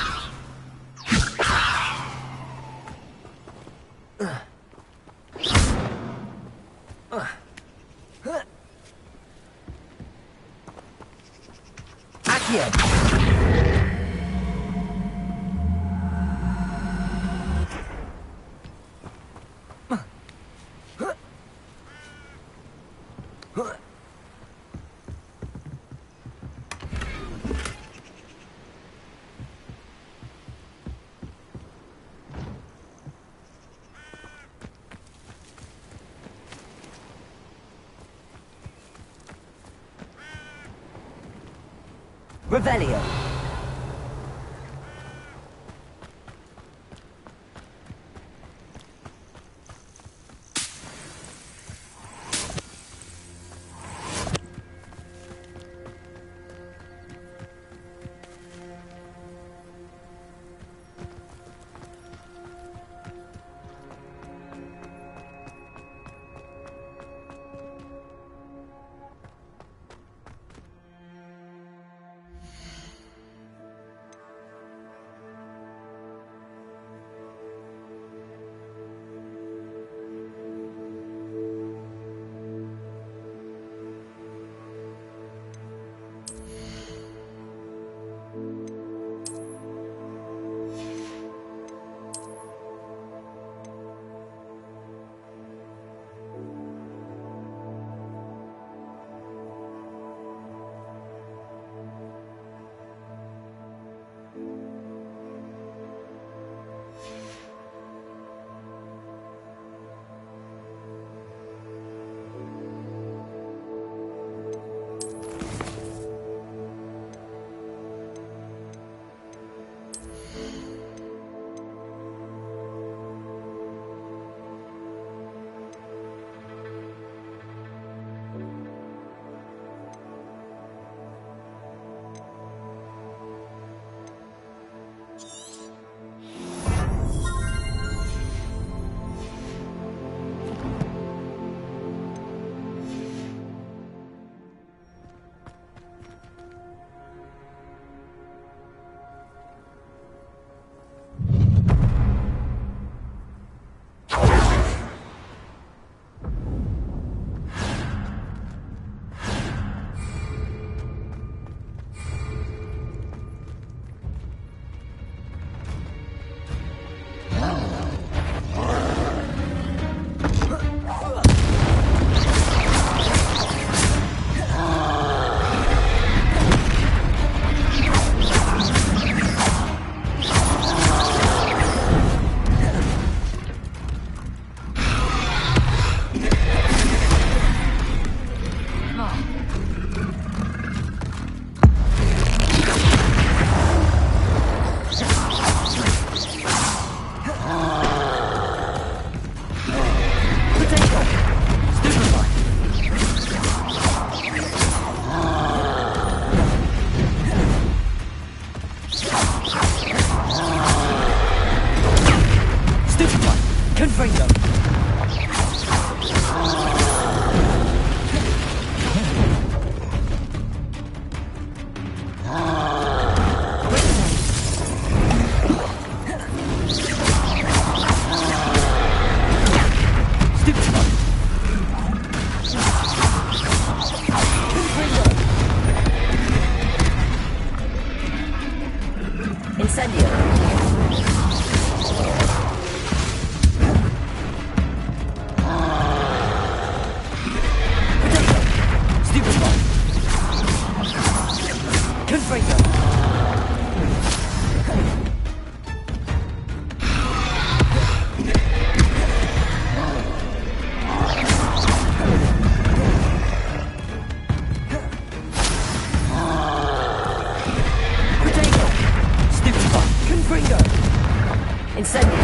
Accio. Revelio. Incendio. Stupefy. Confringo. Incendio.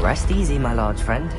Rest easy, my large friend.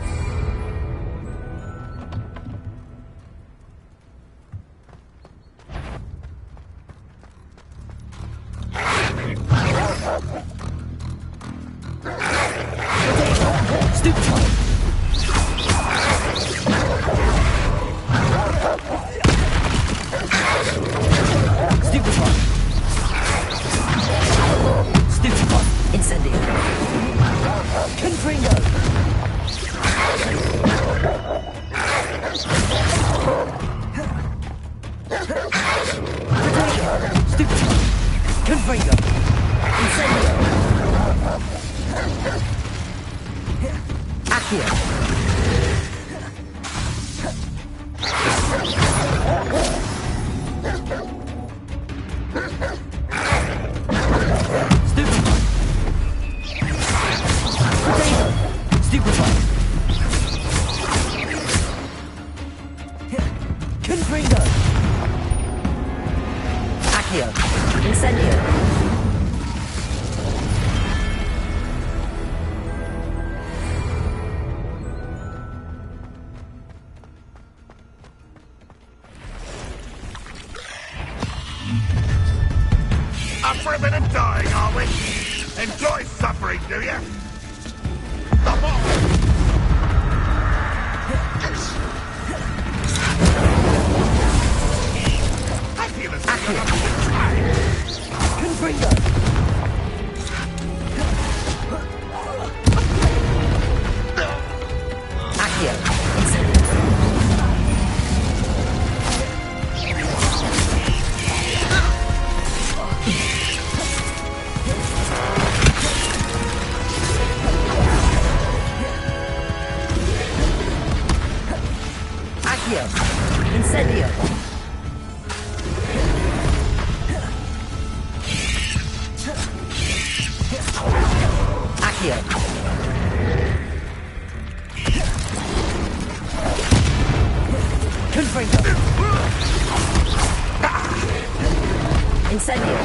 Up for a bit of dying, are we? Enjoy suffering, do you? Come on! I feel as though you're not even trying. Confringo! Incendio. Accio. Confringo. Incendio.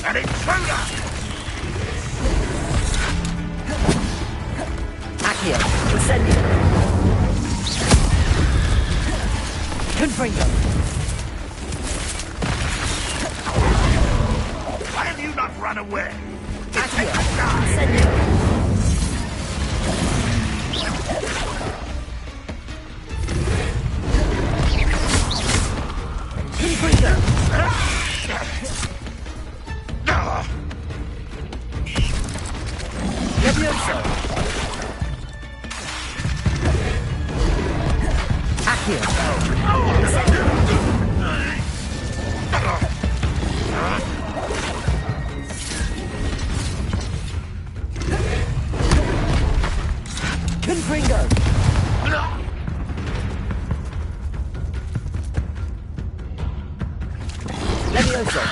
An intruder! Accio. Incendio. Confringo. Why have you not run away? Accio. Incendio. Confringo. Levioso. Accio. Confringo. Levioso.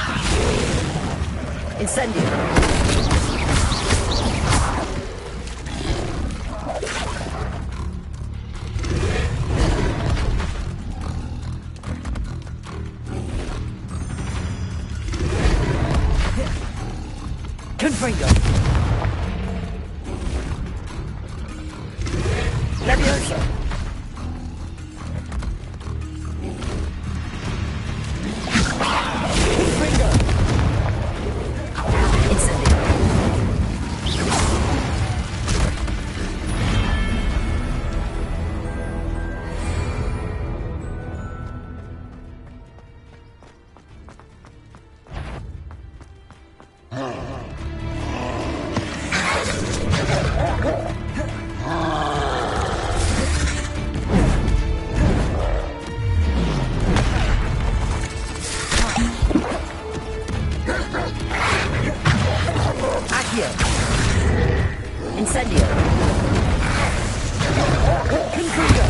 Incendio. Confringo. Leviosa. Confringo. Incendio. Incendio. Confringo.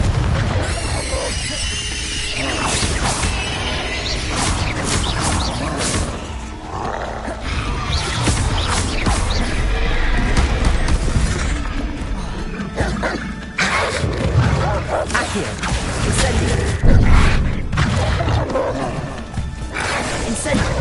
Accio. Incendio. Incendio.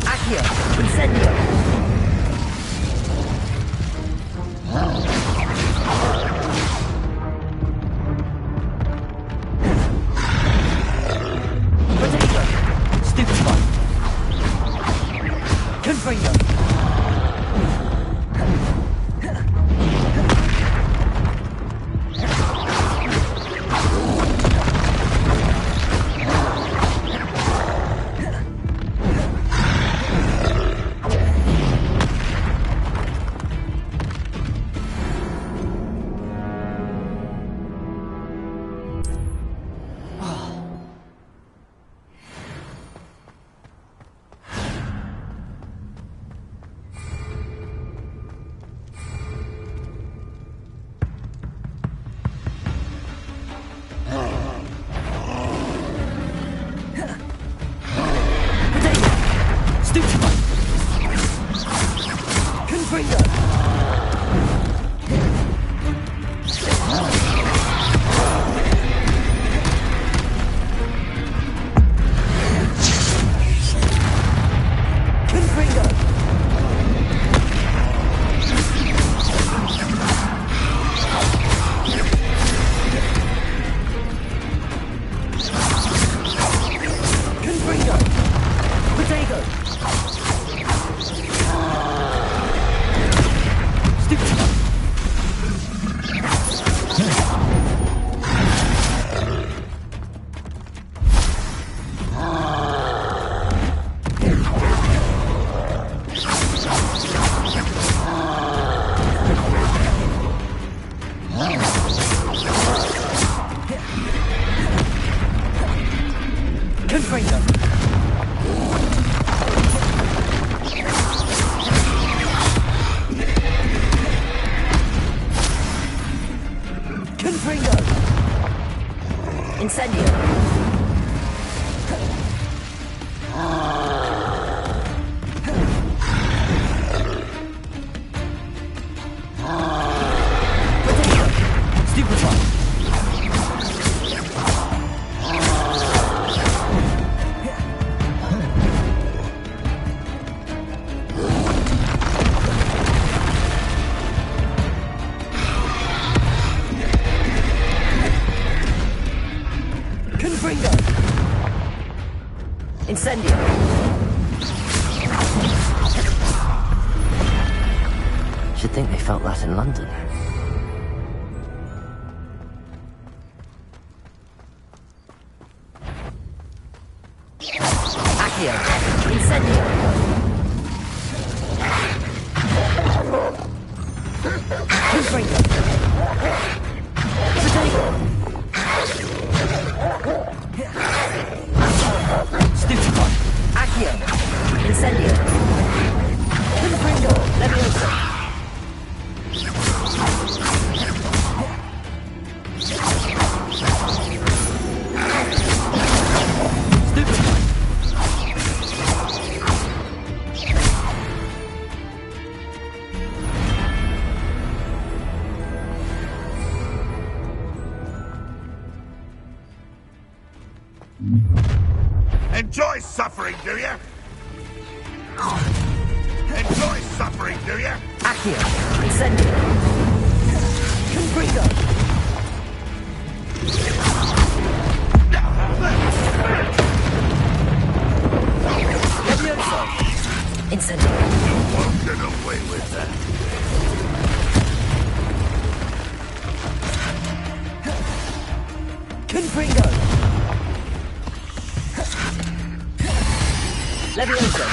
Accio. Incendio. Incendio. Should think they felt that in London. Accio. Enjoy suffering, do you? Enjoy suffering, do you? Accio, incendio. Confringo. Levioso. Incendio. You won't get away with that. Confringo. Levioso.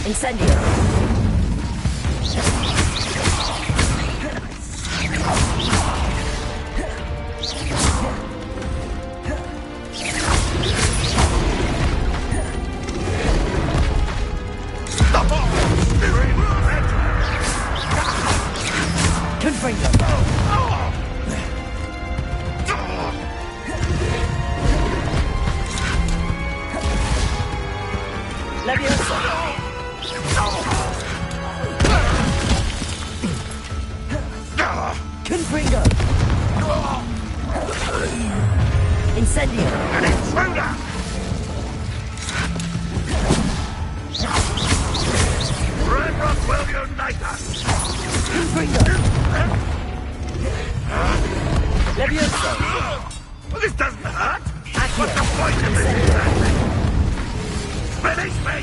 Incendio. Confringo. Levioso. Confringo. Incendio. An intruder! Red Rock will unite us! Confringo. Levioso. This doesn't hurt! Accio. What's the point of this exactly? Finish me!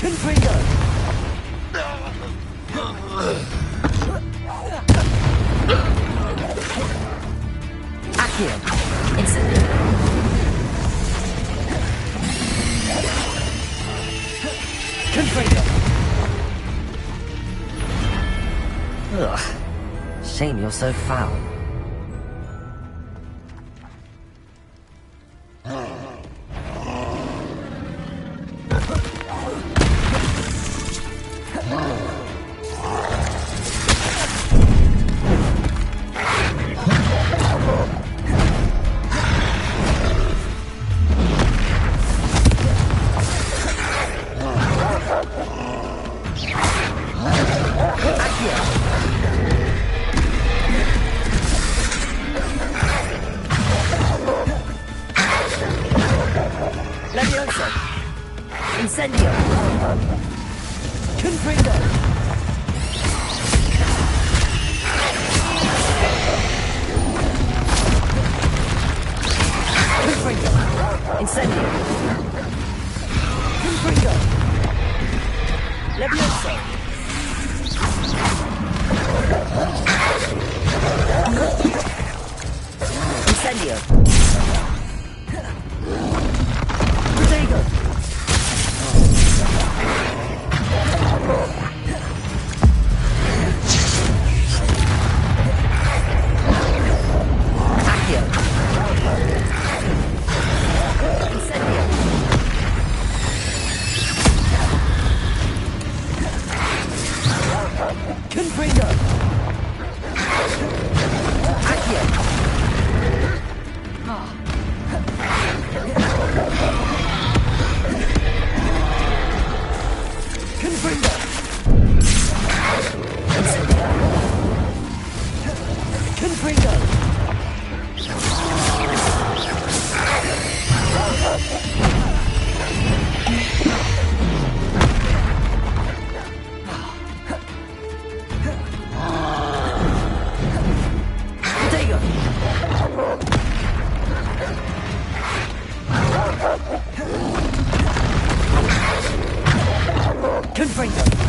Confringo. Accio. Incendio. Confringo. Ugh. Shame you're so foul. Levioso. Incendio. Confringo. Confringo. Incendio. Confringo. Levioso. Incendio. Protego. Accio. Incendio. Confringo!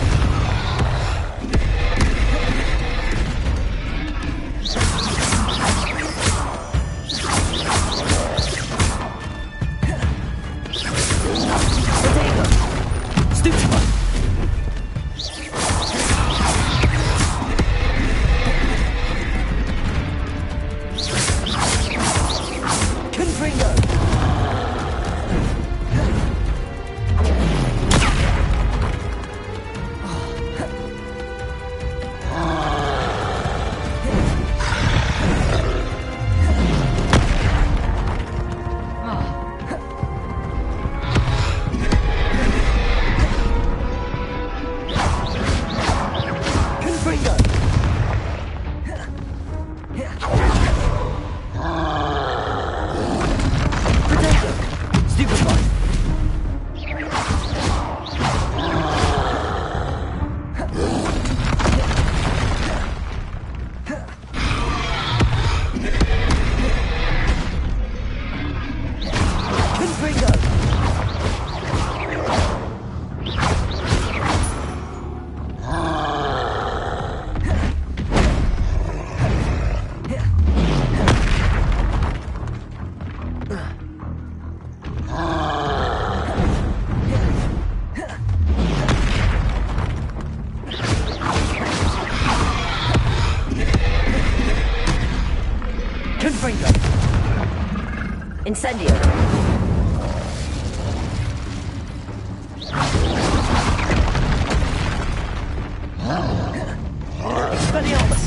Incendio. Expelliarmus.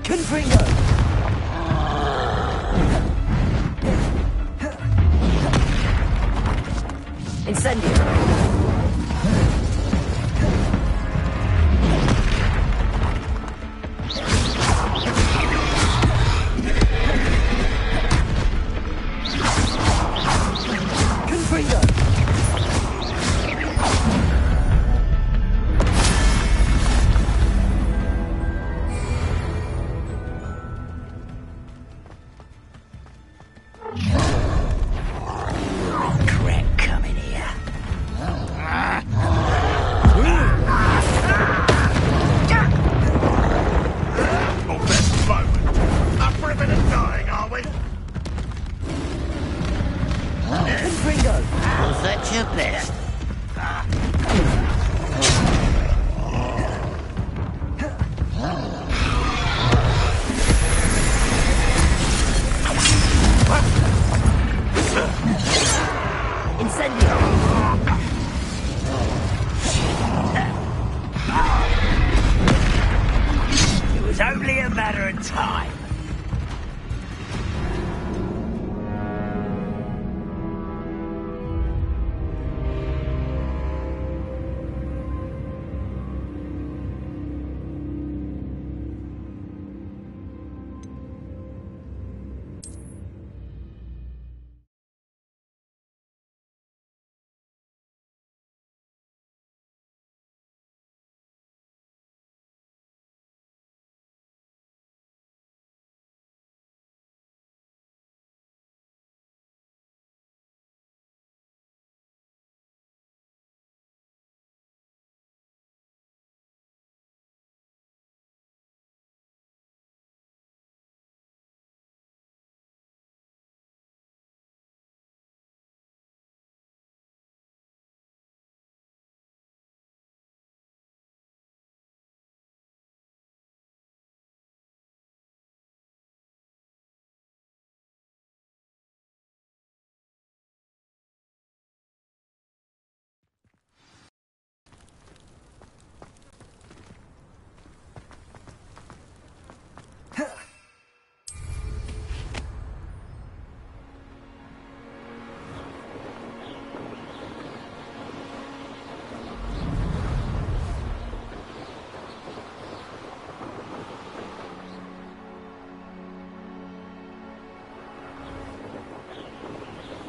Confringo. Incendio.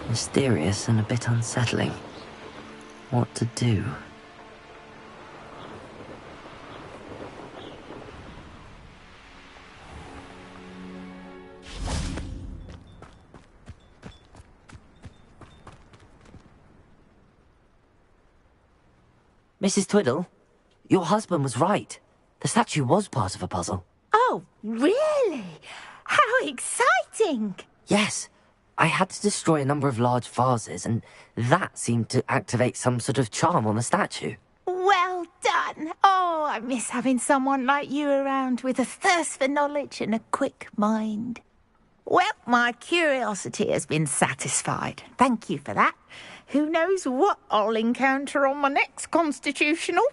Mysterious and a bit unsettling. What to do? Mrs. Twiddle, your husband was right. The statue was part of a puzzle. Oh, really? How exciting! Yes. I had to destroy a number of large vases, and that seemed to activate some sort of charm on the statue. Well done. Oh, I miss having someone like you around with a thirst for knowledge and a quick mind. Well, my curiosity has been satisfied. Thank you for that. Who knows what I'll encounter on my next constitutional?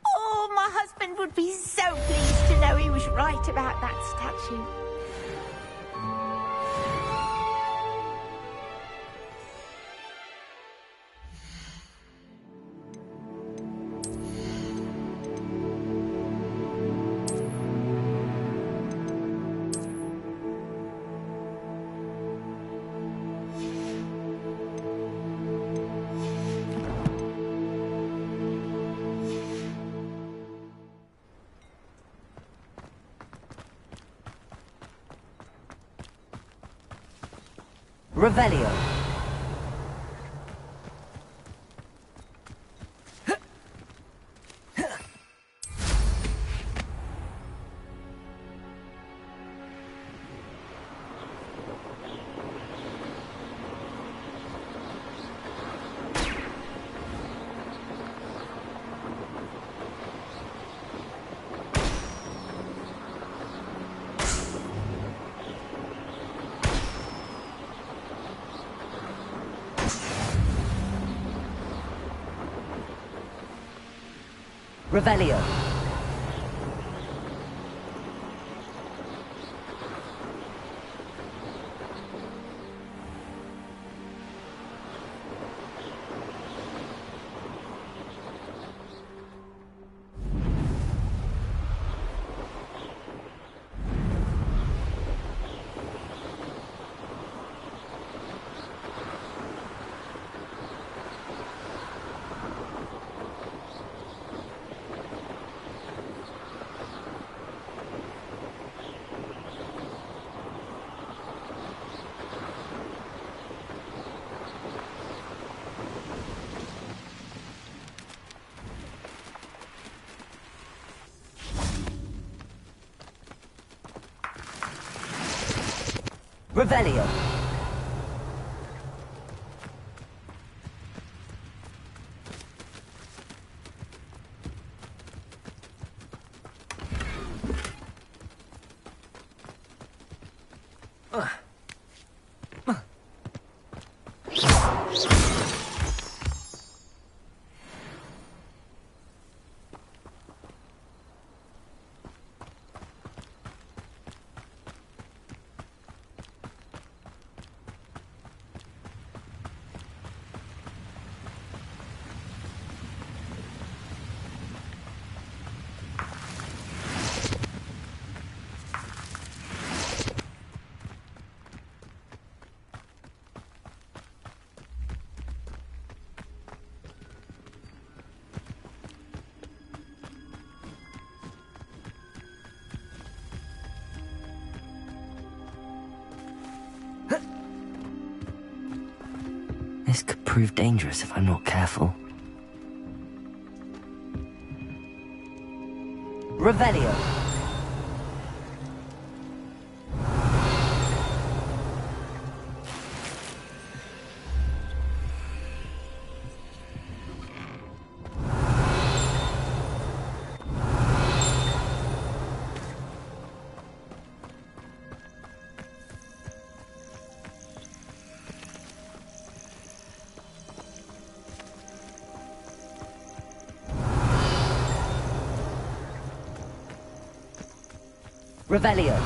Oh, my husband would be so pleased to know he was right about that statue. Revelio. Revelio. Revelio. This could prove dangerous if I'm not careful. Revelio. Revelio.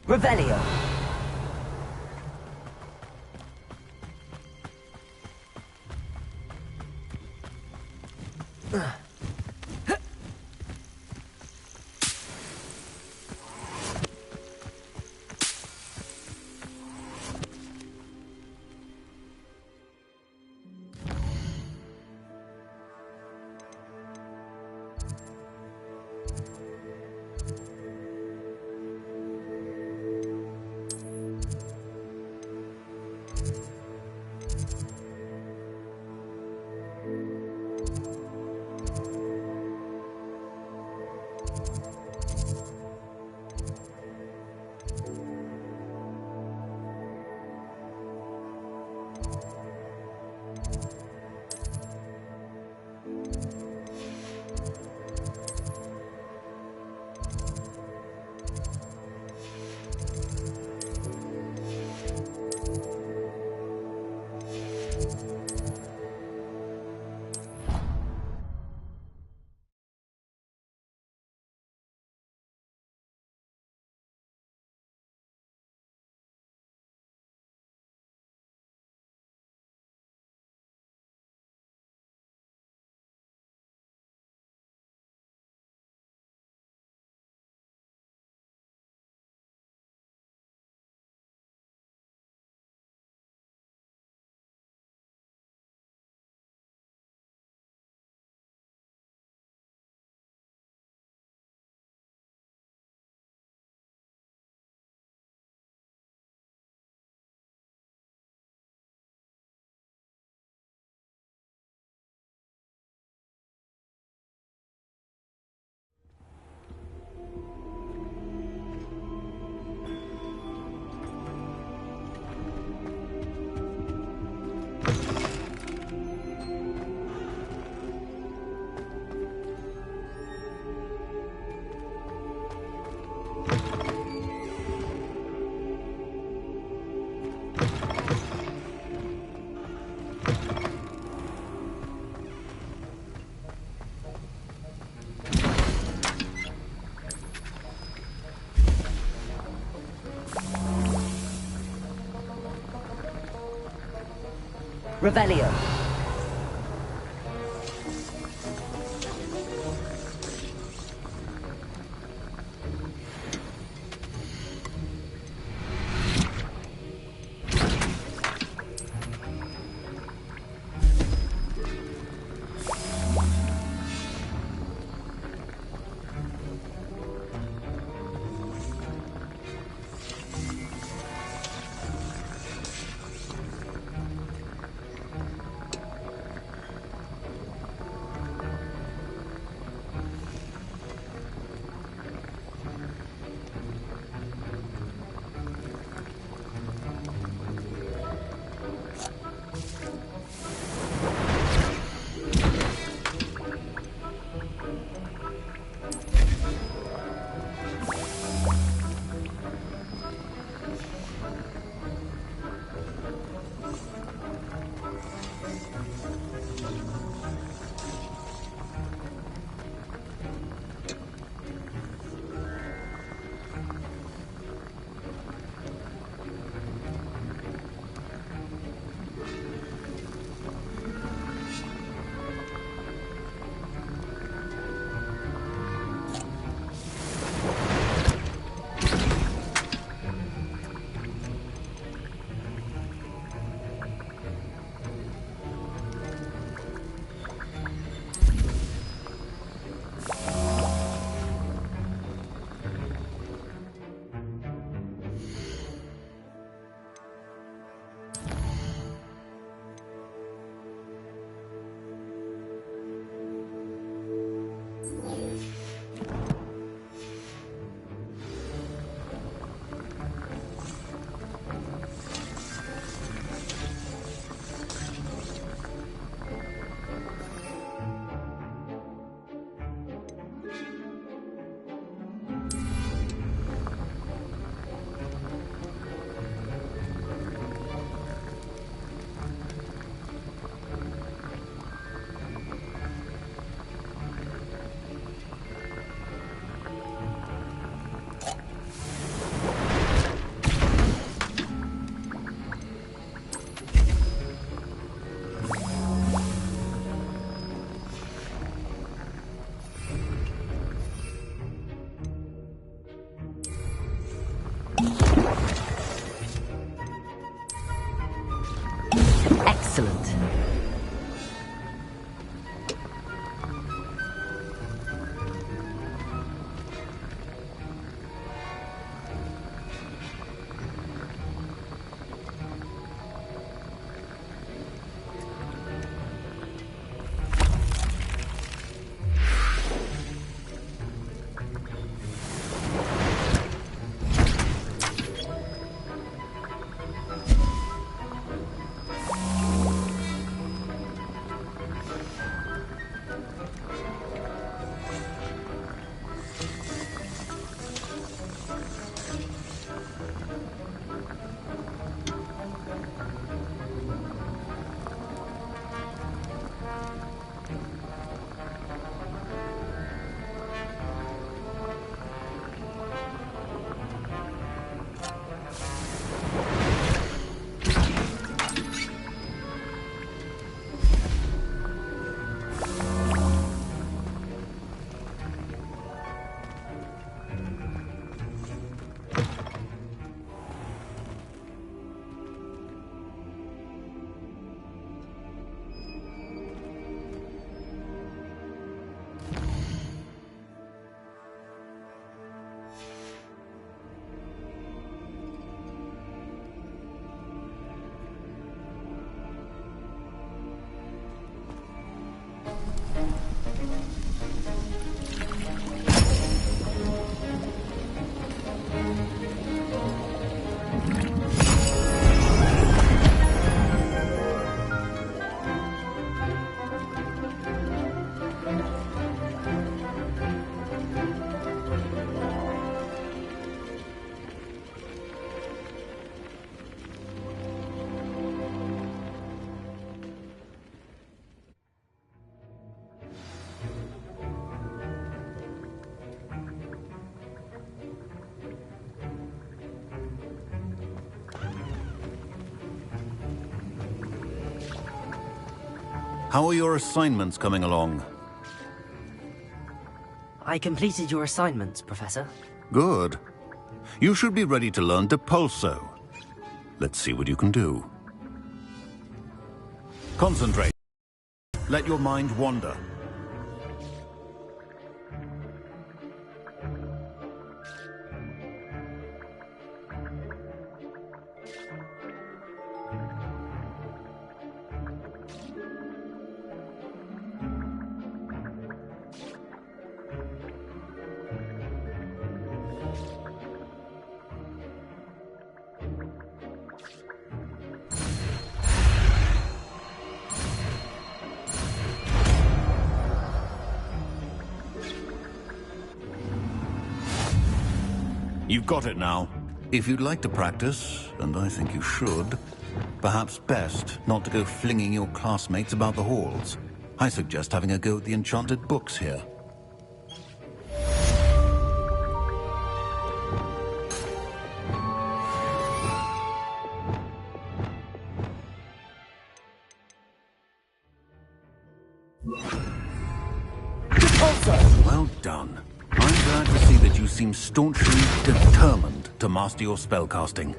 Revelio. Revelio. How are your assignments coming along? I completed your assignments, Professor. Good. You should be ready to learn Depulso. Let's see what you can do. Concentrate. Let your mind wander. You've got it now. If you'd like to practice, and I think you should, perhaps best not to go flinging your classmates about the halls. I suggest having a go at the enchanted books here. Well done. I'm glad to see that you seem staunchly determined to master your spellcasting.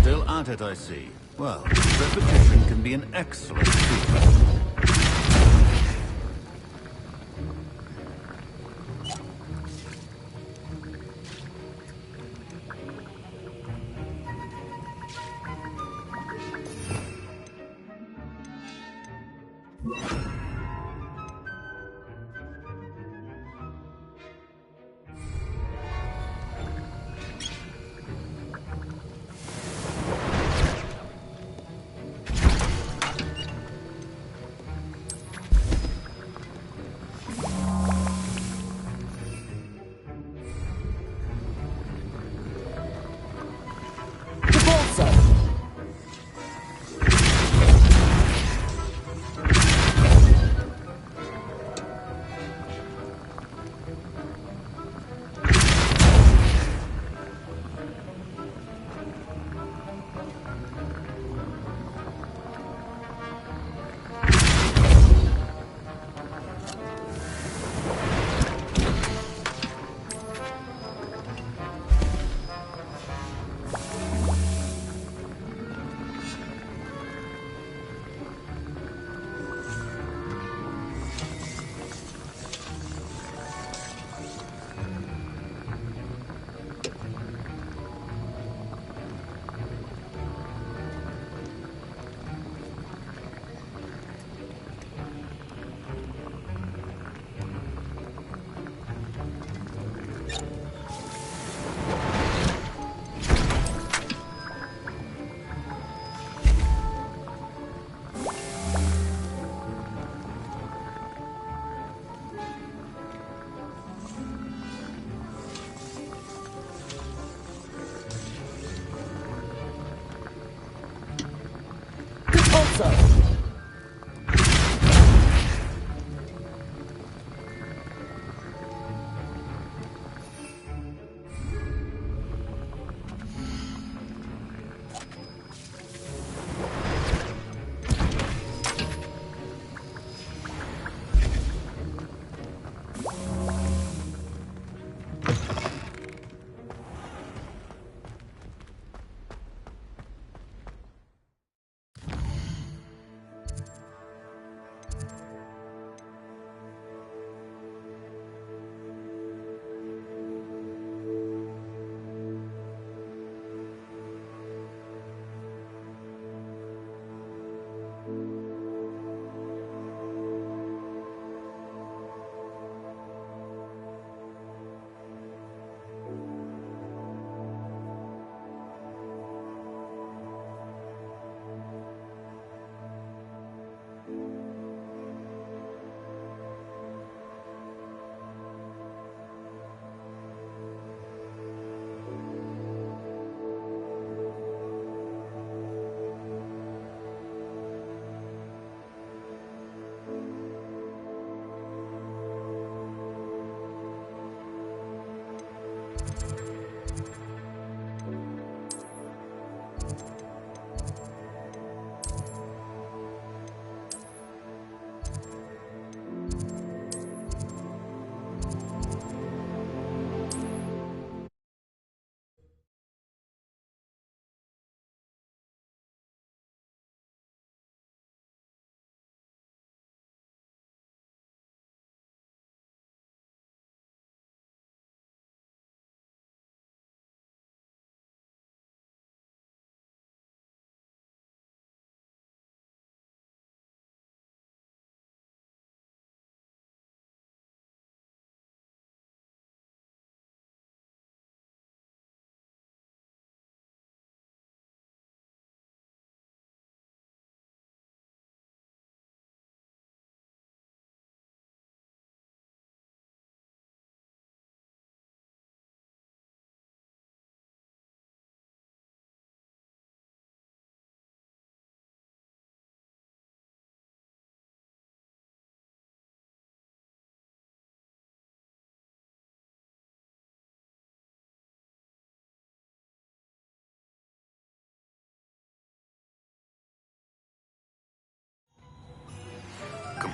Still at it, I see. Well, repetition can be an excellent teacher.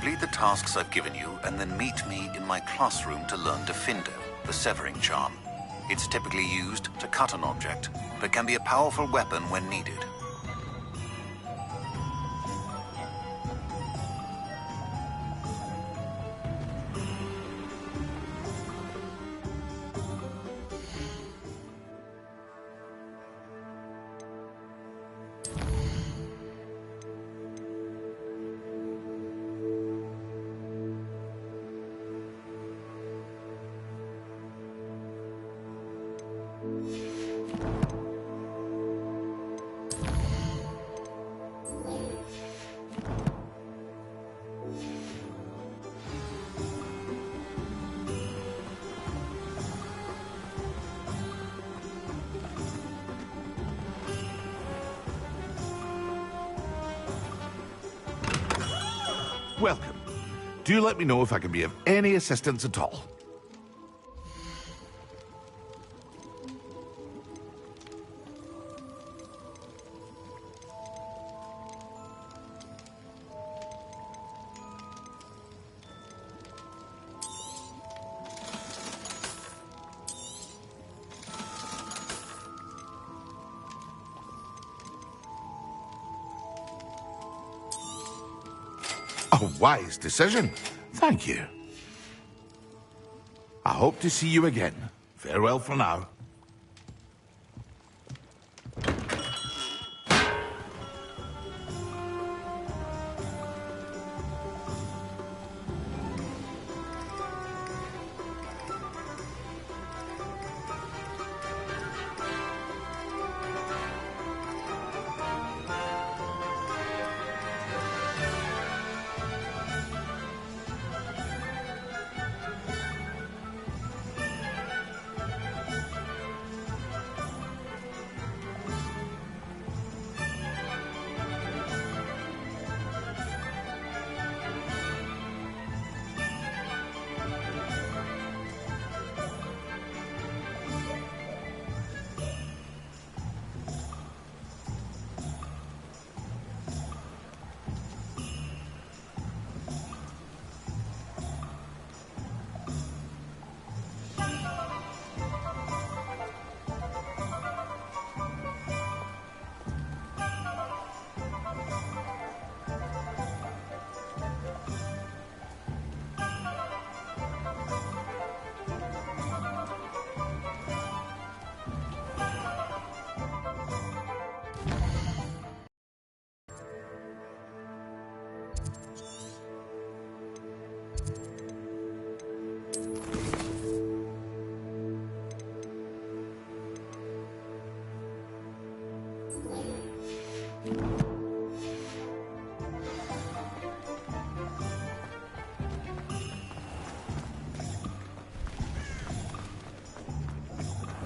Complete the tasks I've given you, and then meet me in my classroom to learn Confringo, the severing charm. It's typically used to cut an object, but can be a powerful weapon when needed. Welcome. Do let me know if I can be of any assistance at all. A wise decision. Thank you. I hope to see you again. Farewell for now.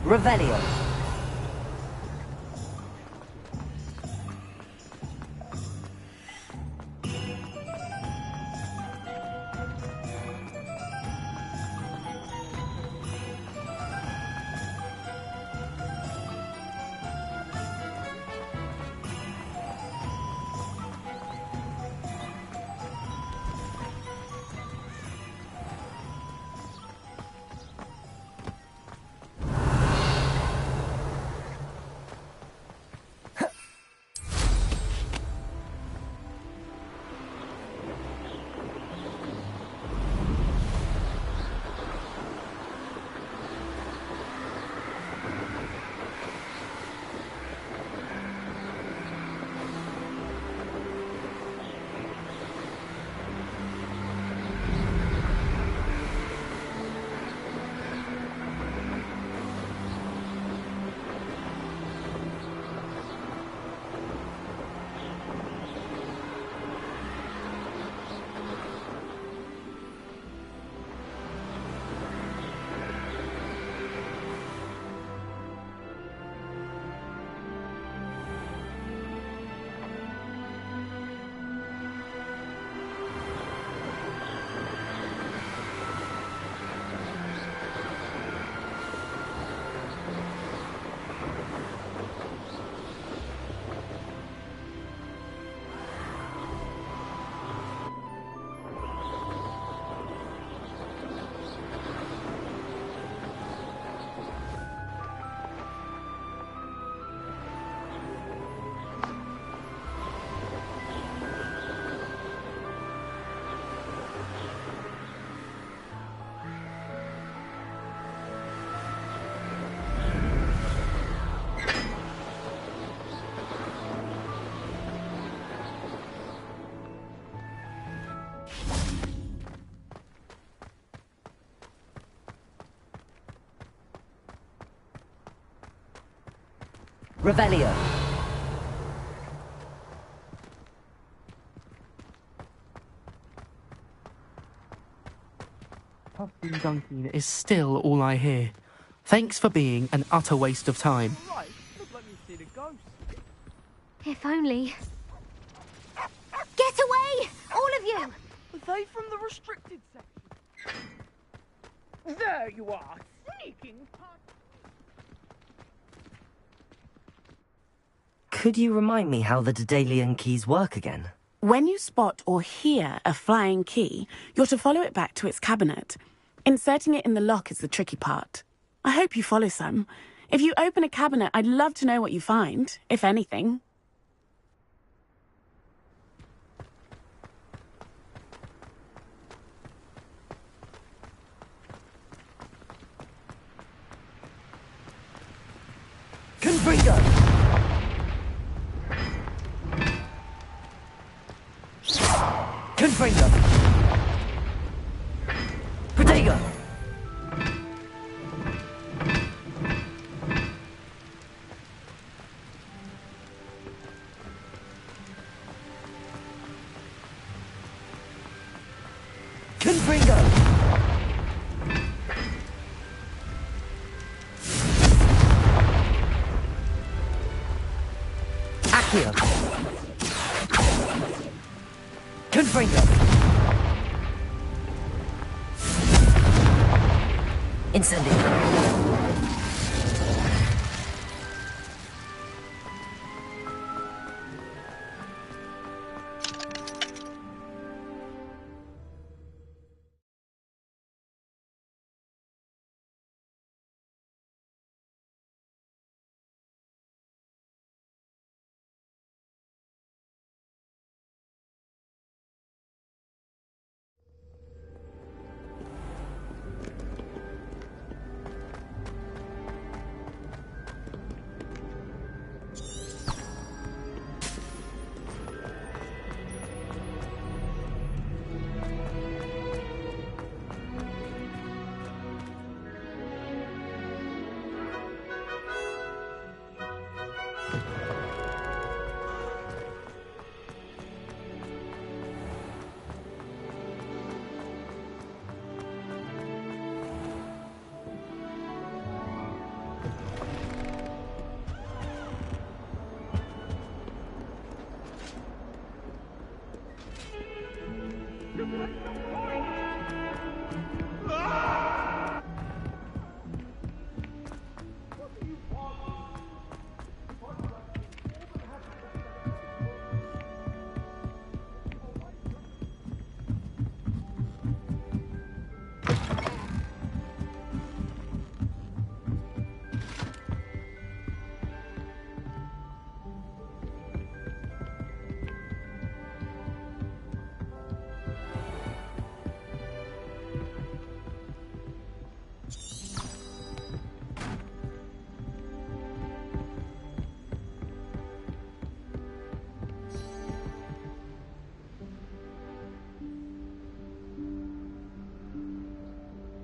Revelio. Revelio. Puffing dunking is still all I hear. Thanks for being an utter waste of time. Right, look like you've seen a ghost. If only. Get away! All of you! Are they from the restricted section? There you are, sneaking Could you remind me how the Daedalian keys work again? When you spot or hear a flying key, you're to follow it back to its cabinet. Inserting it in the lock is the tricky part. I hope you follow some. If you open a cabinet, I'd love to know what you find, if anything. Confringo! Confringo! Protego! Confringo! Accio! Confringo! Incendio!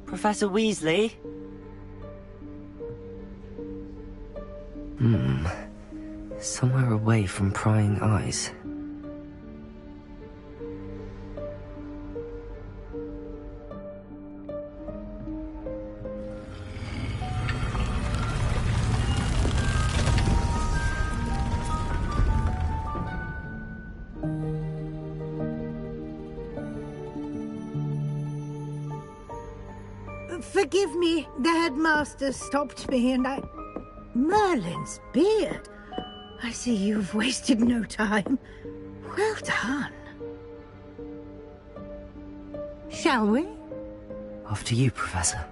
Professor Weasley? Somewhere away from prying eyes. Forgive me, the headmaster stopped me and I... Merlin's beard. I see you've wasted no time. Well done. Shall we? After you, Professor.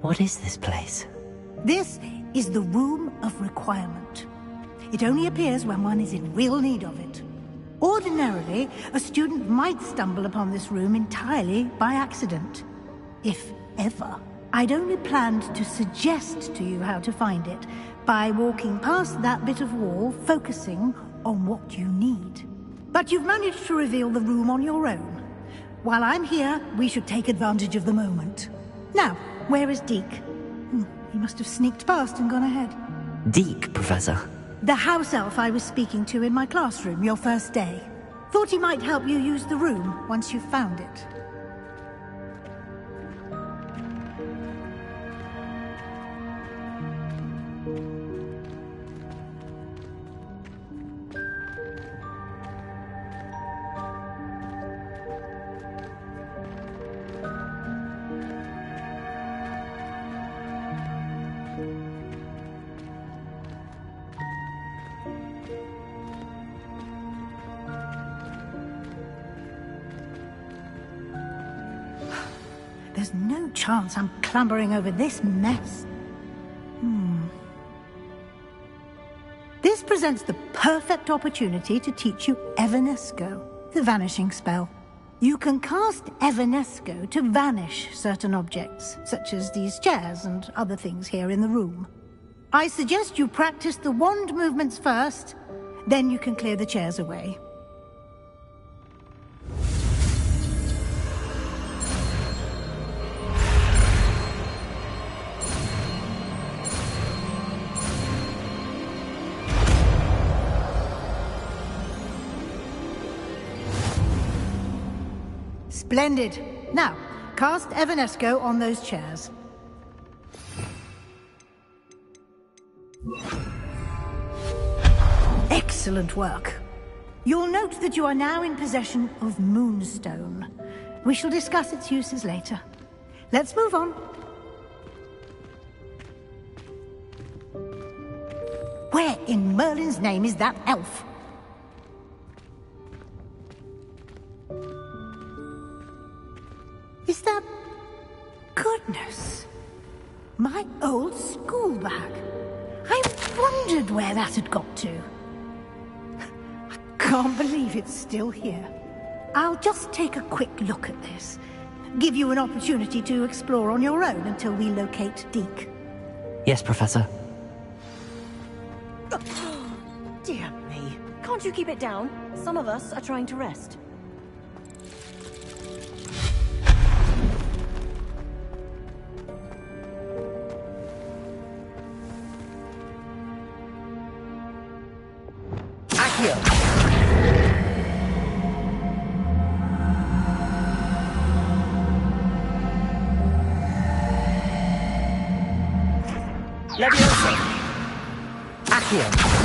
What is this place? This is the Room of Requirement. It only appears when one is in real need of it. Ordinarily, a student might stumble upon this room entirely by accident. If ever. I'd only planned to suggest to you how to find it by walking past that bit of wall, focusing on what you need. But you've managed to reveal the room on your own. While I'm here, we should take advantage of the moment. Now, where is Deke? He must have sneaked past and gone ahead. Deke, Professor. The house elf I was speaking to in my classroom your first day. Thought he might help you use the room once you've found it. There's no chance I'm clambering over this mess. This presents the perfect opportunity to teach you Evanesco, the vanishing spell. You can cast Evanesco to vanish certain objects, such as these chairs and other things here in the room. I suggest you practice the wand movements first, then you can clear the chairs away. Splendid. Now, cast Evanesco on those chairs. Excellent work. You'll note that you are now in possession of Moonstone. We shall discuss its uses later. Let's move on. Where in Merlin's name is that elf? Is that... Goodness. My old school bag. I wondered where that had got to. I can't believe it's still here. I'll just take a quick look at this. Give you an opportunity to explore on your own until we locate Deke. Yes, Professor. Dear me. Can't you keep it down? Some of us are trying to rest. Leviosa! Accio!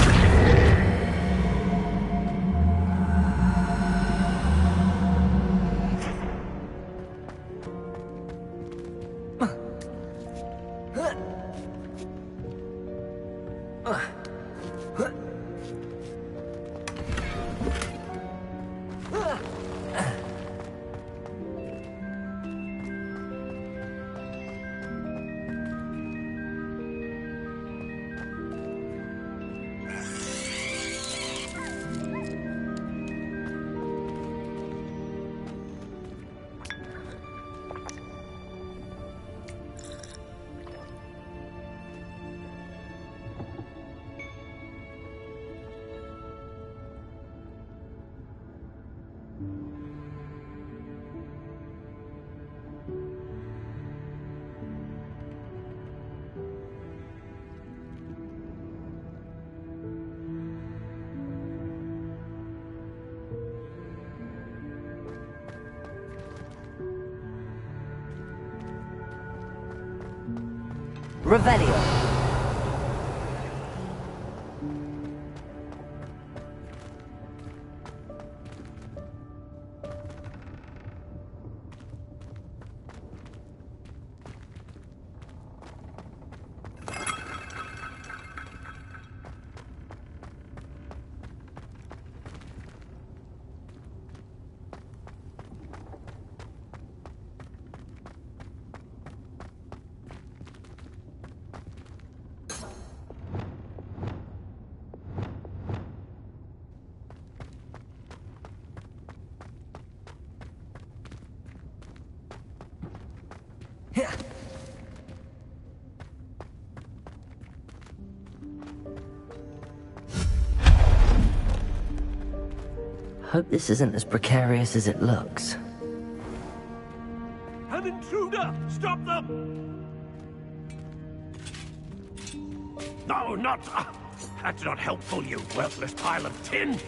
Revelio. Hope this isn't as precarious as it looks. An intruder! Stop them! No, not... that's not helpful, you worthless pile of tin!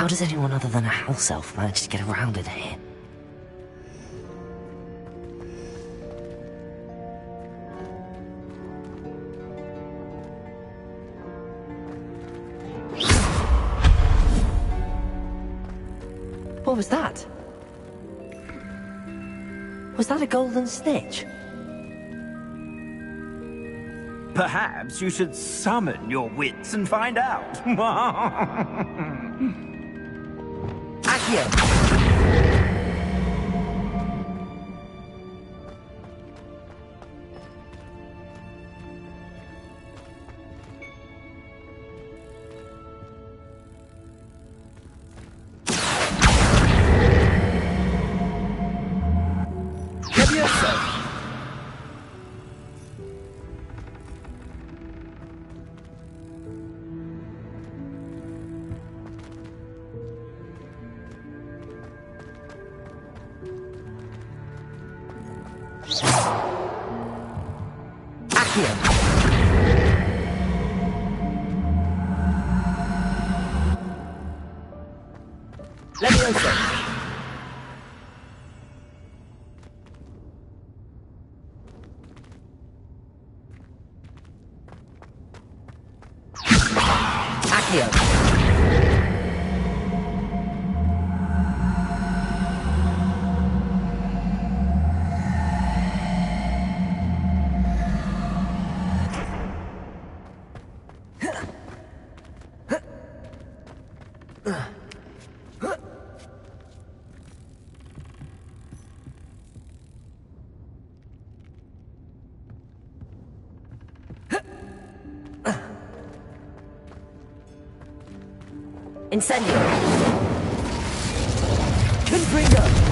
How does anyone other than a house elf manage to get around in here? What was that? Was that a golden snitch? Perhaps you should summon your wits and find out. Accio! Incendio! Confringo!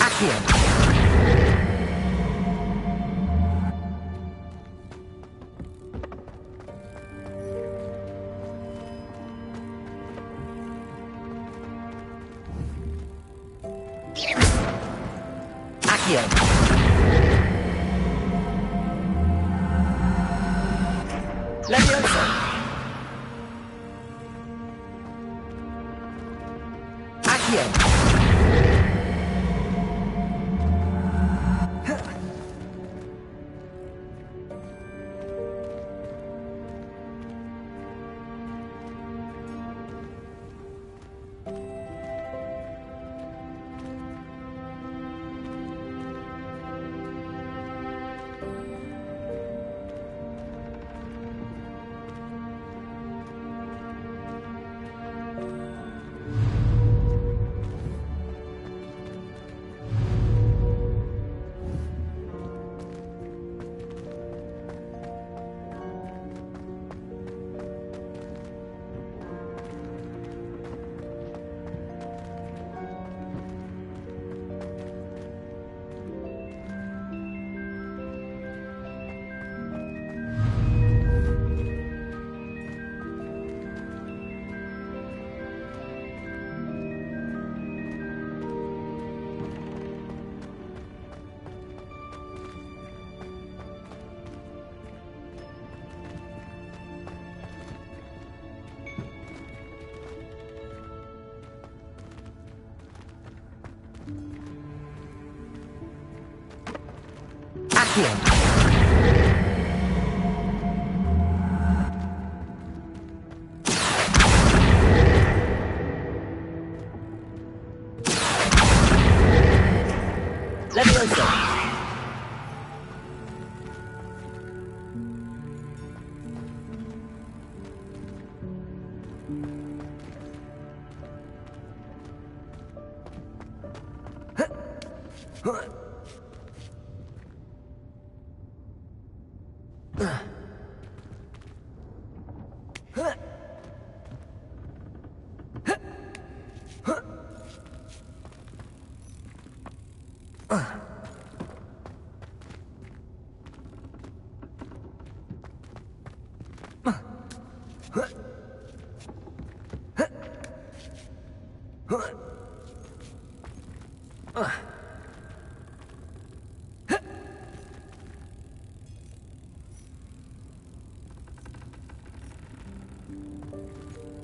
Accio! Accio! Leviosa! Accio! Accio! Leviosa!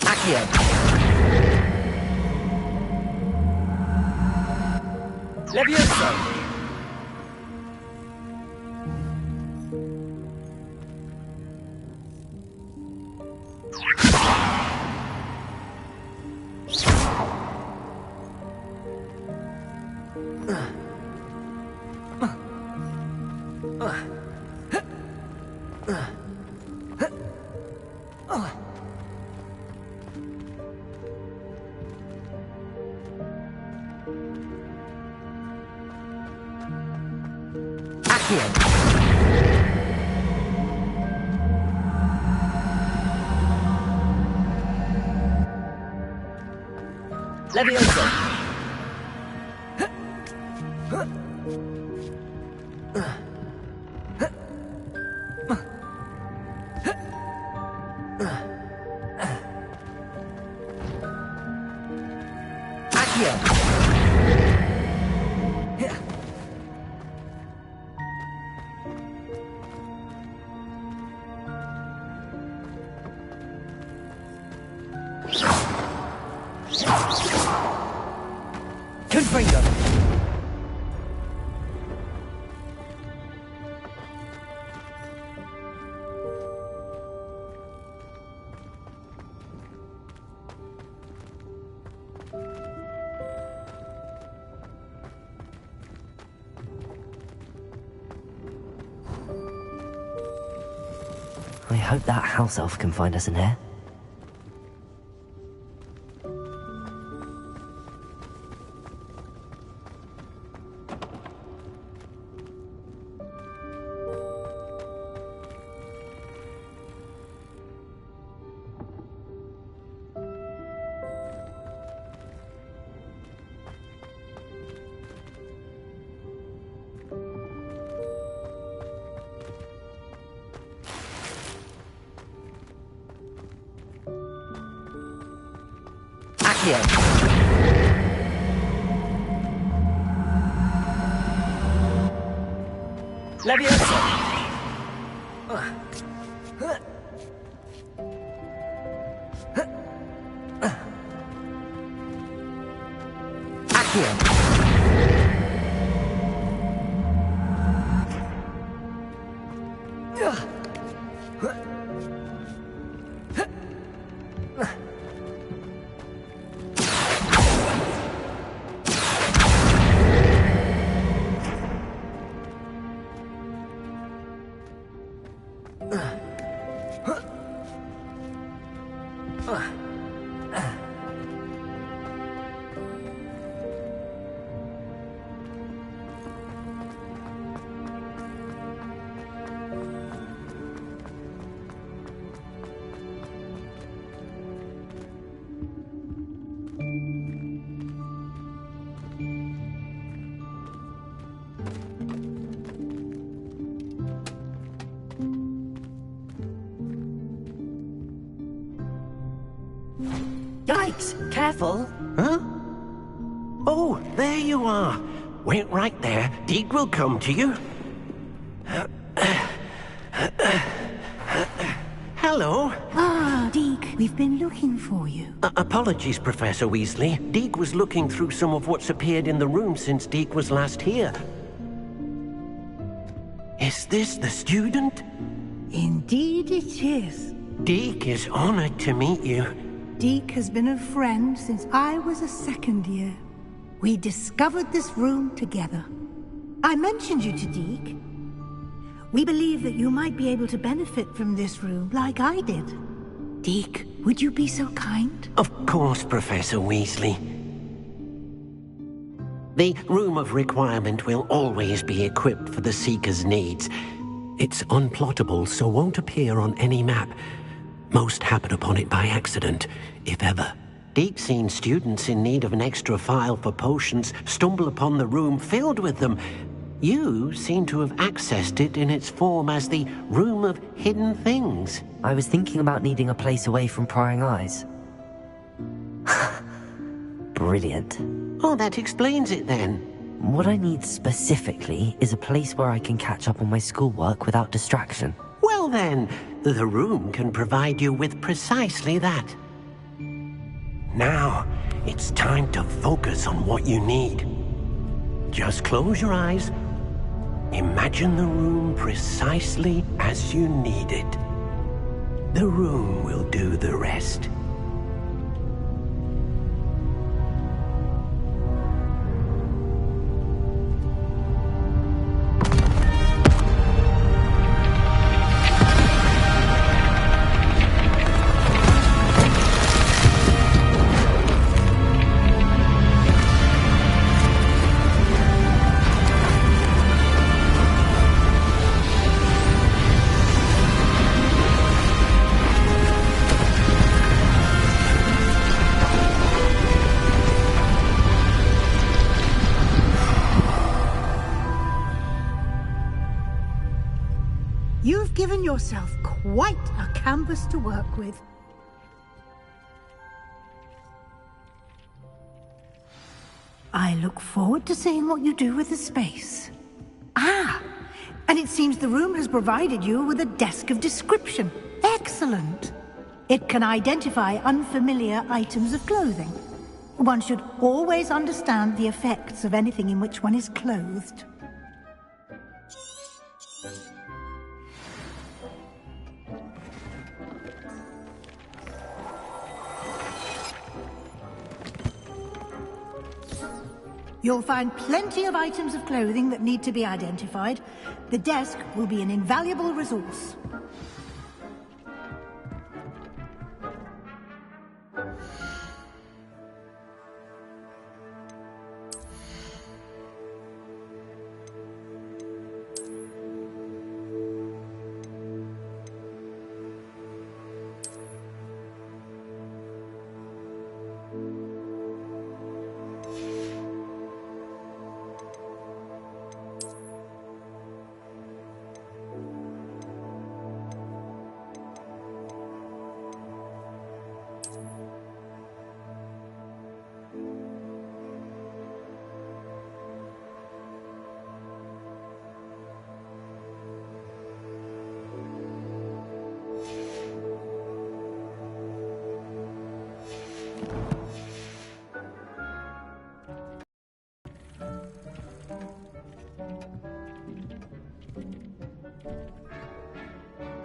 Accio! Levioso! Levioso! Confringo! I hope that house elf can find us in here. Levioso! Yikes! Careful! Huh? Oh, there you are. Wait right there. Deek will come to you. Hello. Ah, Deek, we've been looking for you. Apologies, Professor Weasley. Deek was looking through some of what's appeared in the room since Deek was last here. Is this the student? Indeed it is. Deek is honored to meet you. Deek has been a friend since I was a second year. We discovered this room together. I mentioned you to Deek. We believe that you might be able to benefit from this room like I did. Deek, would you be so kind? Of course, Professor Weasley. The Room of Requirement will always be equipped for the Seeker's needs. It's unplottable, so won't appear on any map. Most happen upon it by accident, if ever. Deep seen students in need of an extra file for potions stumble upon the room filled with them. You seem to have accessed it in its form as the Room of Hidden Things. I was thinking about needing a place away from prying eyes. Brilliant. Oh, that explains it then. What I need specifically is a place where I can catch up on my schoolwork without distraction. Well then, The room can provide you with precisely that. Now, it's time to focus on what you need. Just close your eyes. Imagine the room precisely as you need it. The room will do the rest. You've given yourself quite a canvas to work with. I look forward to seeing what you do with the space. Ah, and it seems the room has provided you with a desk of description. Excellent. It can identify unfamiliar items of clothing. One should always understand the effects of anything in which one is clothed. You'll find plenty of items of clothing that need to be identified. The desk will be an invaluable resource.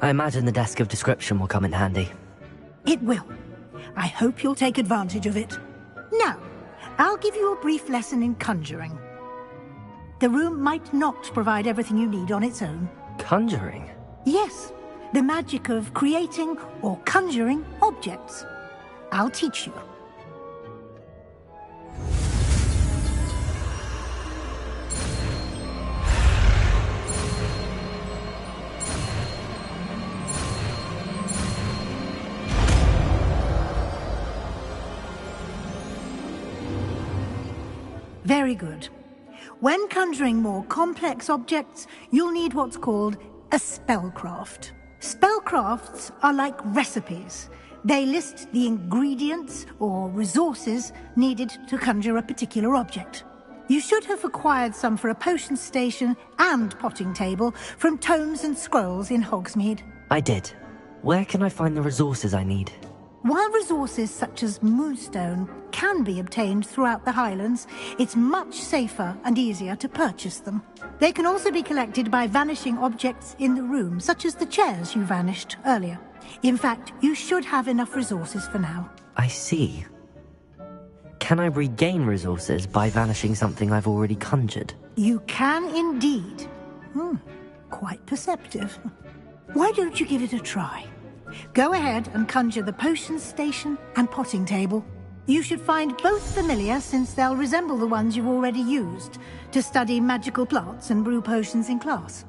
I imagine the desk of description will come in handy. It will. I hope you'll take advantage of it. Now, I'll give you a brief lesson in conjuring. The room might not provide everything you need on its own. Conjuring? Yes, the magic of creating or conjuring objects. I'll teach you. Very good. When conjuring more complex objects, you'll need what's called a spellcraft. Spellcrafts are like recipes. They list the ingredients or resources needed to conjure a particular object. You should have acquired some for a potion station and potting table from tomes and scrolls in Hogsmeade. I did. Where can I find the resources I need? While resources such as moonstone can be obtained throughout the Highlands, it's much safer and easier to purchase them. They can also be collected by vanishing objects in the room, such as the chairs you vanished earlier. In fact, you should have enough resources for now. I see. Can I regain resources by vanishing something I've already conjured? You can indeed. Quite perceptive. Why don't you give it a try? Go ahead and conjure the potion station and potting table. You should find both familiar, since they'll resemble the ones you've already used to study magical plants and brew potions in class.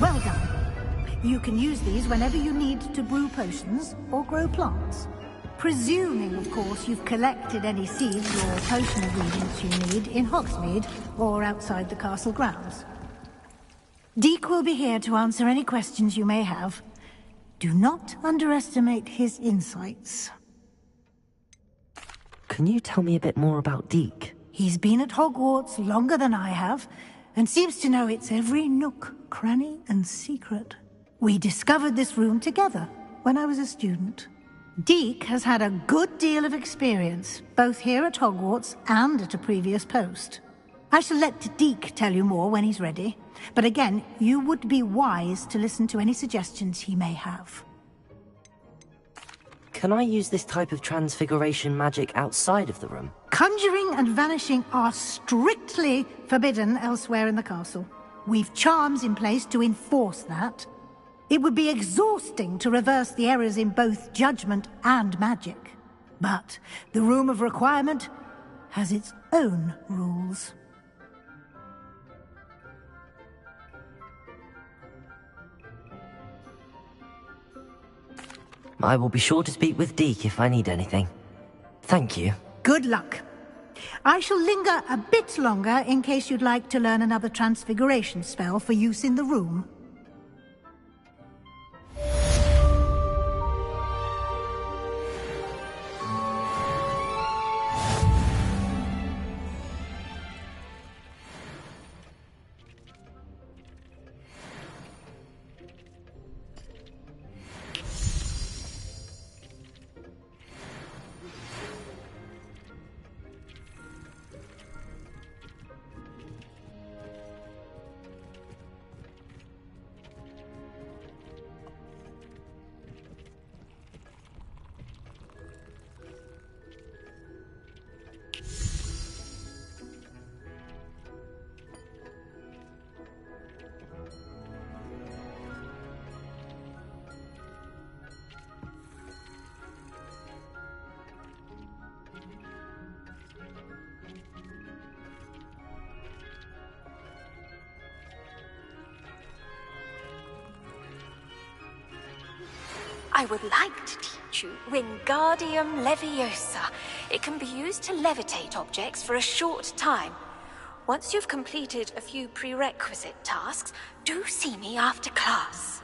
Well done. You can use these whenever you need to brew potions or grow plants. Presuming, of course, you've collected any seeds or potion ingredients you need in Hogsmeade or outside the castle grounds. Deek will be here to answer any questions you may have. Do not underestimate his insights. Can you tell me a bit more about Deek? He's been at Hogwarts longer than I have, and seems to know its every nook, cranny, and secret. We discovered this room together when I was a student. Deek has had a good deal of experience, both here at Hogwarts and at a previous post. I shall let Deek tell you more when he's ready, but again, you would be wise to listen to any suggestions he may have. Can I use this type of transfiguration magic outside of the room? Conjuring and vanishing are strictly forbidden elsewhere in the castle. We've charms in place to enforce that. It would be exhausting to reverse the errors in both judgment and magic. But the Room of Requirement has its own rules. I will be sure to speak with Deek if I need anything. Thank you. Good luck. I shall linger a bit longer in case you'd like to learn another transfiguration spell for use in the room. I would like to teach you Wingardium Leviosa. It can be used to levitate objects for a short time. Once you've completed a few prerequisite tasks, do see me after class.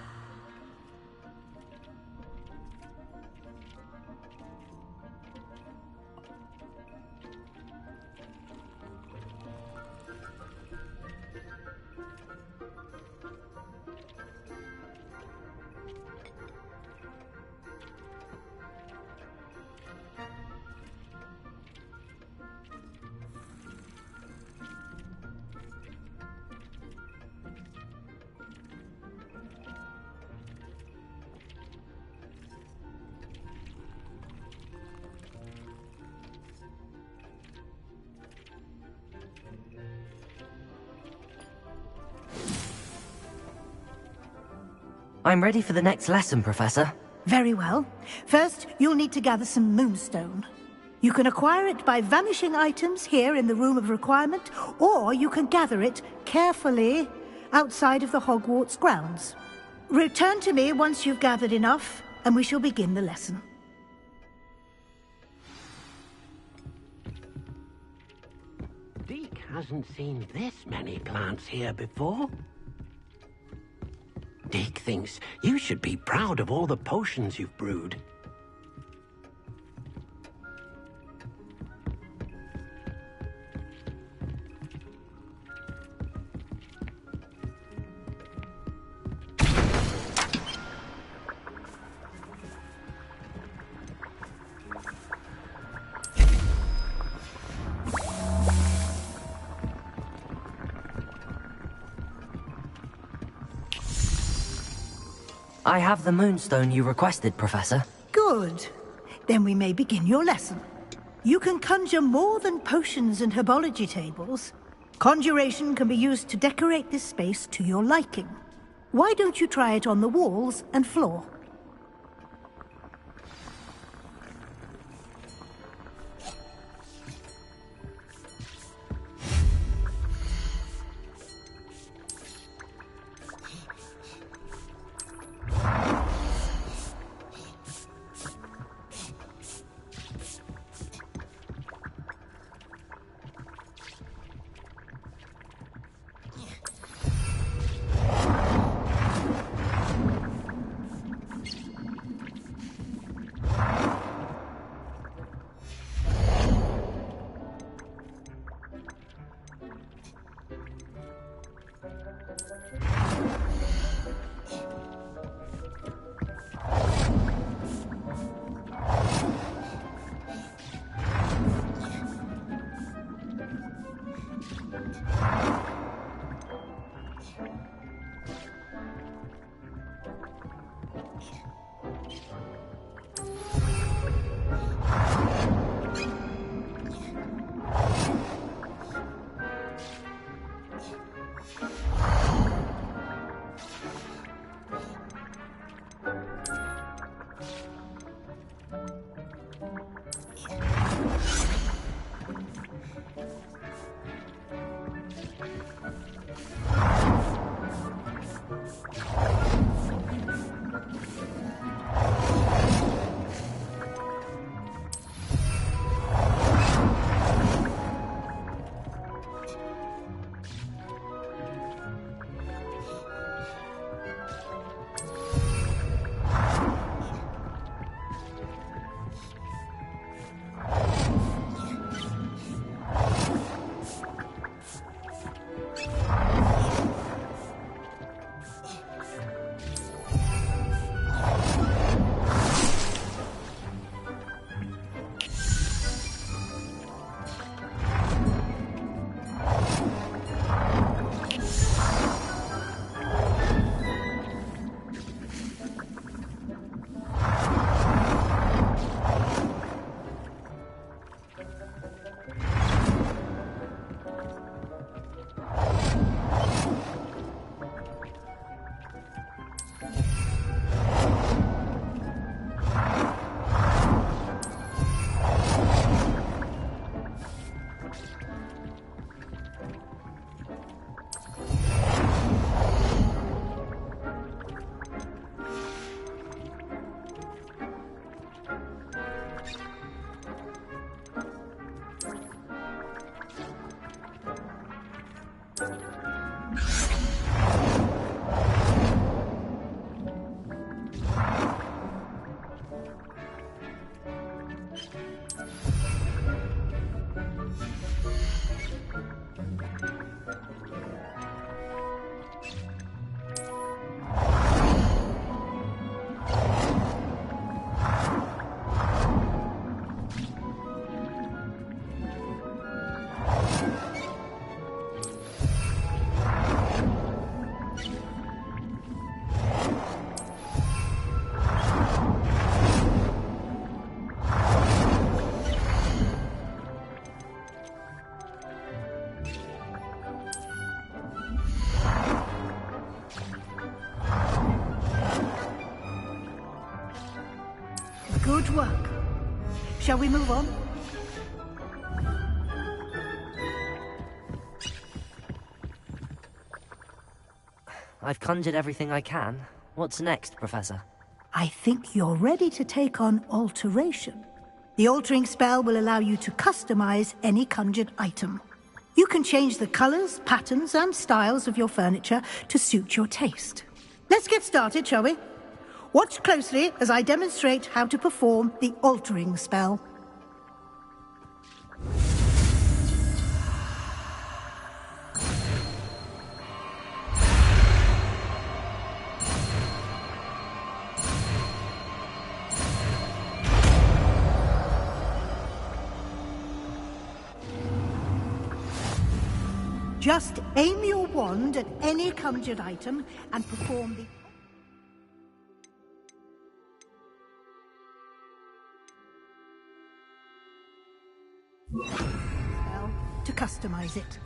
I'm ready for the next lesson, Professor. Very well. First, you'll need to gather some moonstone. You can acquire it by vanishing items here in the Room of Requirement, or you can gather it carefully outside of the Hogwarts grounds. Return to me once you've gathered enough, and we shall begin the lesson. Deke hasn't seen this many plants here before. Deke thinks you should be proud of all the potions you've brewed. I have the moonstone you requested, Professor. Good. Then we may begin your lesson. You can conjure more than potions and herbology tables. Conjuration can be used to decorate this space to your liking. Why don't you try it on the walls and floor? Shall we move on? I've conjured everything I can. What's next, Professor? I think you're ready to take on alteration. The altering spell will allow you to customize any conjured item. You can change the colors, patterns, and styles of your furniture to suit your taste. Let's get started, shall we? Watch closely as I demonstrate how to perform the altering spell. Just aim your wand at any conjured item and perform the... spell to customize it.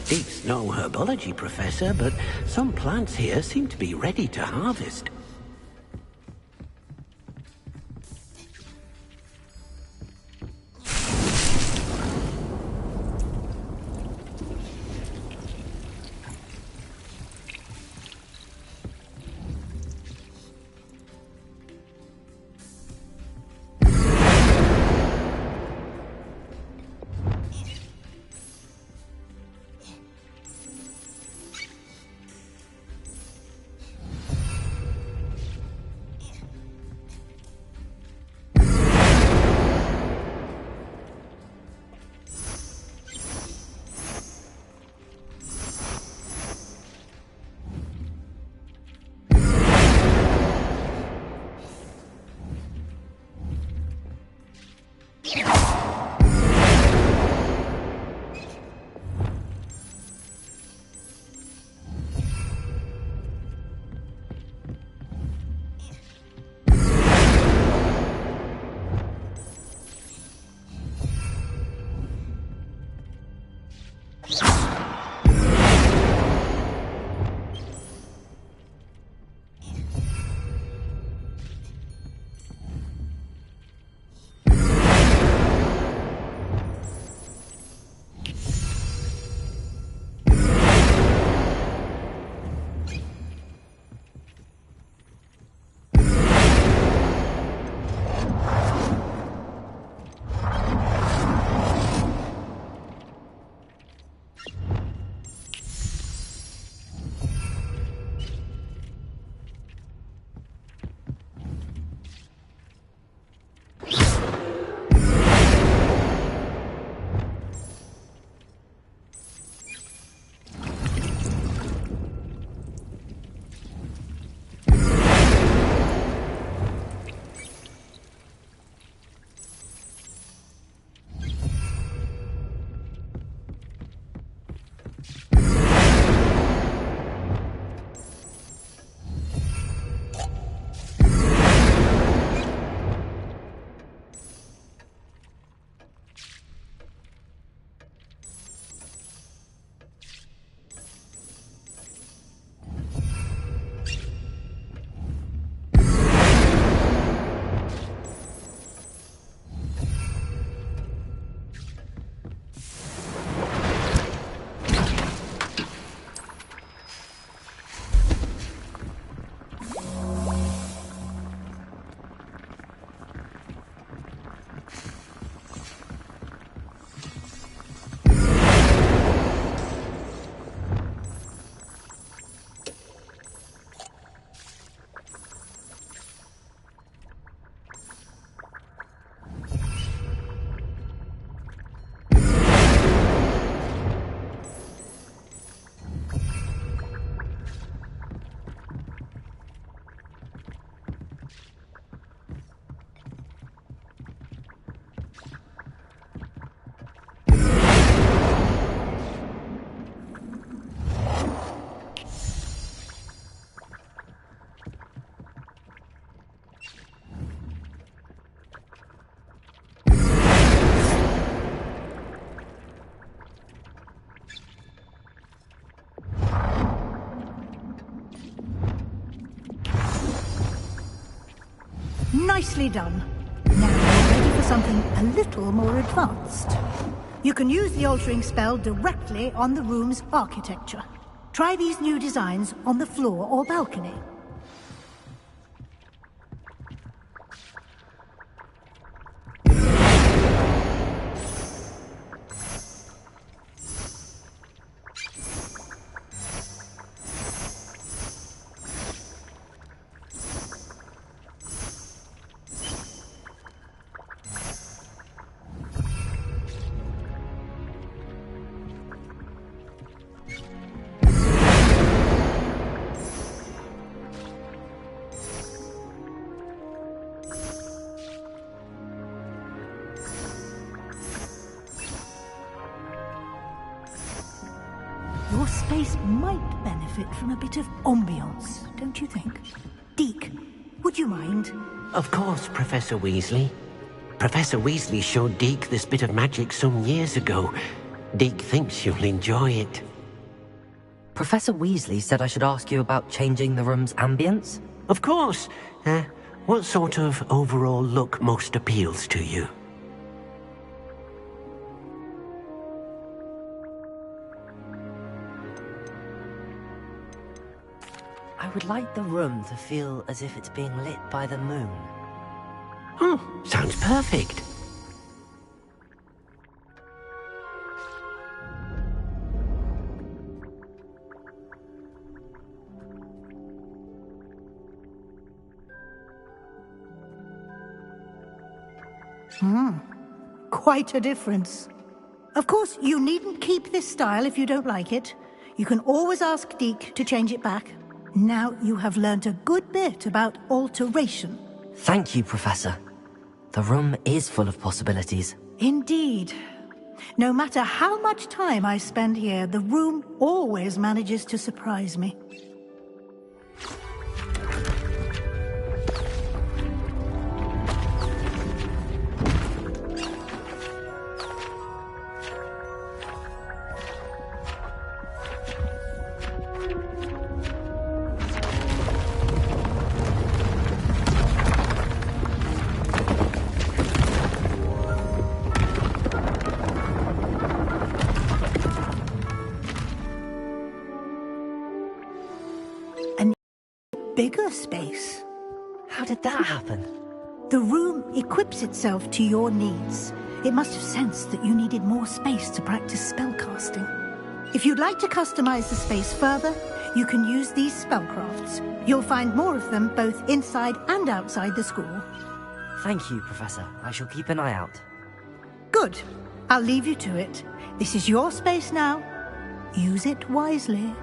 Deep's no herbology professor, but some plants here seem to be ready to harvest. Nicely done. Now we're ready for something a little more advanced. You can use the altering spell directly on the room's architecture. Try these new designs on the floor or balcony. Your space might benefit from a bit of ambiance, don't you think? Deke, would you mind? Of course, Professor Weasley. Professor Weasley showed Deke this bit of magic some years ago. Deke thinks you'll enjoy it. Professor Weasley said I should ask you about changing the room's ambience? Of course. What sort of overall look most appeals to you? I would like the room to feel as if it's being lit by the moon. Oh, sounds perfect. Quite a difference. Of course, you needn't keep this style if you don't like it. You can always ask Deke to change it back. Now you have learnt a good bit about alteration. Thank you, Professor. The room is full of possibilities. Indeed. No matter how much time I spend here, the room always manages to surprise me. Bigger space. How did that happen? The room equips itself to your needs. It must have sensed that you needed more space to practice spellcasting. If you'd like to customize the space further, you can use these spellcrafts. You'll find more of them both inside and outside the school. Thank you, Professor. I shall keep an eye out. Good. I'll leave you to it. This is your space now. Use it wisely.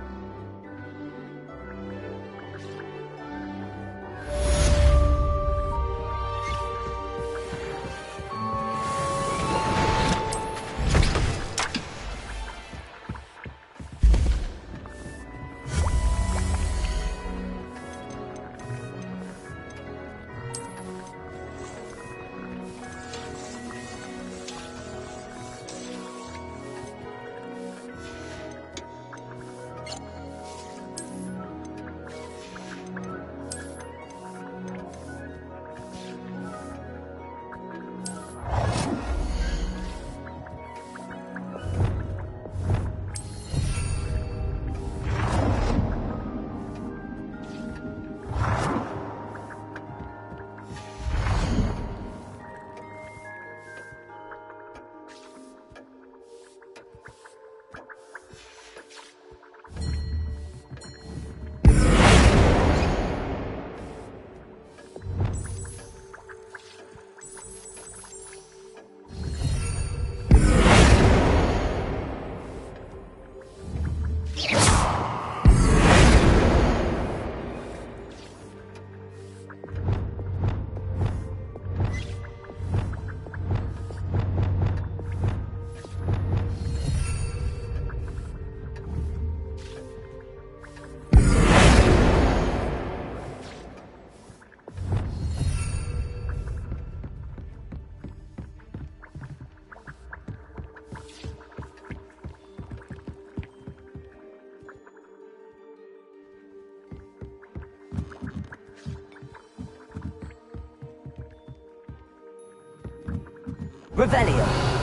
Revelio.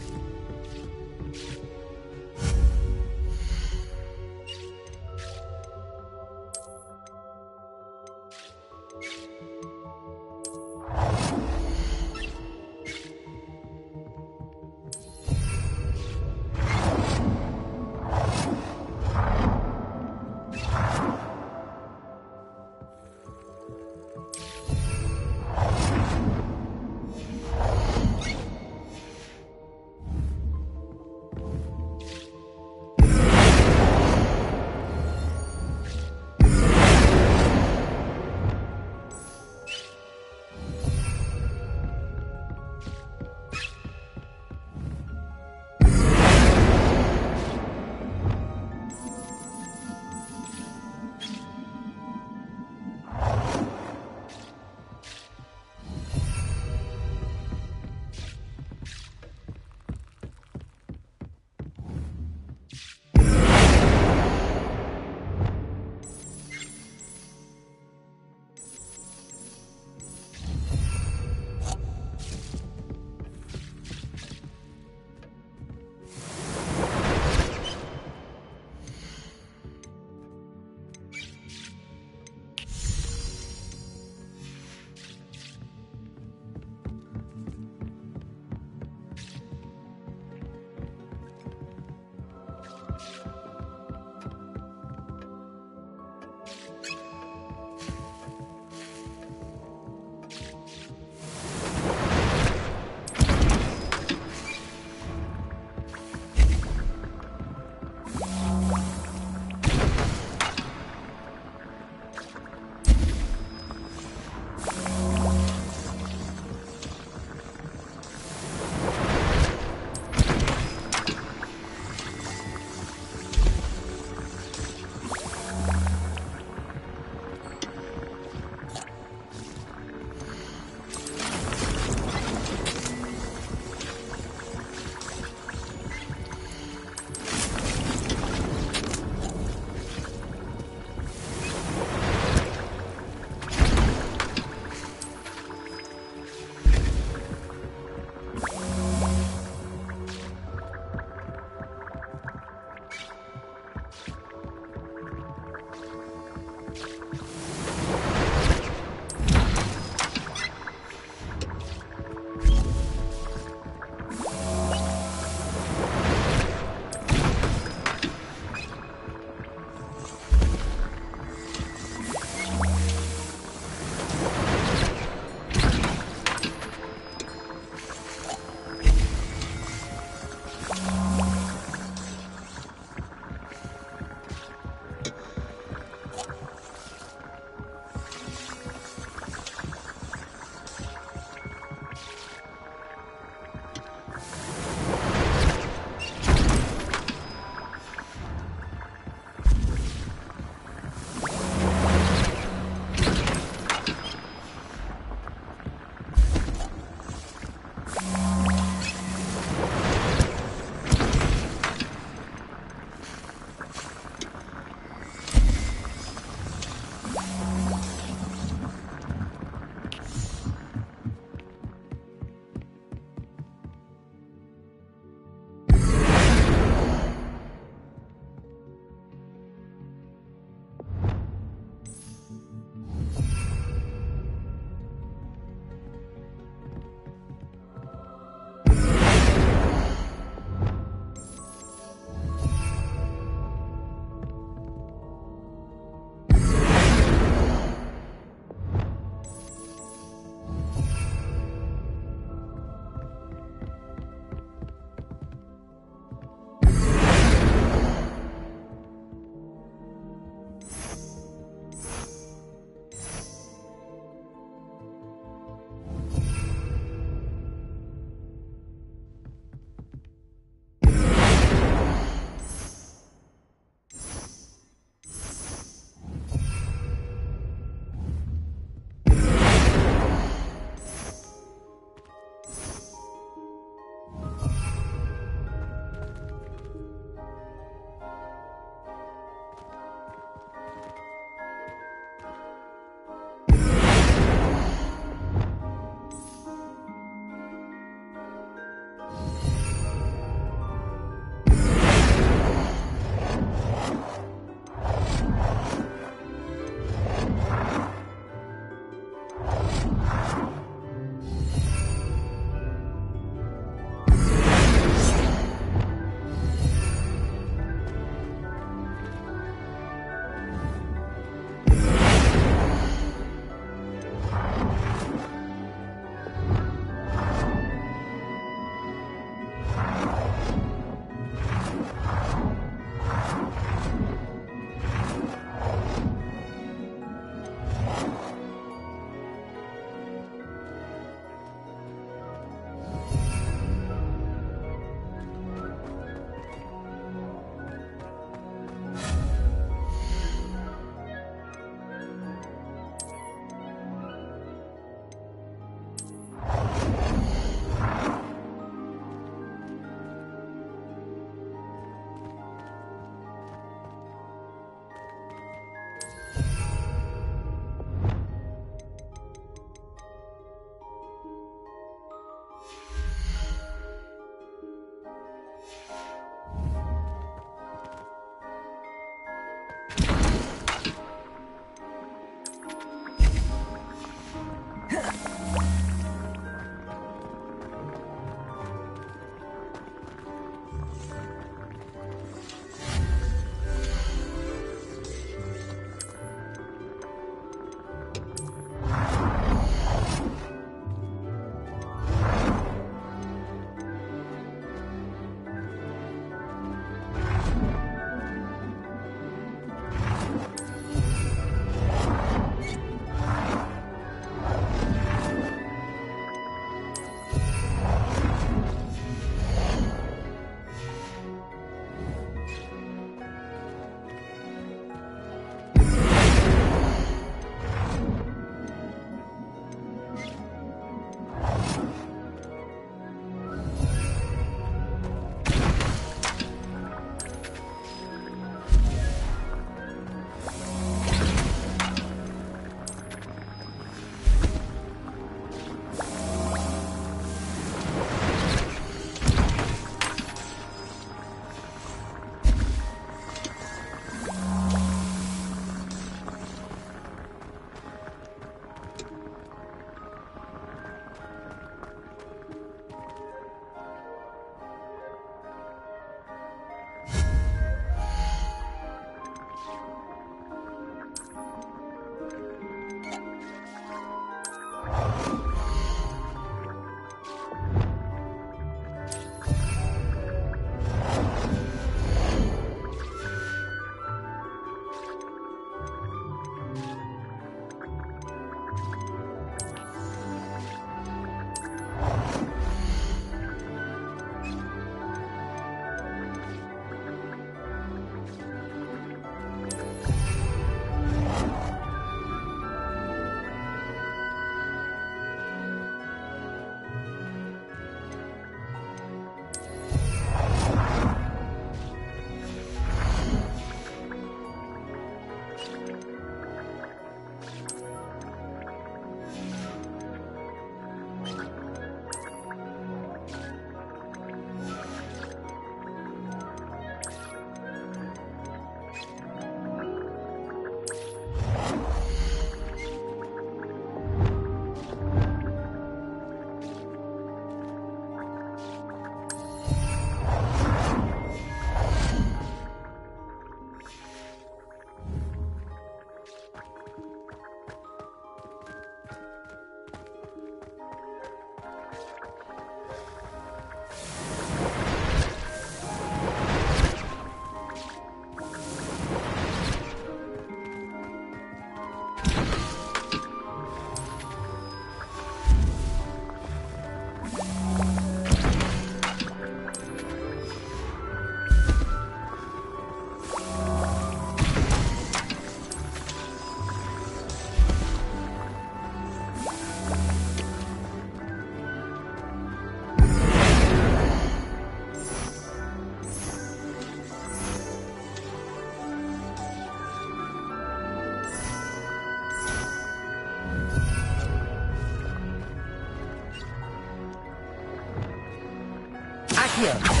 Accio!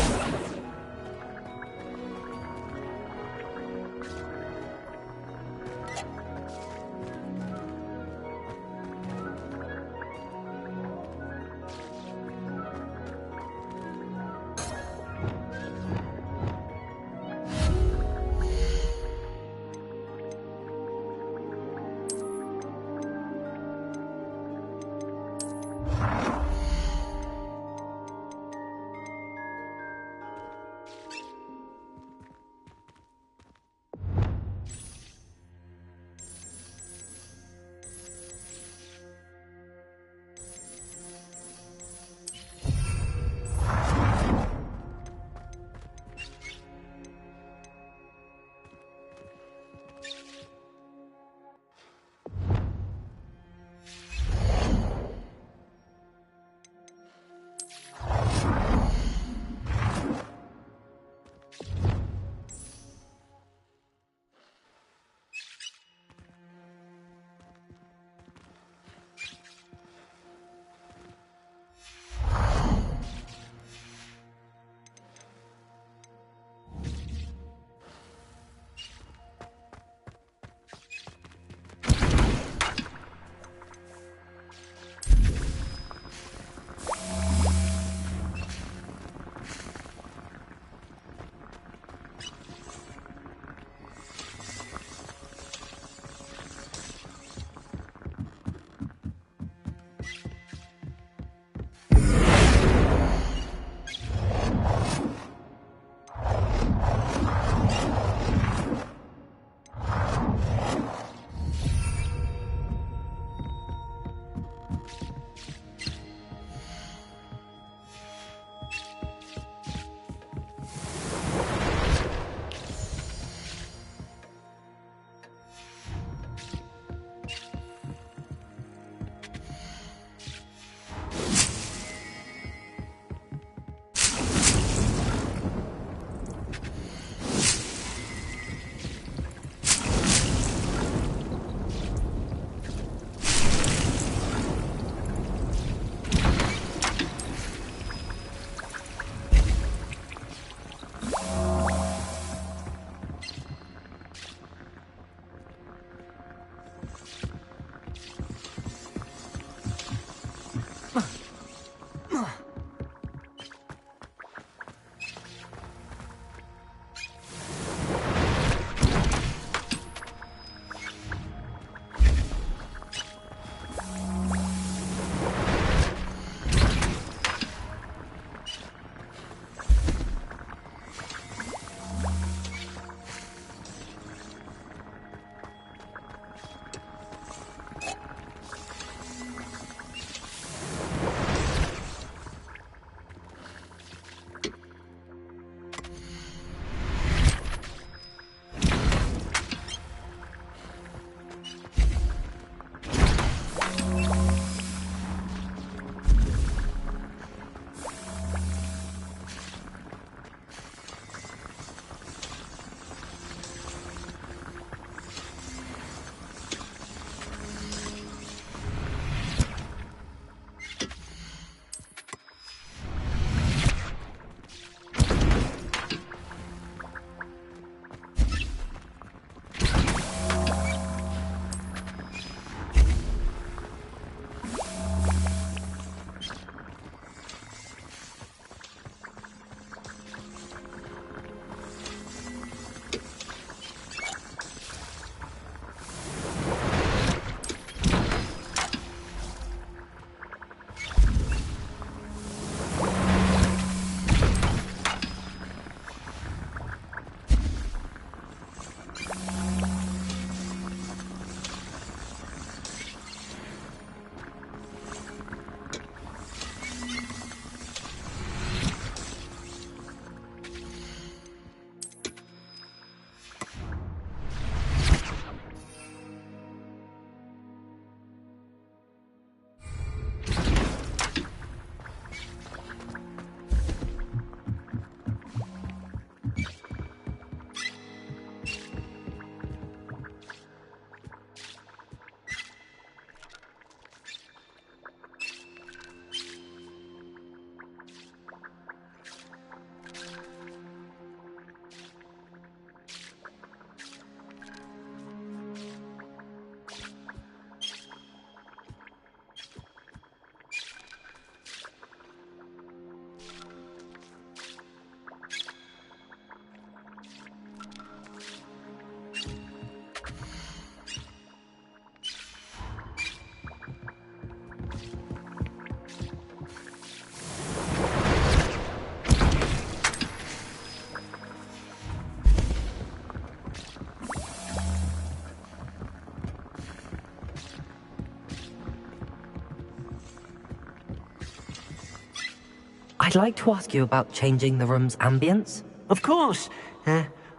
I'd like to ask you about changing the room's ambience. Of course.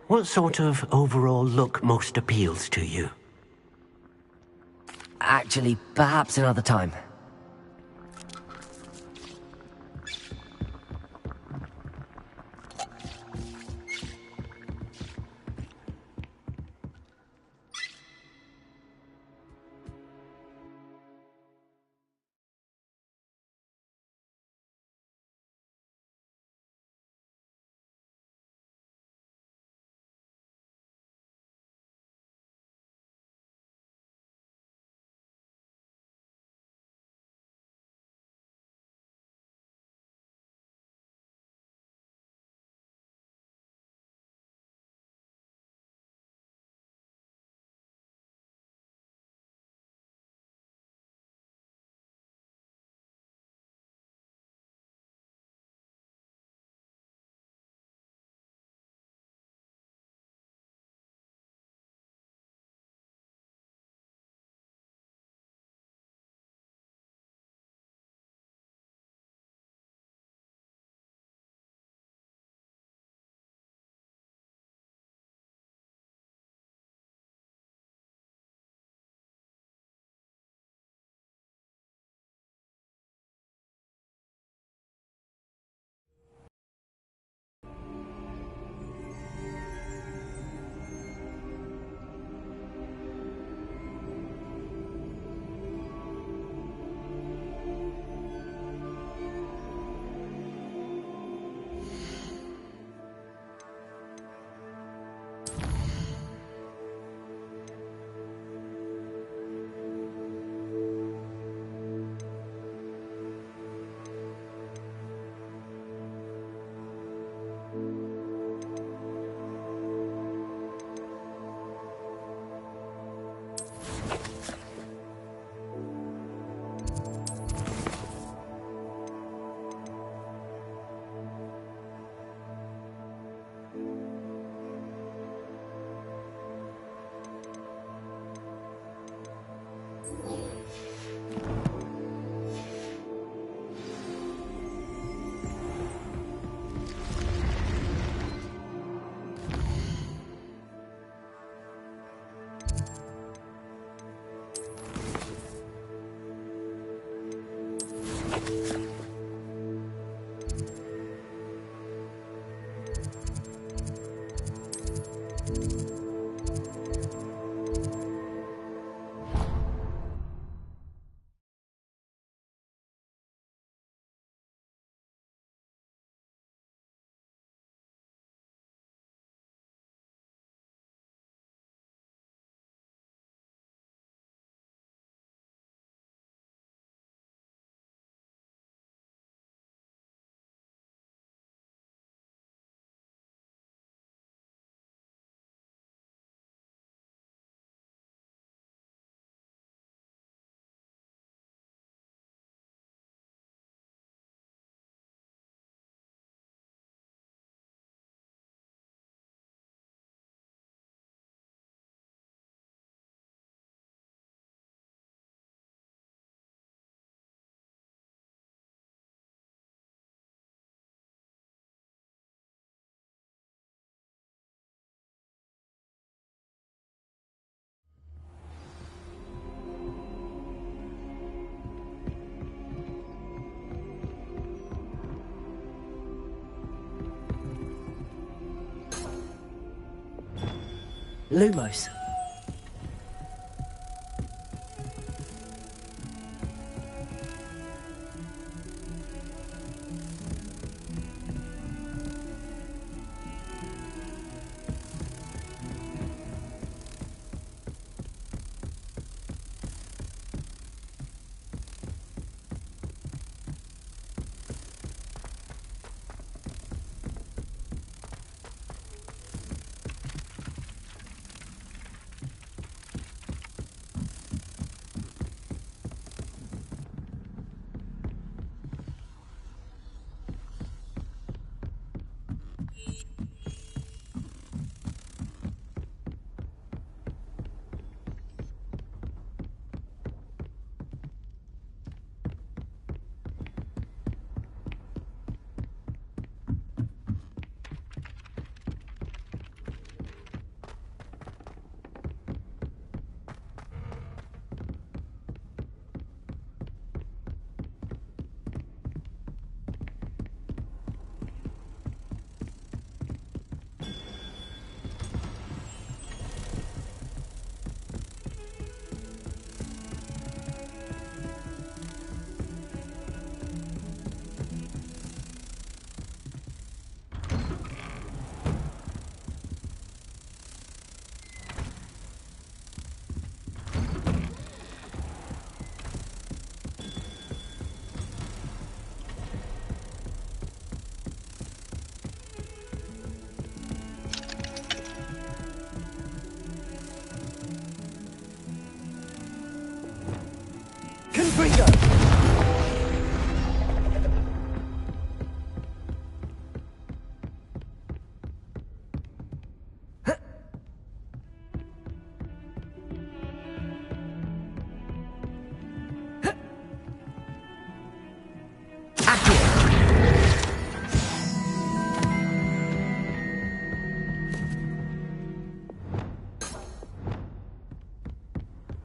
What sort of overall look most appeals to you? Actually, perhaps another time. Lumos.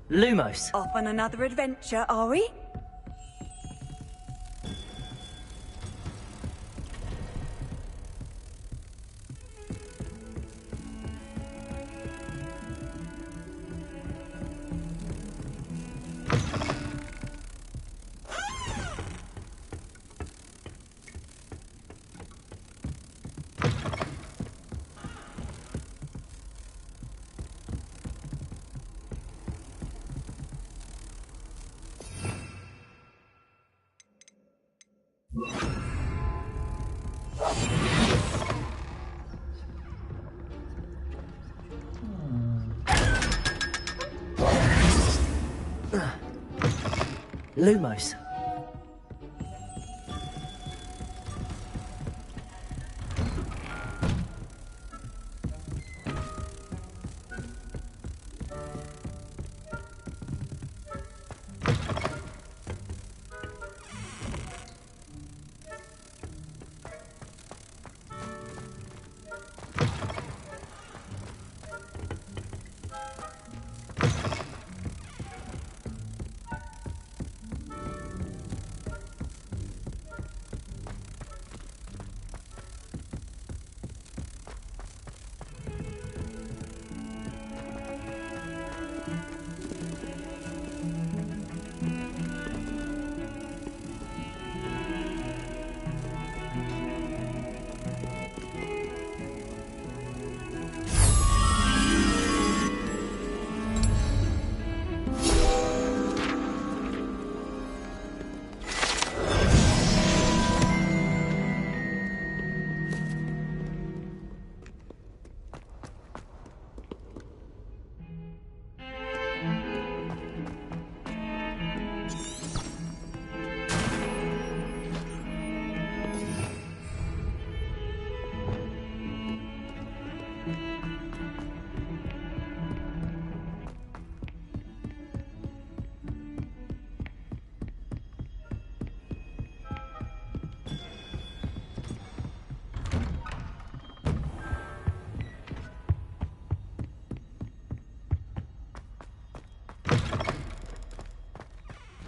Lumos. Off on another adventure, are we? Lumos.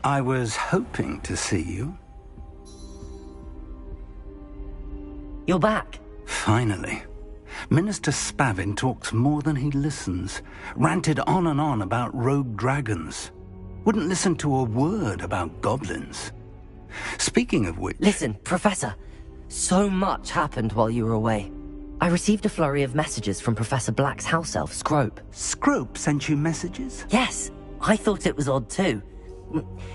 I was hoping to see you. You're back. Finally. Minister Spavin talks more than he listens. Ranted on and on about rogue dragons. Wouldn't listen to a word about goblins. Speaking of which... Listen, Professor. So much happened while you were away. I received a flurry of messages from Professor Black's house elf, Scrope. Scrope sent you messages? Yes. I thought it was odd too.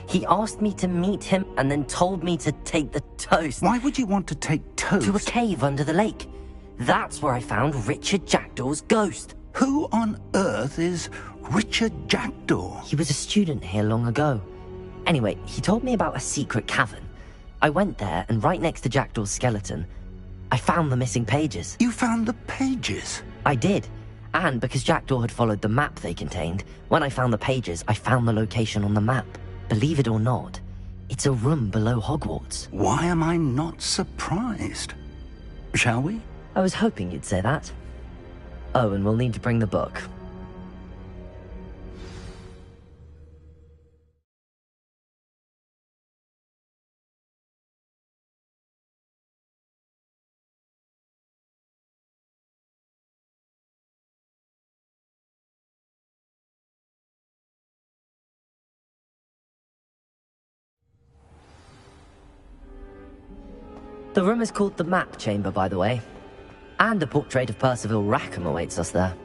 He asked me to meet him and then told me to take the toast. Why would you want to take toast? To a cave under the lake. That's where I found Richard Jackdaw's ghost. Who on earth is Richard Jackdaw? He was a student here long ago. Anyway, he told me about a secret cavern. I went there, and right next to Jackdaw's skeleton, I found the missing pages. You found the pages? I did. And because Jackdaw had followed the map they contained, when I found the pages, I found the location on the map. Believe it or not, it's a room below Hogwarts. Why am I not surprised? Shall we? I was hoping you'd say that. Oh, and we'll need to bring the book. The room is called the Map Chamber, by the way. And a portrait of Percival Rackham awaits us there.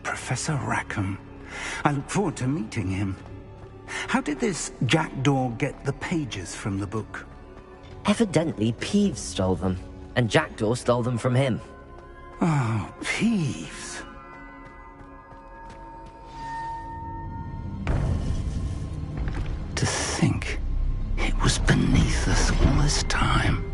Professor Rackham. I look forward to meeting him. How did this Jackdaw get the pages from the book? Evidently, Peeves stole them, and Jackdaw stole them from him. Oh, Peeves. To think it was beneath us all this time.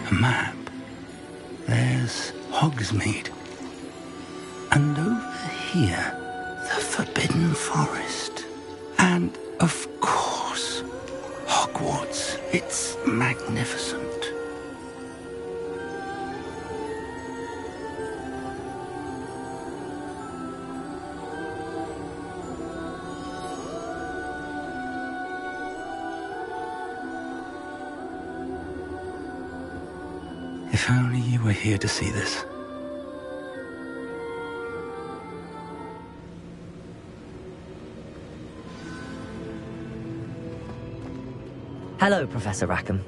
A map. There's Hogsmeade. And over here, the Forbidden Forest. And, of course, Hogwarts. It's magnificent. If only you were here to see this. Hello, Professor Rackham.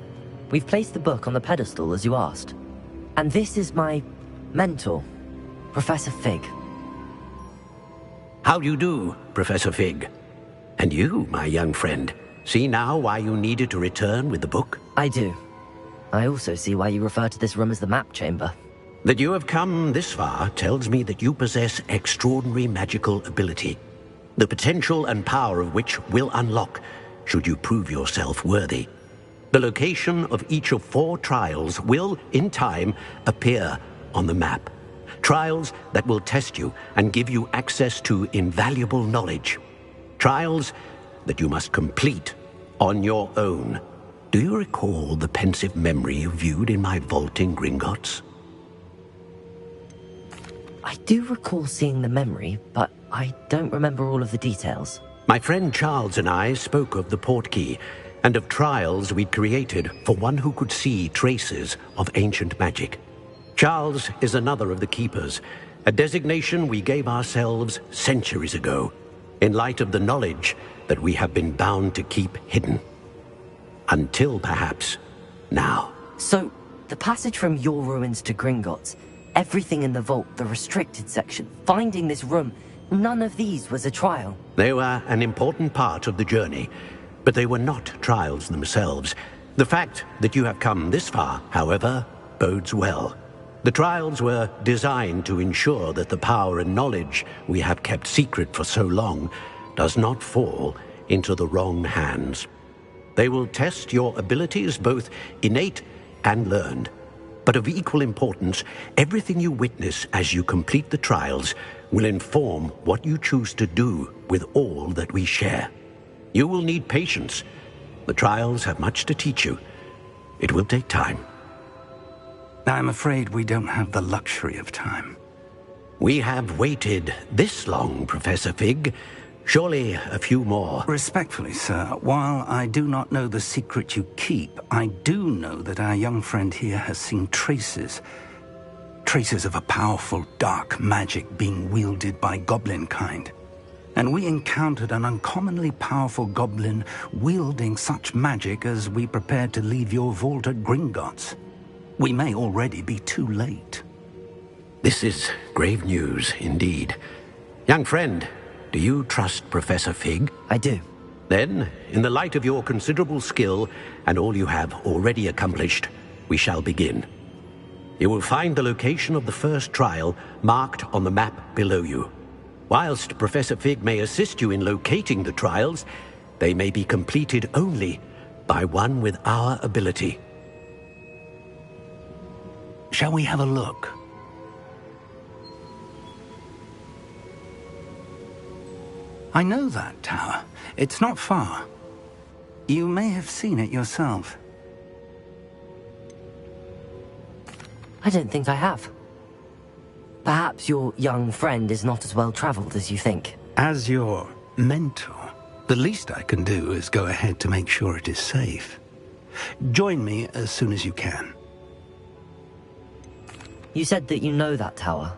We've placed the book on the pedestal as you asked. And this is my mentor, Professor Fig. How do you do, Professor Fig? And you, my young friend, see now why you needed to return with the book? I do. I also see why you refer to this room as the map chamber. That you have come this far tells me that you possess extraordinary magical ability, the potential and power of which will unlock should you prove yourself worthy. The location of each of 4 trials will, in time, appear on the map. Trials that will test you and give you access to invaluable knowledge. Trials that you must complete on your own. Do you recall the pensive memory you viewed in my vault in Gringotts? I do recall seeing the memory, but I don't remember all of the details. My friend Charles and I spoke of the portkey and of trials we'd created for one who could see traces of ancient magic. Charles is another of the keepers, a designation we gave ourselves centuries ago, in light of the knowledge that we have been bound to keep hidden. Until perhaps now. So, the passage from your ruins to Gringotts, everything in the vault, the restricted section, finding this room, none of these was a trial. They were an important part of the journey, but they were not trials themselves. The fact that you have come this far, however, bodes well. The trials were designed to ensure that the power and knowledge we have kept secret for so long does not fall into the wrong hands. They will test your abilities, both innate and learned. But of equal importance, everything you witness as you complete the trials will inform what you choose to do with all that we share. You will need patience. The trials have much to teach you. It will take time. I'm afraid we don't have the luxury of time. We have waited this long, Professor Fig. Surely a few more. Respectfully, sir, while I do not know the secret you keep, I do know that our young friend here has seen traces of a powerful dark magic being wielded by goblin kind. And we encountered an uncommonly powerful goblin wielding such magic as we prepared to leave your vault at Gringotts. We may already be too late. This is grave news indeed. Young friend, do you trust Professor Fig? I do. Then, in the light of your considerable skill and all you have already accomplished, we shall begin. You will find the location of the first trial marked on the map below you. Whilst Professor Fig may assist you in locating the trials, they may be completed only by one with our ability. Shall we have a look? I know that tower. It's not far. You may have seen it yourself. I don't think I have. Perhaps your young friend is not as well traveled as you think. As your mentor, the least I can do is go ahead to make sure it is safe. Join me as soon as you can. You said that you know that tower.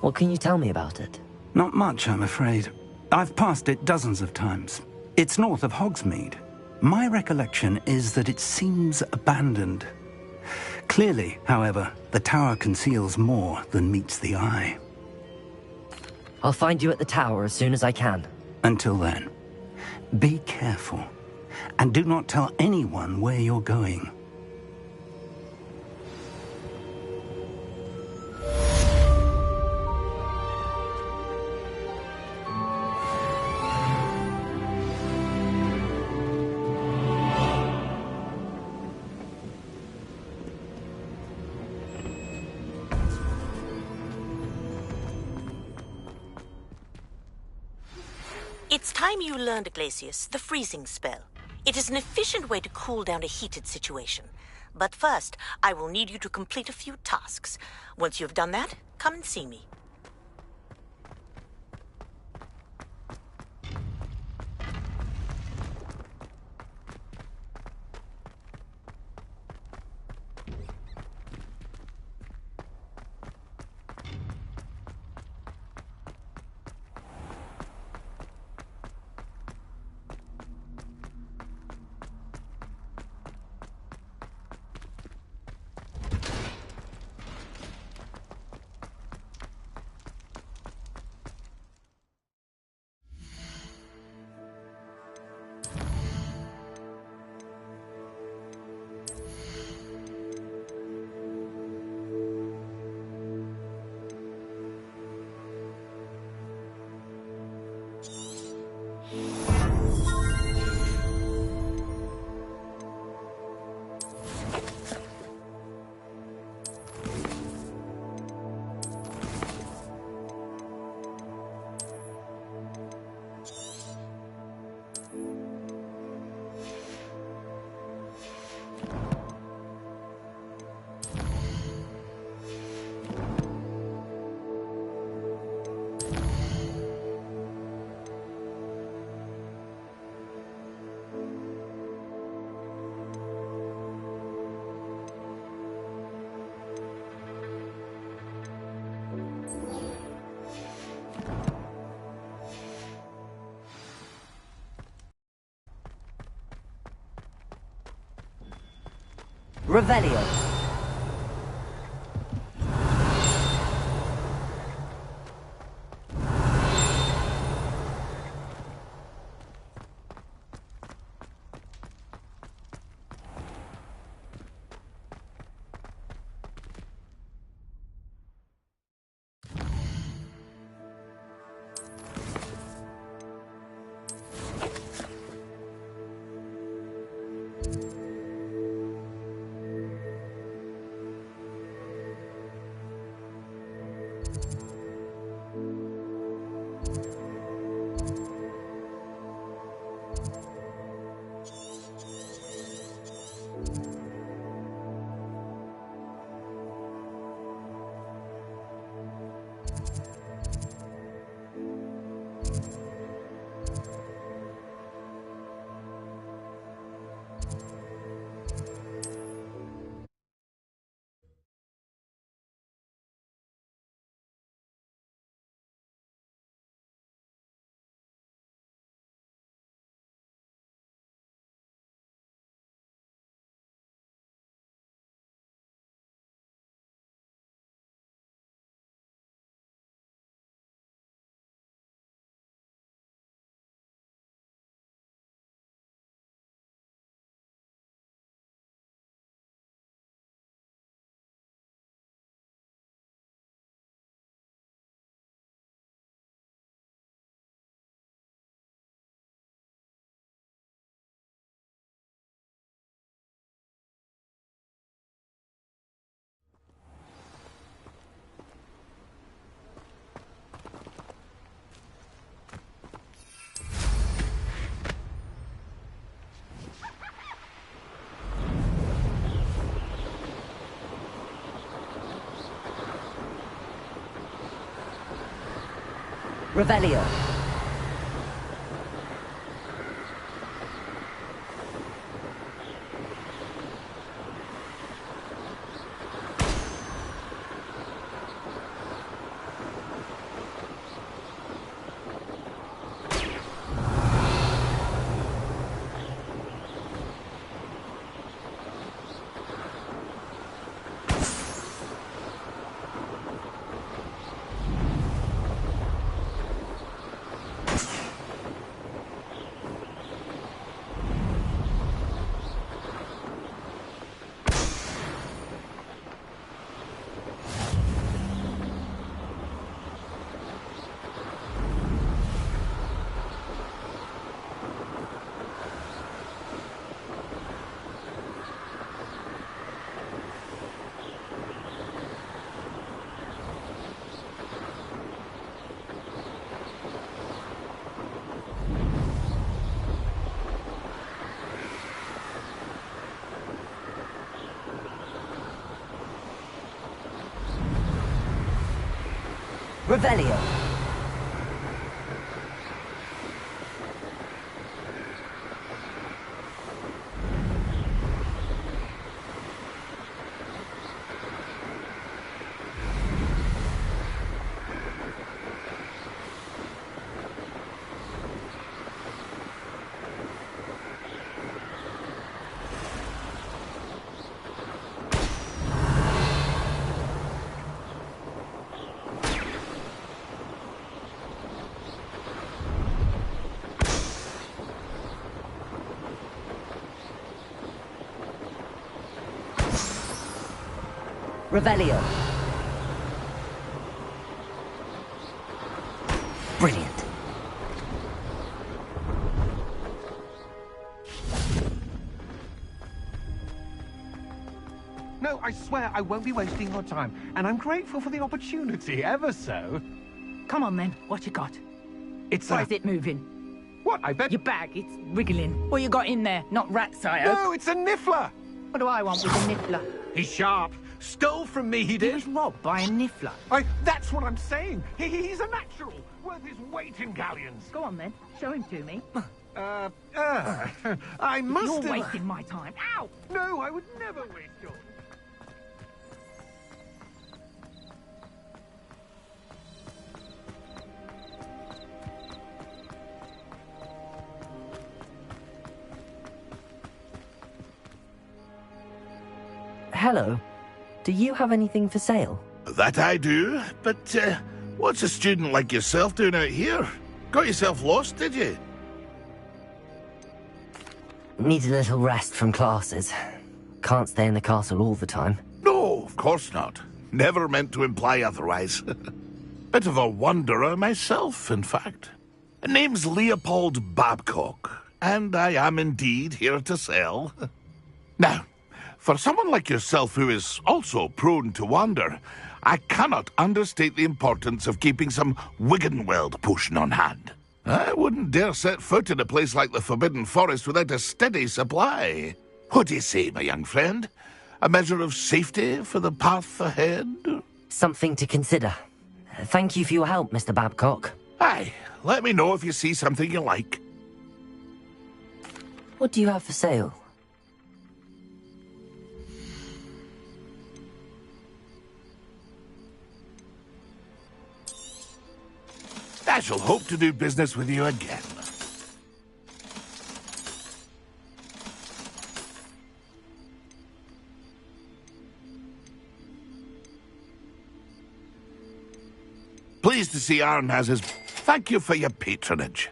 What can you tell me about it? Not much, I'm afraid. I've passed it dozens of times. It's north of Hogsmeade. My recollection is that it seems abandoned. Clearly, however, the tower conceals more than meets the eye. I'll find you at the tower as soon as I can. Until then, be careful, and do not tell anyone where you're going. It's time you learned, Glacius, the freezing spell. It is an efficient way to cool down a heated situation. But first, I will need you to complete a few tasks. Once you've done that, come and see me. Revelio. Revelio. Revelio. Revelio. Brilliant. No, I swear I won't be wasting your time, and I'm grateful for the opportunity, ever so. Come on then, what you got? Why is it moving? What, I bet... Your bag, it's wriggling. What you got in there? Not rats, I hope. No, it's a niffler! What do I want with a niffler? He's sharp. Stole from me, he did. He was robbed by a niffler. That's what I'm saying. He's a natural, worth his weight in galleons. Go on then, show him to me. I must You're wasting my time. Ow! No, I would never waste yours. Hello. Do you have anything for sale? That I do, but what's a student like yourself doing out here? Got yourself lost, did you? Need a little rest from classes. Can't stay in the castle all the time. No, of course not. Never meant to imply otherwise. Bit of a wanderer myself, in fact. Name's Leopold Babcock, and I am indeed here to sell. Now, for someone like yourself who is also prone to wander, I cannot understate the importance of keeping some Wiggenweld potion on hand. I wouldn't dare set foot in a place like the Forbidden Forest without a steady supply. What do you say, my young friend? A measure of safety for the path ahead? Something to consider. Thank you for your help, Mr. Babcock. Aye, let me know if you see something you like. What do you have for sale? I shall hope to do business with you again. Pleased to see Arn has his... Thank you for your patronage.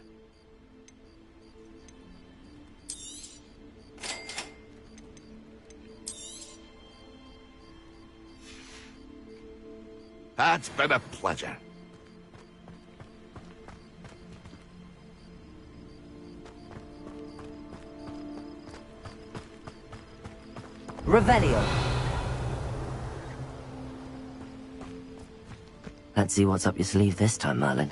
That's been a pleasure. Revelio. Let's see what's up your sleeve this time, Merlin.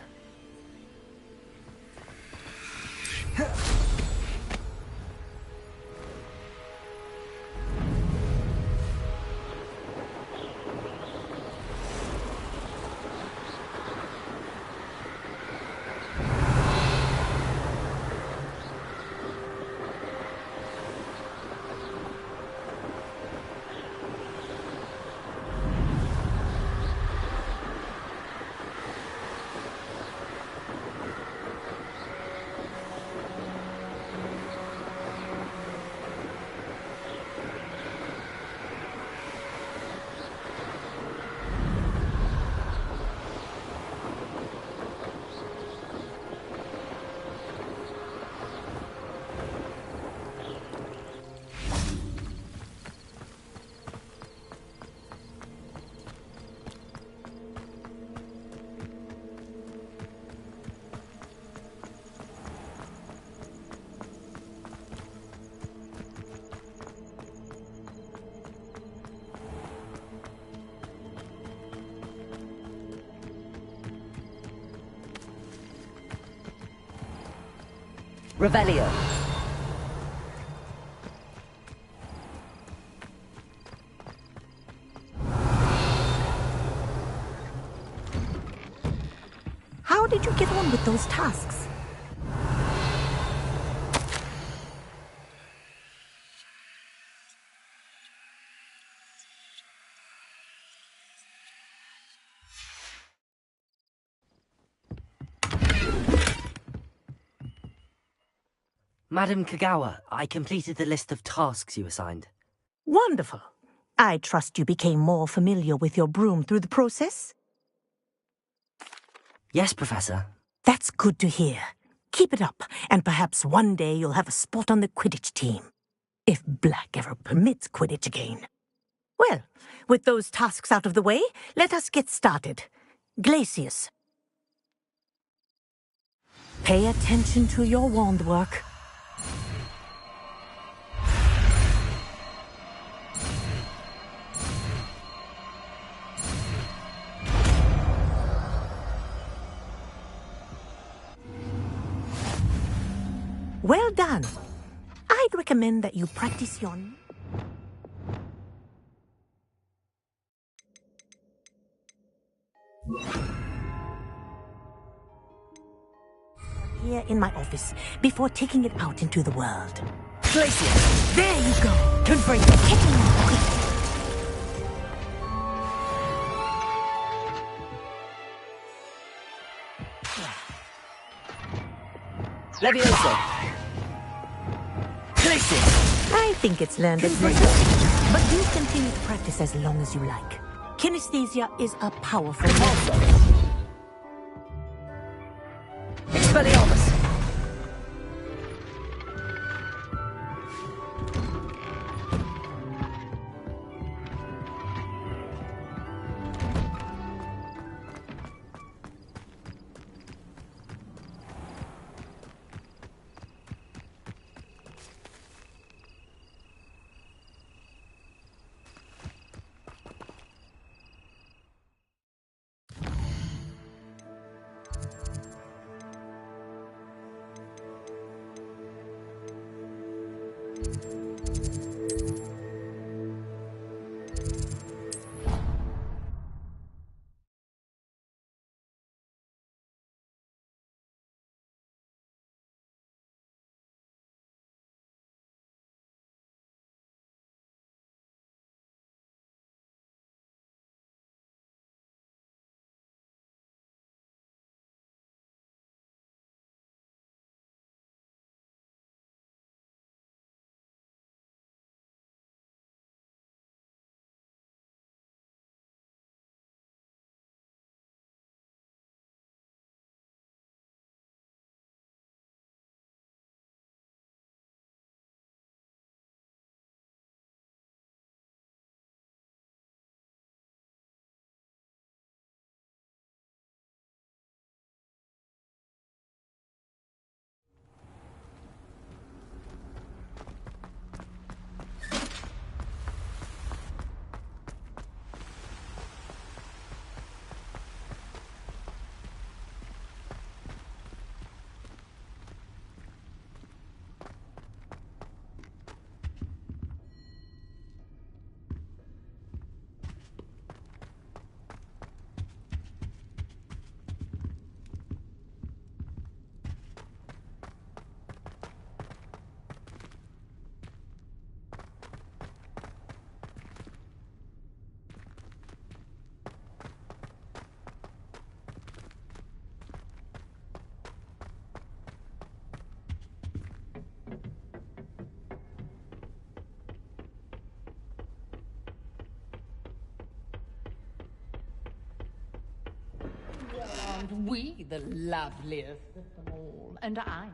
Revelio. How did you get on with those tasks? Madam Kagawa, I completed the list of tasks you assigned. Wonderful. I trust you became more familiar with your broom through the process? Yes, Professor. That's good to hear. Keep it up, and perhaps one day you'll have a spot on the Quidditch team. If Black ever permits Quidditch again. Well, with those tasks out of the way, let us get started. Glacius. Pay attention to your wand work. Well done. I'd recommend that you practice your... here in my office before taking it out into the world. Glacius! There you go! Confringo! Hit him quick! Levioso! Glacius! I think it's learned its lesson, but do continue to practice as long as you like. Kinesthesia is a powerful muscle. Expelliarmus! Aren't we the loveliest of them all? And I